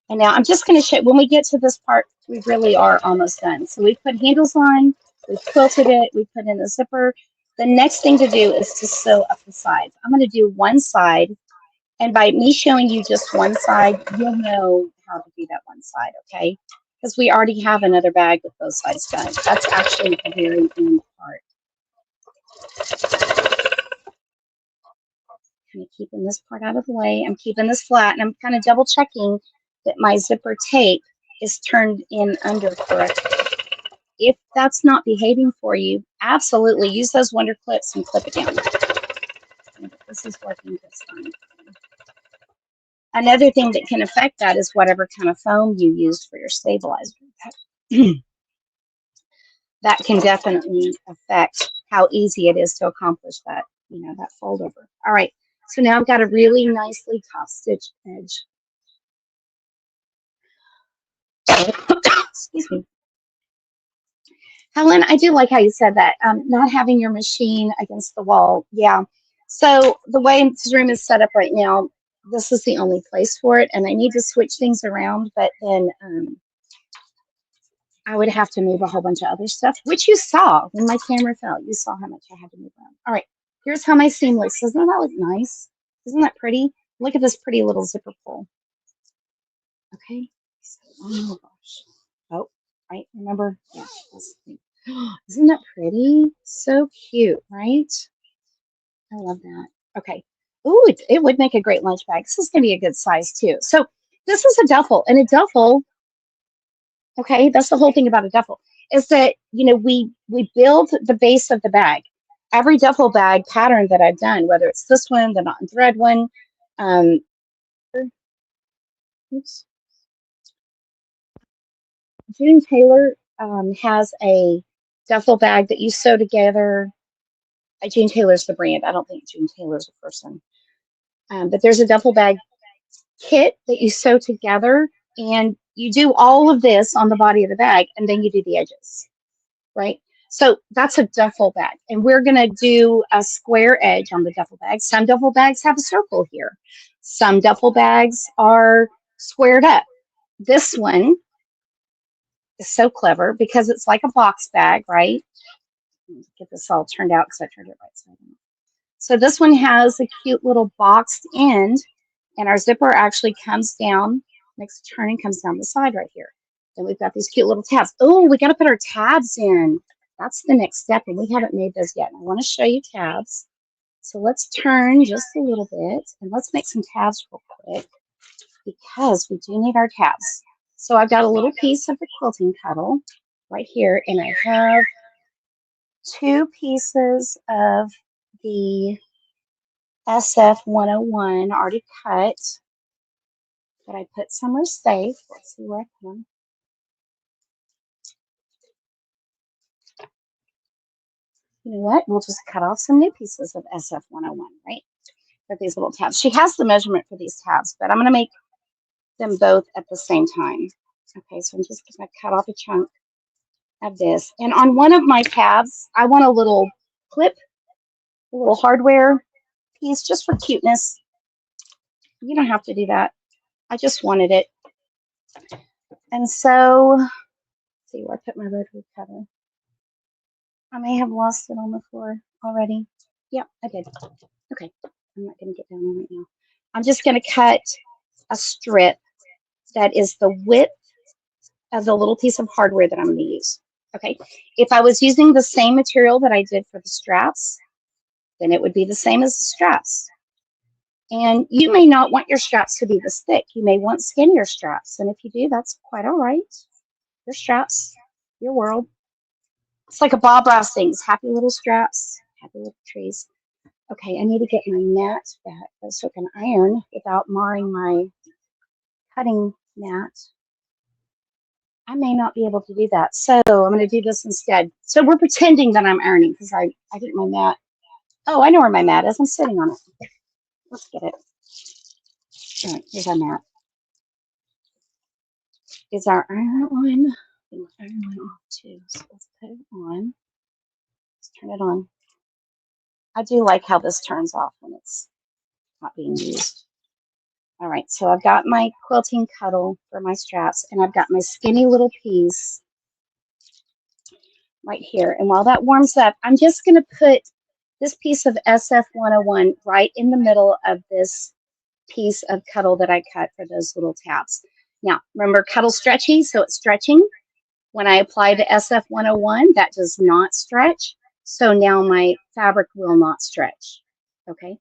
And now I'm just going to show, when we get to this part, we really are almost done. So we've put handles on, we've quilted it, we put in the zipper. The next thing to do is to sew up the sides. I'm going to do one side. And by me showing you just one side, you'll know how to do that one side, okay? Because we already have another bag with both sides done. That's actually the very end part. Kind of keeping this part out of the way. I'm keeping this flat, and I'm kind of double checking that my zipper tape is turned in under correctly. If that's not behaving for you, absolutely use those Wonder clips and clip it down. This is working just fine. Another thing that can affect that is whatever kind of foam you used for your stabilizer. That can definitely affect how easy it is to accomplish that, you know, that fold over. All right, so now I've got a really nicely top stitch edge. Excuse me. Helen, I do like how you said that, not having your machine against the wall. Yeah, so the way this room is set up right now, this is the only place for it, and I need to switch things around, but then I would have to move a whole bunch of other stuff, which you saw when my camera fell. You saw how much I had to move around. All right, here's how my seam looks. Doesn't that look nice? Isn't that pretty? Look at this pretty little zipper pull. Okay. So, oh my gosh. Oh, right. Remember? Yeah. Isn't that pretty? So cute, right? I love that. Okay. Ooh, it would make a great lunch bag. This is going to be a good size too. So this is a duffel, and a duffel. Okay, that's the whole thing about a duffel, is that, you know, we build the base of the bag. Every duffel bag pattern that I've done, whether it's this one, the knot and thread one, oops. June Taylor has a duffel bag that you sew together. June Taylor's the brand. I don't think June Taylor's a person. But there's a duffel bag kit that you sew together, and you do all of this on the body of the bag, and then you do the edges, right? So that's a duffel bag, and we're going to do a square edge on the duffel bag. Some duffel bags have a circle here. Some duffel bags are squared up. This one is so clever because it's like a box bag, right? Get this all turned out because I turned it right side up. So this one has a cute little boxed end, And our zipper actually comes down, makes a turn and comes down the side right here. Then we've got these cute little tabs. Oh, we got to put our tabs in. That's the next step, and we haven't made those yet. And I want to show you tabs. So let's turn just a little bit, and let's make some tabs real quick because we do need our tabs. So I've got a little piece of the quilting cuddle right here, and I have 2 pieces of the SF 101 already cut that I put somewhere safe. Let's see where I put them. You know what? We'll just cut off some new pieces of SF 101, right? For these little tabs. She has the measurement for these tabs, but I'm going to make them both at the same time. Okay, so I'm just going to cut off a chunk of this. And on one of my tabs, I want a little clip, a little hardware piece just for cuteness. You don't have to do that. I just wanted it. And so, let's see where I put my rotary cutter. I may have lost it on the floor already. Yep, I did. Okay, I'm not going to get down there right now. I'm just going to cut a strip that is the width of the little piece of hardware that I'm going to use. Okay, if I was using the same material that I did for the straps, then it would be the same as the straps. And you may not want your straps to be this thick. You may want skinnier straps. And if you do, that's quite all right. Your straps, your world. It's like a Bob Ross things. Happy little straps, happy little trees. Okay, I need to get my mat back so I can iron without marring my cutting mat. I may not be able to do that. So I'm going to do this instead. So we're pretending that I'm ironing because I think my mat. Oh, I know where my mat is. I'm sitting on it. Let's get it. All right, here's our mat. Is our iron on? Iron went off too. So let's put it on. Let's turn it on. I do like how this turns off when it's not being used. All right, so I've got my quilting cuddle for my straps, and I've got my skinny little piece right here. And while that warms up, I'm just going to put this piece of SF 101 right in the middle of this piece of cuddle that I cut for those little tabs. Now, remember, cuddle stretchy, so it's stretching. When I apply the SF 101, that does not stretch. So now my fabric will not stretch. Okay.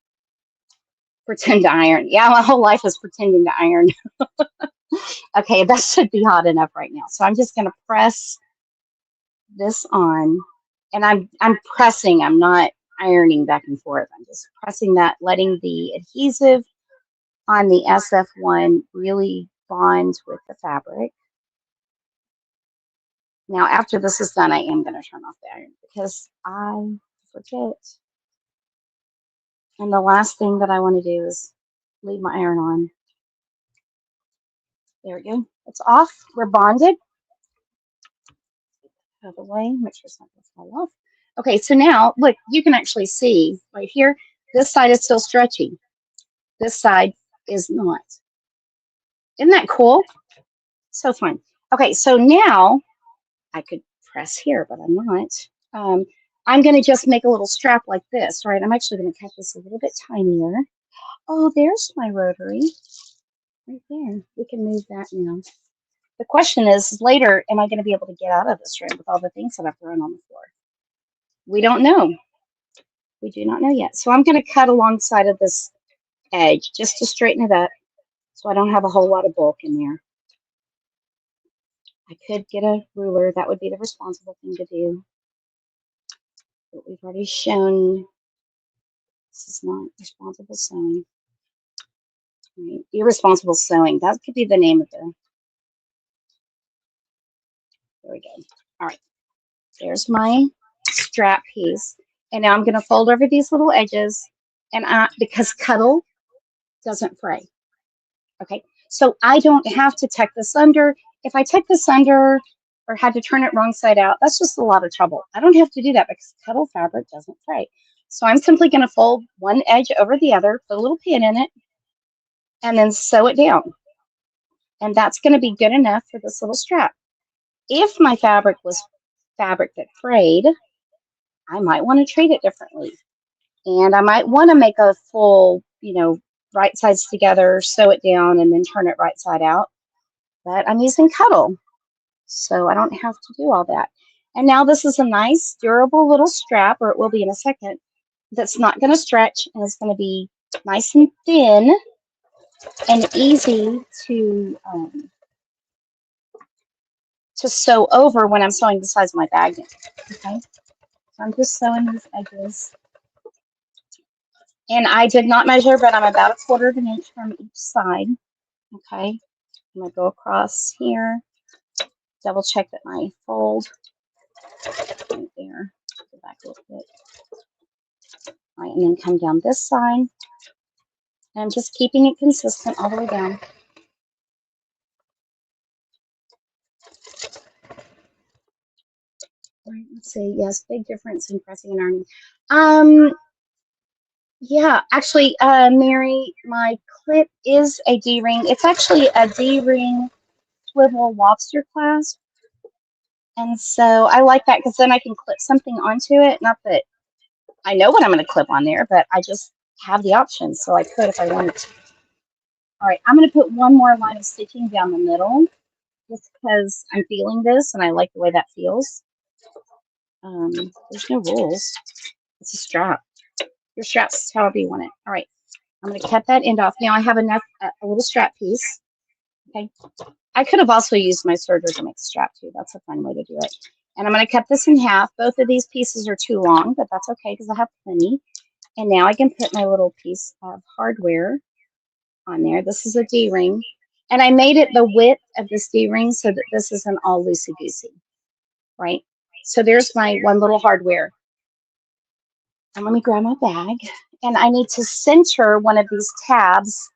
Pretend to iron. Yeah, my whole life is pretending to iron. Okay, that should be hot enough right now. So I'm just going to press this on, and I'm pressing. I'm not ironing back and forth. I'm just pressing that, letting the adhesive on the SF1 really bond with the fabric. Now, after this is done, I am going to turn off the iron because I forget. And the last thing that I want to do is leave my iron on. There we go. It's off. We're bonded. Out of the way. Make sure it's not going to fall off. Okay, so now, look, you can actually see right here, this side is still stretchy. This side is not. Isn't that cool? So fun. Okay, so now I could press here, but I'm not. I'm going to just make a little strap like this, right? I'm actually going to cut this a little bit tinier. Oh, there's my rotary right there. We can move that now. The question is later, am I going to be able to get out of this room with all the things that I've thrown on the floor? We don't know. We do not know yet. So I'm going to cut alongside of this edge just to straighten it up so I don't have a whole lot of bulk in there. I could get a ruler. That would be the responsible thing to do. But we've already shown this is not responsible sewing. Right. Irresponsible sewing. That could be the name of the. There we go. All right. There's my strap piece. And now I'm going to fold over these little edges. And because Cuddle doesn't fray. Okay. So I don't have to tuck this under. If I tuck this under or had to turn it wrong side out, that's just a lot of trouble. I don't have to do that because Cuddle fabric doesn't fray. So I'm simply going to fold one edge over the other, put a little pin in it, and then sew it down. And that's going to be good enough for this little strap. If my fabric was fabric that frayed, I might want to treat it differently. And I might want to make a full, right sides together, sew it down, and then turn it right side out. But I'm using Cuddle, so I don't have to do all that. And now this is a nice, durable little strap, or it will be in a second, that's not going to stretch, and it's going to be nice and thin and easy to sew over when I'm sewing the sides of my bag in. Okay, so I'm just sewing these edges. And I did not measure, but I'm about 1/4 of an inch from each side. Okay, I'm going to go across here, double check that my fold right there, go back a little bit. All right, and then come down this side. And I'm just keeping it consistent all the way down. All right, let's see. Yes, big difference in pressing and ironing. Yeah, actually, Mary, my clip is a D-ring. It's actually a D-ring swivel lobster clasp. And so I like that because then I can clip something onto it. Not that I know what I'm going to clip on there, but I just have the option. So I could if I wanted to. All right, I'm going to put one more line of stitching down the middle just because I'm feeling this and I like the way that feels. There's no rules. It's a strap. Your strap's however you want it. All right, I'm going to cut that end off. Now I have enough, a little strap piece. Okay. I could have also used my serger to make a strap too. That's a fun way to do it. And I'm going to cut this in half. Both of these pieces are too long, but that's okay because I have plenty. And now I can put my little piece of hardware on there. This is a D-ring. And I made it the width of this D-ring so that this isn't all loosey-goosey, right? So there's my one little hardware. And let me grab my bag. And I need to center one of these tabs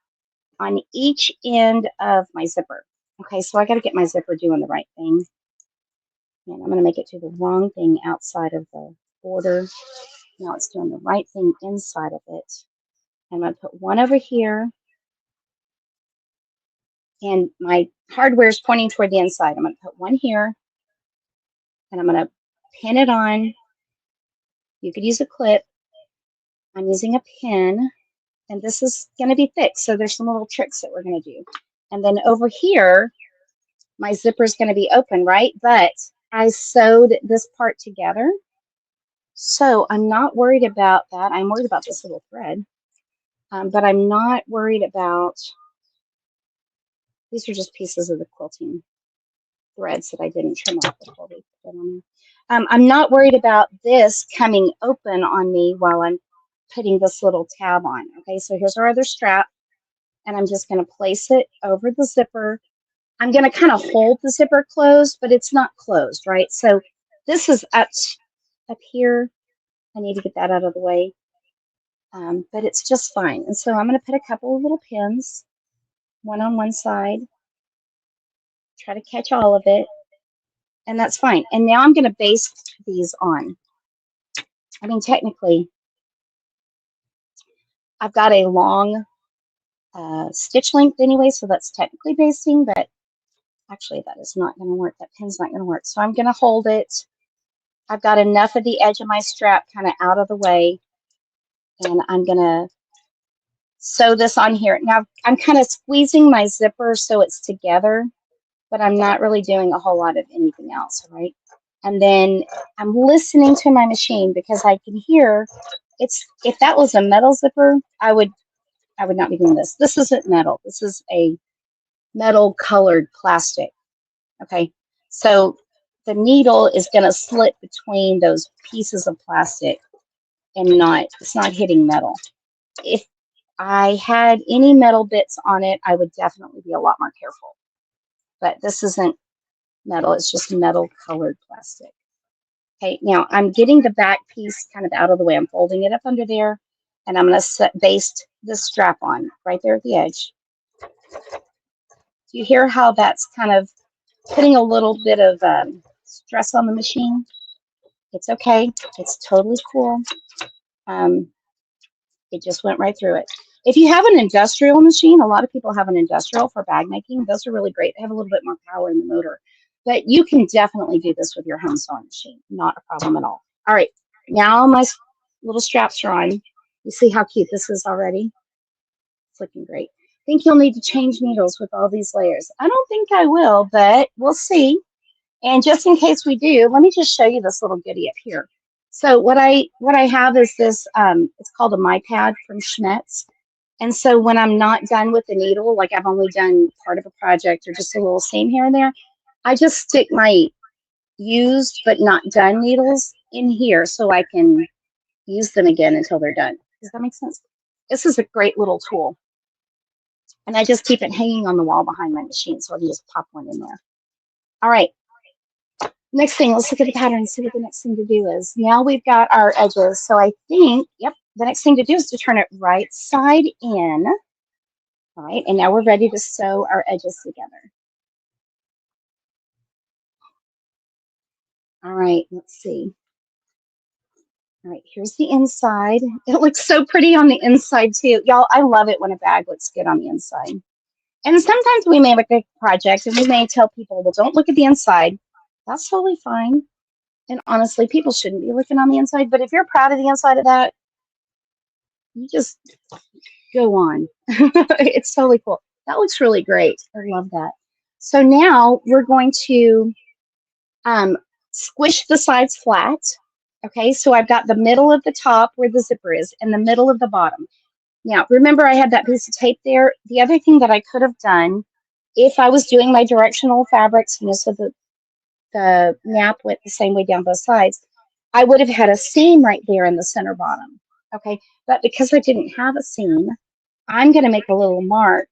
on each end of my zipper. Okay, so I got to get my zipper doing the right thing. And I'm going to make it do the wrong thing outside of the border. Now it's doing the right thing inside of it. I'm going to put one over here. And my hardware is pointing toward the inside. I'm going to put one here. And I'm going to pin it on. You could use a clip. I'm using a pin. And this is going to be thick. So there's some little tricks that we're going to do. And then over here, my zipper is going to be open, right? But I sewed this part together. So I'm not worried about that. I'm worried about this little thread. But I'm not worried about, these are just pieces of the quilting threads that I didn't trim off before we put them on there. I'm not worried about this coming open on me while I'm putting this little tab on. Okay, so here's our other strap. And I'm just going to place it over the zipper. I'm going to kind of hold the zipper closed, but it's not closed, right? So this is up here. I need to get that out of the way. But it's just fine. And so I'm going to put a couple of little pins, one on one side, try to catch all of it, and that's fine. And now I'm going to baste these on. I mean, technically, I've got a long stitch length anyway, so that's technically basting, but actually that is not going to work. That pin's not going to work. So I'm going to hold it. I've got enough of the edge of my strap kind of out of the way, and I'm going to sew this on here. Now, I'm kind of squeezing my zipper so it's together, but I'm not really doing a whole lot of anything else, right? And then I'm listening to my machine because I can hear it's, if that was a metal zipper, I would not be doing this. This isn't metal. This is a metal colored plastic. Okay. So the needle is going to slip between those pieces of plastic and it's not hitting metal. If I had any metal bits on it, I would definitely be a lot more careful. But this isn't metal, it's just metal colored plastic. Okay, now I'm getting the back piece kind of out of the way. I'm folding it up under there, and I'm going to baste the strap on right there at the edge. Do you hear how that's kind of putting a little bit of stress on the machine? It's okay. It's totally cool. It just went right through it. If you have an industrial machine, a lot of people have an industrial for bag making. Those are really great. They have a little bit more power in the motor. But you can definitely do this with your home sewing machine. Not a problem at all. All right. Now my little straps are on. You see how cute this is already? looking great. Think you'll need to change needles with all these layers. I don't think I will, but we'll see. And just in case we do, let me just show you this little goodie up here. So what I have is this, it's called a My Pad from Schmetz. And so when I'm not done with the needle, like I've only done part of a project or just a little seam here and there, I just stick my used but not done needles in here so I can use them again until they're done. Does that make sense? This is a great little tool. And I just keep it hanging on the wall behind my machine, so I can just pop one in there. All right. Next thing, let's look at the pattern and see what the next thing to do is. Now we've got our edges. So I think, yep, the next thing to do is to turn it right side in. All right, and now we're ready to sew our edges together. All right, let's see. All right, here's the inside. It looks so pretty on the inside too. Y'all, I love it when a bag looks good on the inside. And sometimes we may look at a project and we may tell people, well, don't look at the inside. That's totally fine. And honestly, people shouldn't be looking on the inside. But if you're proud of the inside of that, you just go on. It's totally cool. That looks really great. I love that. So now we're going to squish the sides flat. Okay, so I've got the middle of the top where the zipper is and the middle of the bottom. Now, remember I had that piece of tape there. The other thing that I could have done if I was doing my directional fabrics, so the nap went the same way down both sides, I would have had a seam right there in the center bottom. Okay, but because I didn't have a seam, I'm going to make a little mark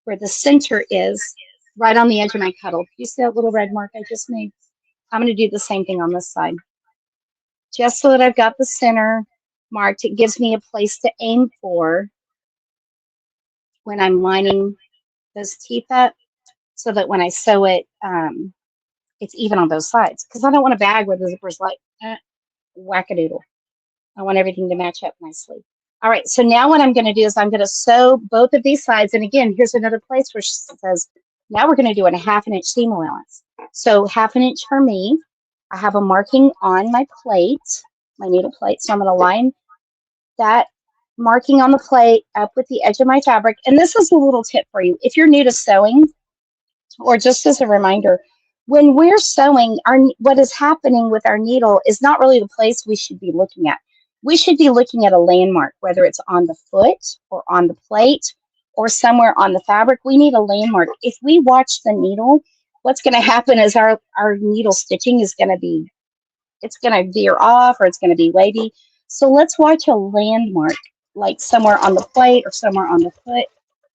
where the center is right on the edge of my cuddle. You see that little red mark I just made? I'm going to do the same thing on this side. Just so that I've got the center marked, it gives me a place to aim for when I'm lining those teeth up so that when I sew it, it's even on both sides. Because I don't want a bag where the zipper's like whack-a-doodle. I want everything to match up nicely. All right, so now what I'm going to do is I'm going to sew both of these sides. And again, here's another place where she says, now we're going to do a 1/2 inch seam allowance. So 1/2 inch for me. I have a marking on my plate, my needle plate. So I'm going to line that marking on the plate up with the edge of my fabric. And this is a little tip for you. If you're new to sewing, or just as a reminder, when we're sewing, what is happening with our needle is not really the place we should be looking at. We should be looking at a landmark, whether it's on the foot or on the plate or somewhere on the fabric. We need a landmark. If we watch the needle, what's going to happen is our needle stitching is going to be, it's going to veer off or it's going to be wavy. So let's watch a landmark, like somewhere on the plate or somewhere on the foot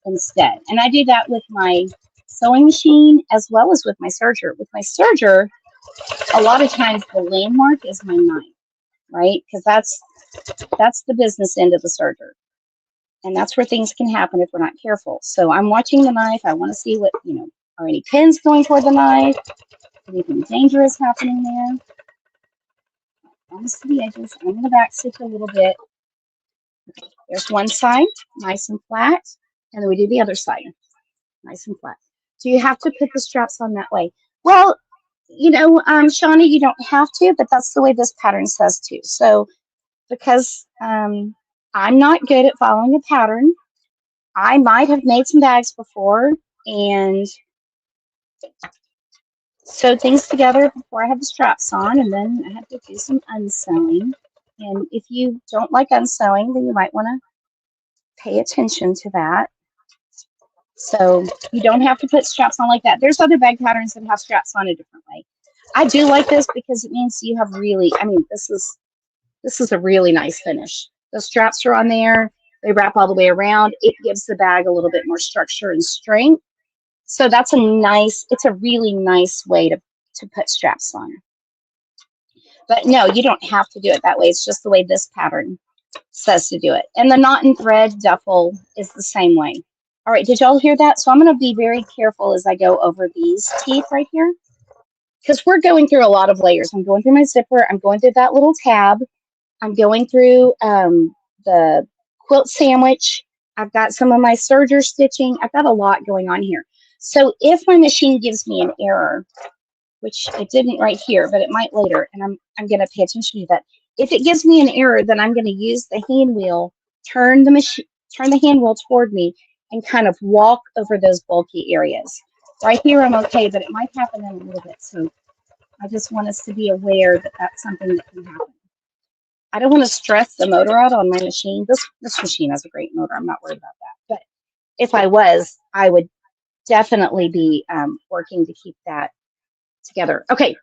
instead. And I do that with my sewing machine as well as with my serger. With my serger, a lot of times the landmark is my knife, right? Because that's the business end of the serger. And that's where things can happen if we're not careful. So I'm watching the knife. I want to see what, are any pins going toward the knife? Anything dangerous happening there? Almost to the edges. I'm going to back stitch a little bit. Okay, there's one side, nice and flat. And then we do the other side, nice and flat. Do you have to put the straps on that way? Well, Shawnee, you don't have to, but that's the way this pattern says to. So because I'm not good at following a pattern, I might have made some bags before and sewed things together before I had the straps on, and then I had to do some unsewing. And if you don't like unsewing, then you might want to pay attention to that. So you don't have to put straps on like that. There's other bag patterns that have straps on a different way. I do like this because it means you have really, this is a really nice finish. The straps are on there. They wrap all the way around. It gives the bag a little bit more structure and strength. So that's it's a really nice way to put straps on. But no, you don't have to do it that way. It's just the way this pattern says to do it. And the knot and thread duffel is the same way. All right, did y'all hear that? So I'm going to be very careful as I go over these teeth right here, because we're going through a lot of layers. I'm going through my zipper. I'm going through that little tab. I'm going through the quilt sandwich. I've got some of my serger stitching. I've got a lot going on here. So if my machine gives me an error, which it didn't right here, but it might later, and I'm going to pay attention to that. If it gives me an error, then I'm going to use the hand wheel, turn the machine, turn the hand wheel toward me and kind of walk over those bulky areas. Right here, I'm okay, but it might happen in a little bit. So I just want us to be aware that that's something that can happen. I don't want to stress the motor out on my machine. This machine has a great motor. I'm not worried about that. But if I was, I would definitely be working to keep that together. Okay,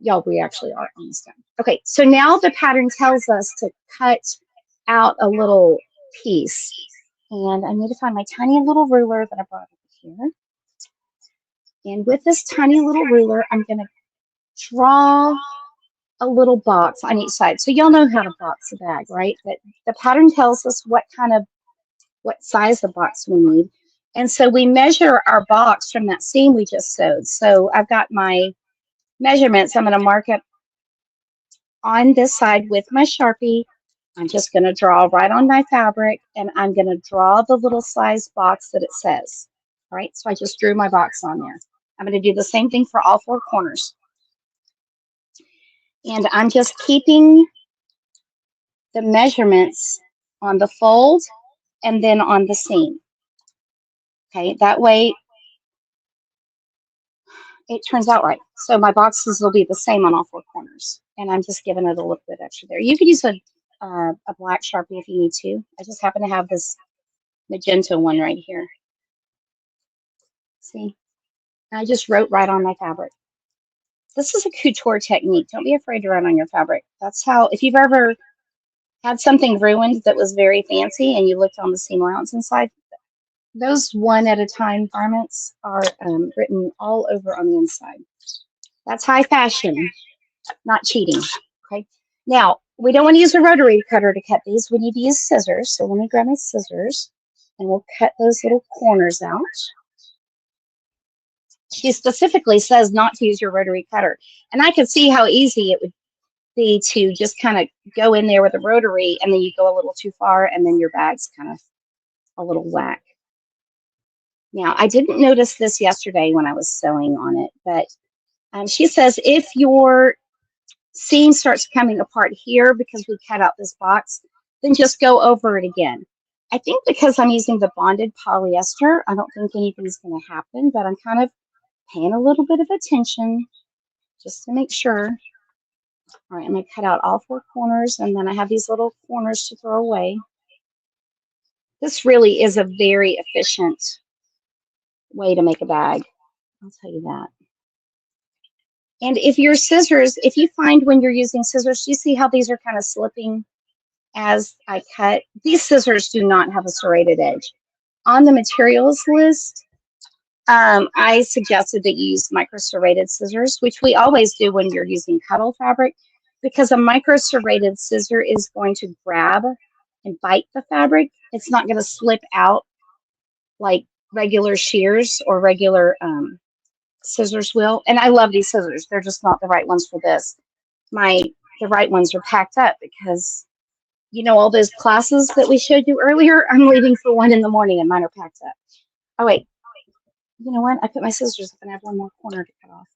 y'all, we actually are almost done. Okay, so now the pattern tells us to cut out a little piece. And I need to find my tiny little ruler that I brought over here. And with this tiny little ruler, I'm going to draw a little box on each side. So y'all know how to box a bag, right? But the pattern tells us what size of box we need. And so we measure our box from that seam we just sewed. So I've got my measurements. I'm going to mark it on this side with my Sharpie. I'm just going to draw right on my fabric, and I'm going to draw the little size box that it says. All right, so I just drew my box on there. I'm going to do the same thing for all four corners. And I'm just keeping the measurements on the fold and then on the seam. Okay, that way it turns out right. So my boxes will be the same on all four corners. And I'm just giving it a little bit extra there. You could use a black Sharpie if you need to. I just happen to have this magenta one right here. See? I just wrote right on my fabric. This is a couture technique. Don't be afraid to write on your fabric. That's how, if you've ever had something ruined that was very fancy and you looked on the seam allowance inside, those one at a time garments are written all over on the inside. That's high fashion, not cheating. Okay. Now, we don't want to use a rotary cutter to cut these. We need to use scissors. So let me grab my scissors and we'll cut those little corners out. She specifically says not to use your rotary cutter. And I could see how easy it would be to just kind of go in there with a rotary and then you go a little too far and then your bag's kind of a little whack. Now, I didn't notice this yesterday when I was sewing on it, but she says if your seam starts coming apart here because we cut out this box, then just go over it again. I think because I'm using the bonded polyester, I don't think anything's going to happen, but I'm kind of paying a little bit of attention just to make sure. All right, I'm going to cut out all four corners, and then I have these little corners to throw away. This really is a very efficient way to make a bag. I'll tell you that. And if your scissors, if you find when you're using scissors, you see how these are kind of slipping as I cut? These scissors do not have a serrated edge. On the materials list, I suggested that you use micro serrated scissors, which we always do when you're using Cuddle fabric, because a micro serrated scissor is going to grab and bite the fabric. It's not going to slip out like regular shears or regular scissors will. And I love these scissors. They're just not the right ones for this. The right ones are packed up because, you know, all those classes that we showed you earlier, I'm leaving for 1 in the morning and mine are packed up. Oh, wait. You know what? I put my scissors up and I have one more corner to cut off.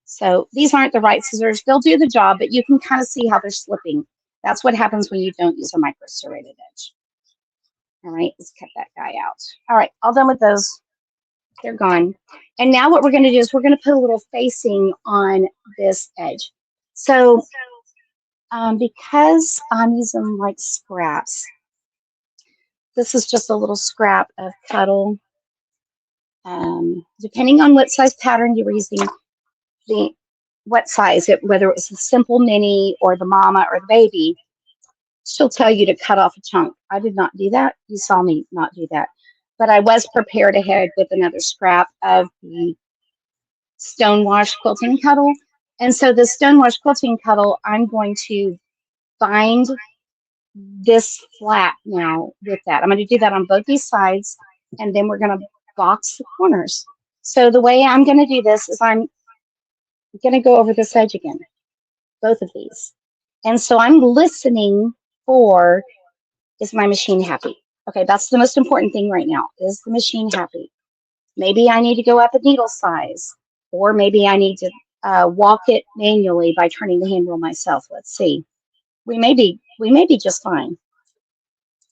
So these aren't the right scissors. They'll do the job, but you can kind of see how they're slipping. That's what happens when you don't use a micro serrated edge. All right, let's cut that guy out. All right, all done with those. They're gone. And now what we're going to do is we're going to put a little facing on this edge. So because I'm using like scraps, this is just a little scrap of Cuddle. Depending on what size pattern you were using, what size, whether it was a simple mini or the mama or the baby, she'll tell you to cut off a chunk. I did not do that. You saw me not do that. But I was prepared ahead with another scrap of the Stonewash Quilting Cuddle. And so the Stonewash Quilting Cuddle, I'm going to bind this flat now with that. I'm going to do that on both these sides, and then we're going to box the corners. So the way I'm going to do this is I'm going to go over this edge again, both of these. And so I'm listening for, is my machine happy? Okay, that's the most important thing right now. Is the machine happy? Maybe I need to go up a needle size, or maybe I need to walk it manually by turning the handle myself. Let's see. We may be just fine.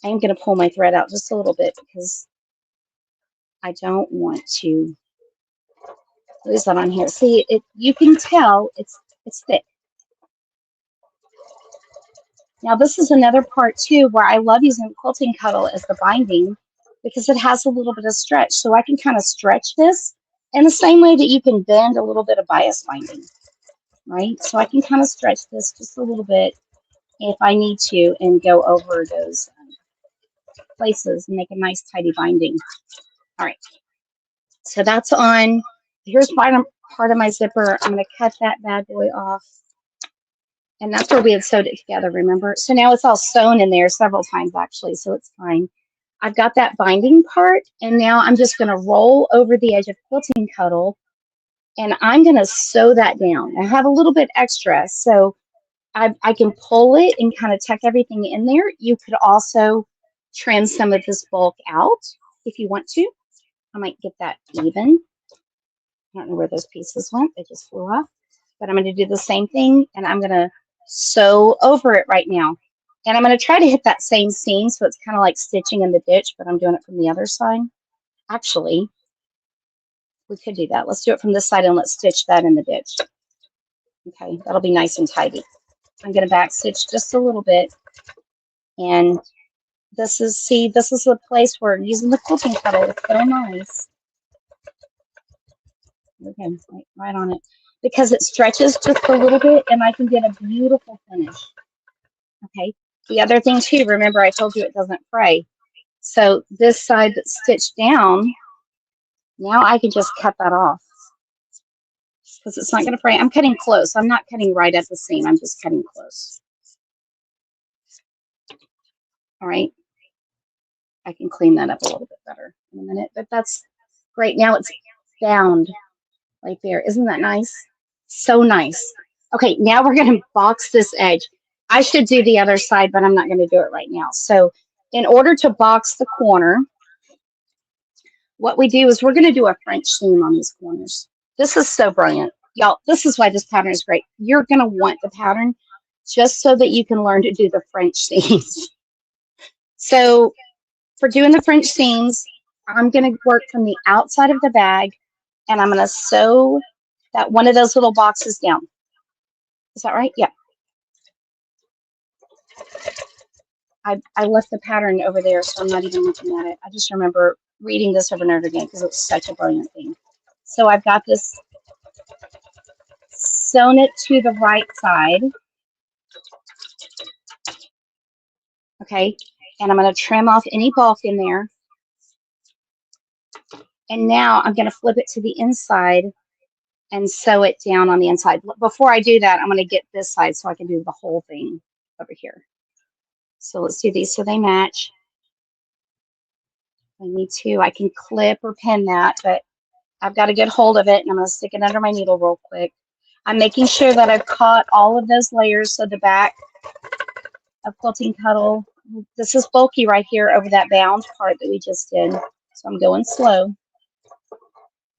I am going to pull my thread out just a little bit because I don't want to lose that on here. See, you can tell it's thick. Now this is another part too where I love using Quilting Cuddle as the binding because it has a little bit of stretch. So I can kind of stretch this in the same way that you can bend a little bit of bias binding, right? So I can kind of stretch this just a little bit if I need to and go over those places and make a nice tidy binding. All right, so that's on. Here's part of my zipper. I'm going to cut that bad boy off. And that's where we had sewed it together, remember? So now it's all sewn in there several times, actually, so it's fine. I've got that binding part, and now I'm just going to roll over the edge of Quilting Cuddle, and I'm going to sew that down. I have a little bit extra, so I can pull it and kind of tuck everything in there. You could also trim some of this bulk out if you want to. I might get that even. I don't know where those pieces went. They just flew off. But I'm going to do the same thing, and I'm going to sew over it right now. And I'm going to try to hit that same seam, so it's kind of like stitching in the ditch, but I'm doing it from the other side. Actually, we could do that. Let's do it from this side, and let's stitch that in the ditch. Okay, that'll be nice and tidy. I'm going to back stitch just a little bit. And this is the place where using the Quilting Cuddle, it's so nice. Okay, right on it. Because it stretches just a little bit, and I can get a beautiful finish. Okay. The other thing too, remember I told you it doesn't fray. So this side that's stitched down, now I can just cut that off because it's not going to fray. I'm cutting close. I'm not cutting right at the seam. I'm just cutting close. All right. I can clean that up a little bit better in a minute, but that's great. Now it's bound right there. Isn't that nice? So nice. Okay, now we're going to box this edge. I should do the other side, but I'm not going to do it right now. So in order to box the corner, what we do is we're going to do a French seam on these corners. This is so brilliant. Y'all, this is why this pattern is great. You're going to want the pattern just so that you can learn to do the French seams. So for doing the French seams, I'm going to work from the outside of the bag, and I'm going to sew that one of those little boxes down. Is that right? Yeah. I left the pattern over there, so I'm not even looking at it. I just remember reading this over and over again because it was such a brilliant thing. So I've got this sewn it to the right side. Okay. And I'm going to trim off any bulk in there. And now I'm going to flip it to the inside and sew it down on the inside. Before I do that, I'm going to get this side so I can do the whole thing over here. So let's do these so they match. I need to. I can clip or pin that, but I've got to get hold of it, and I'm going to stick it under my needle real quick. I'm making sure that I've caught all of those layers. So the back of Quilting Cuddle, this is bulky right here over that bound part that we just did. So I'm going slow.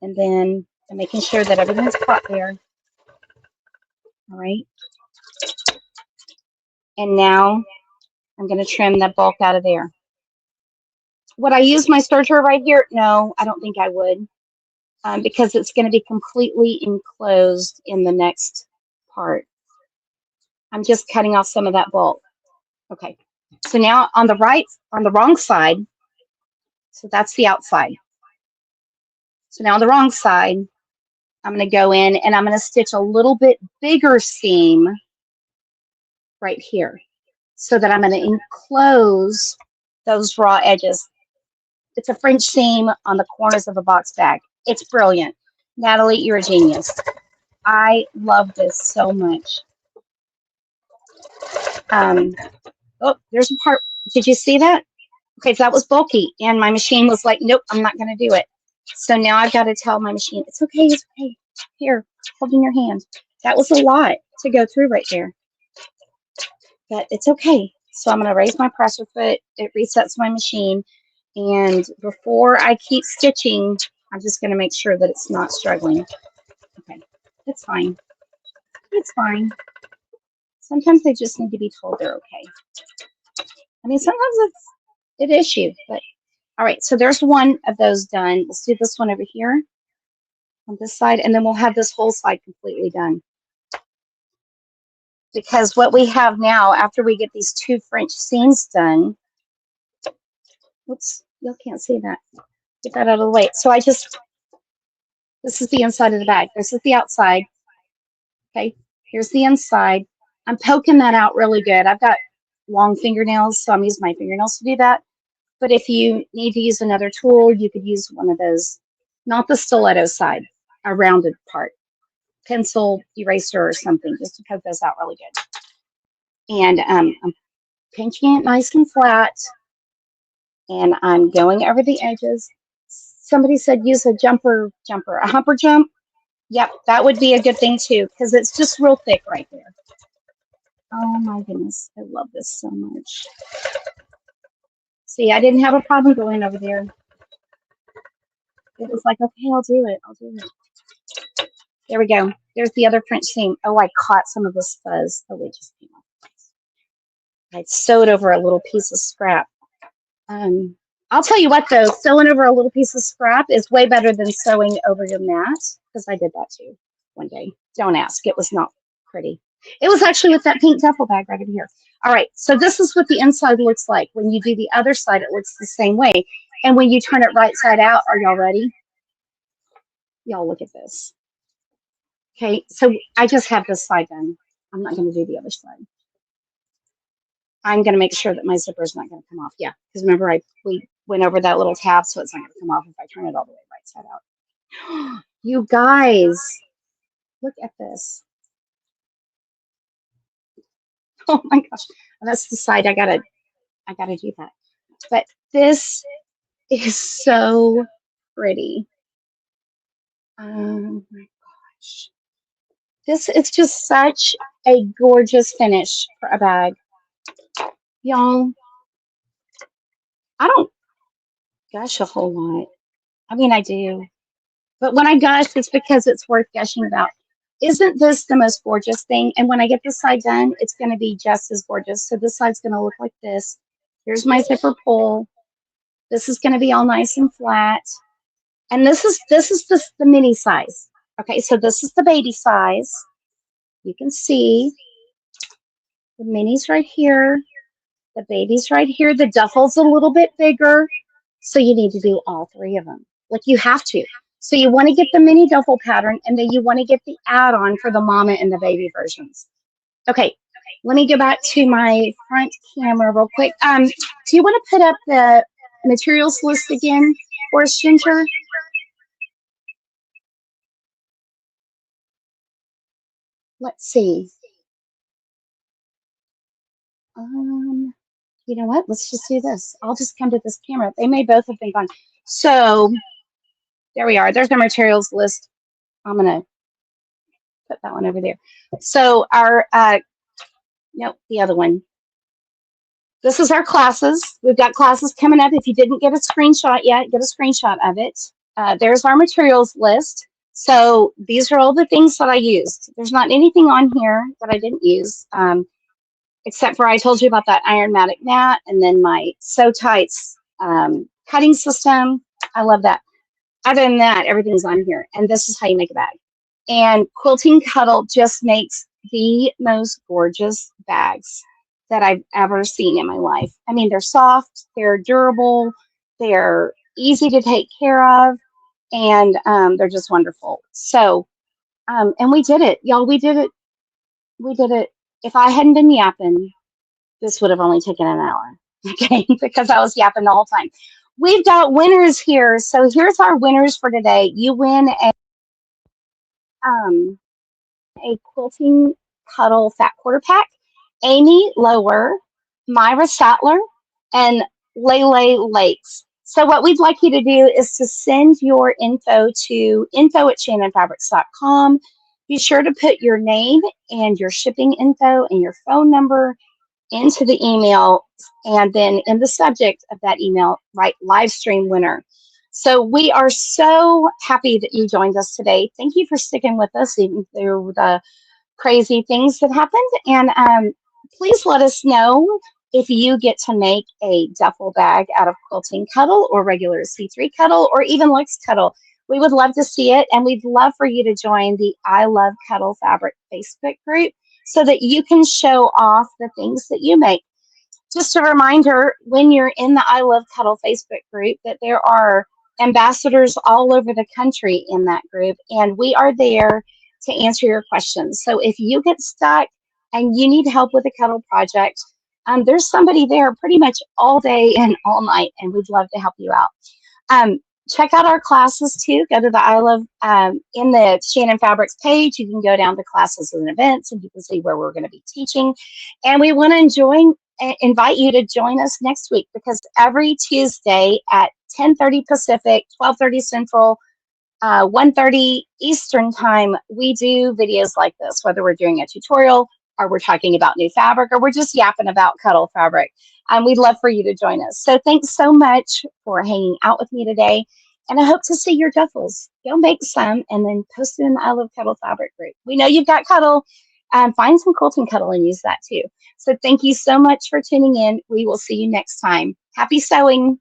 And then I'm making sure that everything's caught there. All right. And now I'm going to trim that bulk out of there. Would I use my serger right here? No, I don't think I would. Because it's going to be completely enclosed in the next part. I'm just cutting off some of that bulk. Okay. So now on the wrong side, so that's the outside. So now on the wrong side, I'm going to go in and I'm going to stitch a little bit bigger seam right here so that I'm going to enclose those raw edges. It's a French seam on the corners of a box bag. It's brilliant. Natalie, you're a genius. I love this so much. Oh, there's a part. Did you see that? Okay, so that was bulky, and my machine was like, nope, I'm not going to do it. So now I've got to tell my machine, it's okay, it's okay. Here, hold in your hand. That was a lot to go through right there. But it's okay. So I'm going to raise my presser foot. It resets my machine. And before I keep stitching, I'm just going to make sure that it's not struggling. Okay, it's fine. It's fine. Sometimes they just need to be told they're okay. I mean, sometimes it is you. But all right, so there's one of those done. Let's do this one over here on this side, and then we'll have this whole side completely done. Because what we have now, after we get these 2 French seams done, oops, you can't see that. Get that out of the way. So this is the inside of the bag. This is the outside. Okay, here's the inside. I'm poking that out really good. I've got long fingernails, so I'm using my fingernails to do that. But if you need to use another tool, you could use one of those, not the stiletto side, a rounded part, pencil eraser or something, just to poke those out really good. And I'm pinching it nice and flat, and I'm going over the edges. Somebody said use a a humper jump. Yep, that would be a good thing too, because it's just real thick right there. Oh my goodness, I love this so much. See, I didn't have a problem going over there. It was like, okay, I'll do it. I'll do it. There we go. There's the other French seam. Oh, I caught some of this fuzz. Oh, it just came off. I sewed over a little piece of scrap. I'll tell you what, though, sewing over a little piece of scrap is way better than sewing over your mat, because I did that too one day. Don't ask. It was not pretty. It was actually with that pink duffel bag right over here. All right, so this is what the inside looks like. When you do the other side, it looks the same way. And when you turn it right side out, are y'all ready? Y'all look at this. Okay, so I just have this side done. I'm not going to do the other side. I'm going to make sure that my zipper is not going to come off. Yeah, because remember, we went over that little tab, so it's not going to come off if I turn it all the way right side out. You guys, look at this. Oh my gosh, that's the side I gotta do that. But this is so pretty. Oh my gosh, this is just such a gorgeous finish for a bag, y'all. I don't gush a whole lot. I mean, I do, but when I gush, it's because it's worth gushing about. Isn't this the most gorgeous thing? And when I get this side done, it's going to be just as gorgeous. So this side's going to look like this. Here's my zipper pull. This is going to be all nice and flat. And this is the mini size. Okay, so this is the baby size. You can see the mini's right here. The baby's right here. The duffel's a little bit bigger. So you need to do all 3 of them. Like you have to. So you want to get the mini duffel pattern, and then you want to get the add-on for the mama and the baby versions. Okay, let me go back to my front camera real quick. Do you want to put up the materials list again for us, Ginger? Let's see. You know what? Let's just do this. I'll just come to this camera. They may both have been gone. So there we are. There's the materials list. I'm going to put that one over there. So our, nope, the other one. This is our classes. We've got classes coming up. If you didn't get a screenshot yet, get a screenshot of it. There's our materials list. So these are all the things that I used. There's not anything on here that I didn't use, except for I told you about that Ironmatic mat and then my Sew Tights cutting system. I love that. Other than that, everything's on here. And this is how you make a bag. And Quilting Cuddle just makes the most gorgeous bags that I've ever seen in my life. I mean, they're soft, they're durable, they're easy to take care of, and they're just wonderful. So, and we did it, y'all. We did it. We did it. If I hadn't been yapping, this would have only taken an hour, okay? Because I was yapping the whole time. We've got winners here. So here's our winners for today. You win a Quilting Cuddle Fat Quarter Pack. Amy Lower, Myra Sattler, and Lele Lakes. So what we'd like you to do is to send your info to info@shannonfabrics.com. Be sure to put your name and your shipping info and your phone number into the email, and then in the subject of that email, write live stream winner. So we are so happy that you joined us today. Thank you for sticking with us even through the crazy things that happened. And please let us know if you get to make a duffel bag out of Quilting Cuddle or regular C3 Cuddle or even Lux Cuddle. We would love to see it, and we'd love for you to join the I Love Cuddle Fabric Facebook group so that you can show off the things that you make. Just a reminder, when you're in the I Love Cuddle Facebook group, that there are ambassadors all over the country in that group, and we are there to answer your questions. So if you get stuck and you need help with a cuddle project, there's somebody there pretty much all day and all night, and we'd love to help you out. Um, Check out our classes too. Go to the I Love in the Shannon Fabrics page. You can go down to classes and events, and you can see where we're going to be teaching. And we want to invite you to join us next week, because every Tuesday at 10:30 Pacific, 12:30 Central, 1:30 Eastern time, we do videos like this, whether we're doing a tutorial or we're talking about new fabric or we're just yapping about cuddle fabric. We'd love for you to join us. So thanks so much for hanging out with me today. And I hope to see your duffels. Go make some and then post it in the I Love Cuddle fabric group. We know you've got cuddle. Find some quilting cuddle and use that too. So thank you so much for tuning in. We will see you next time. Happy sewing.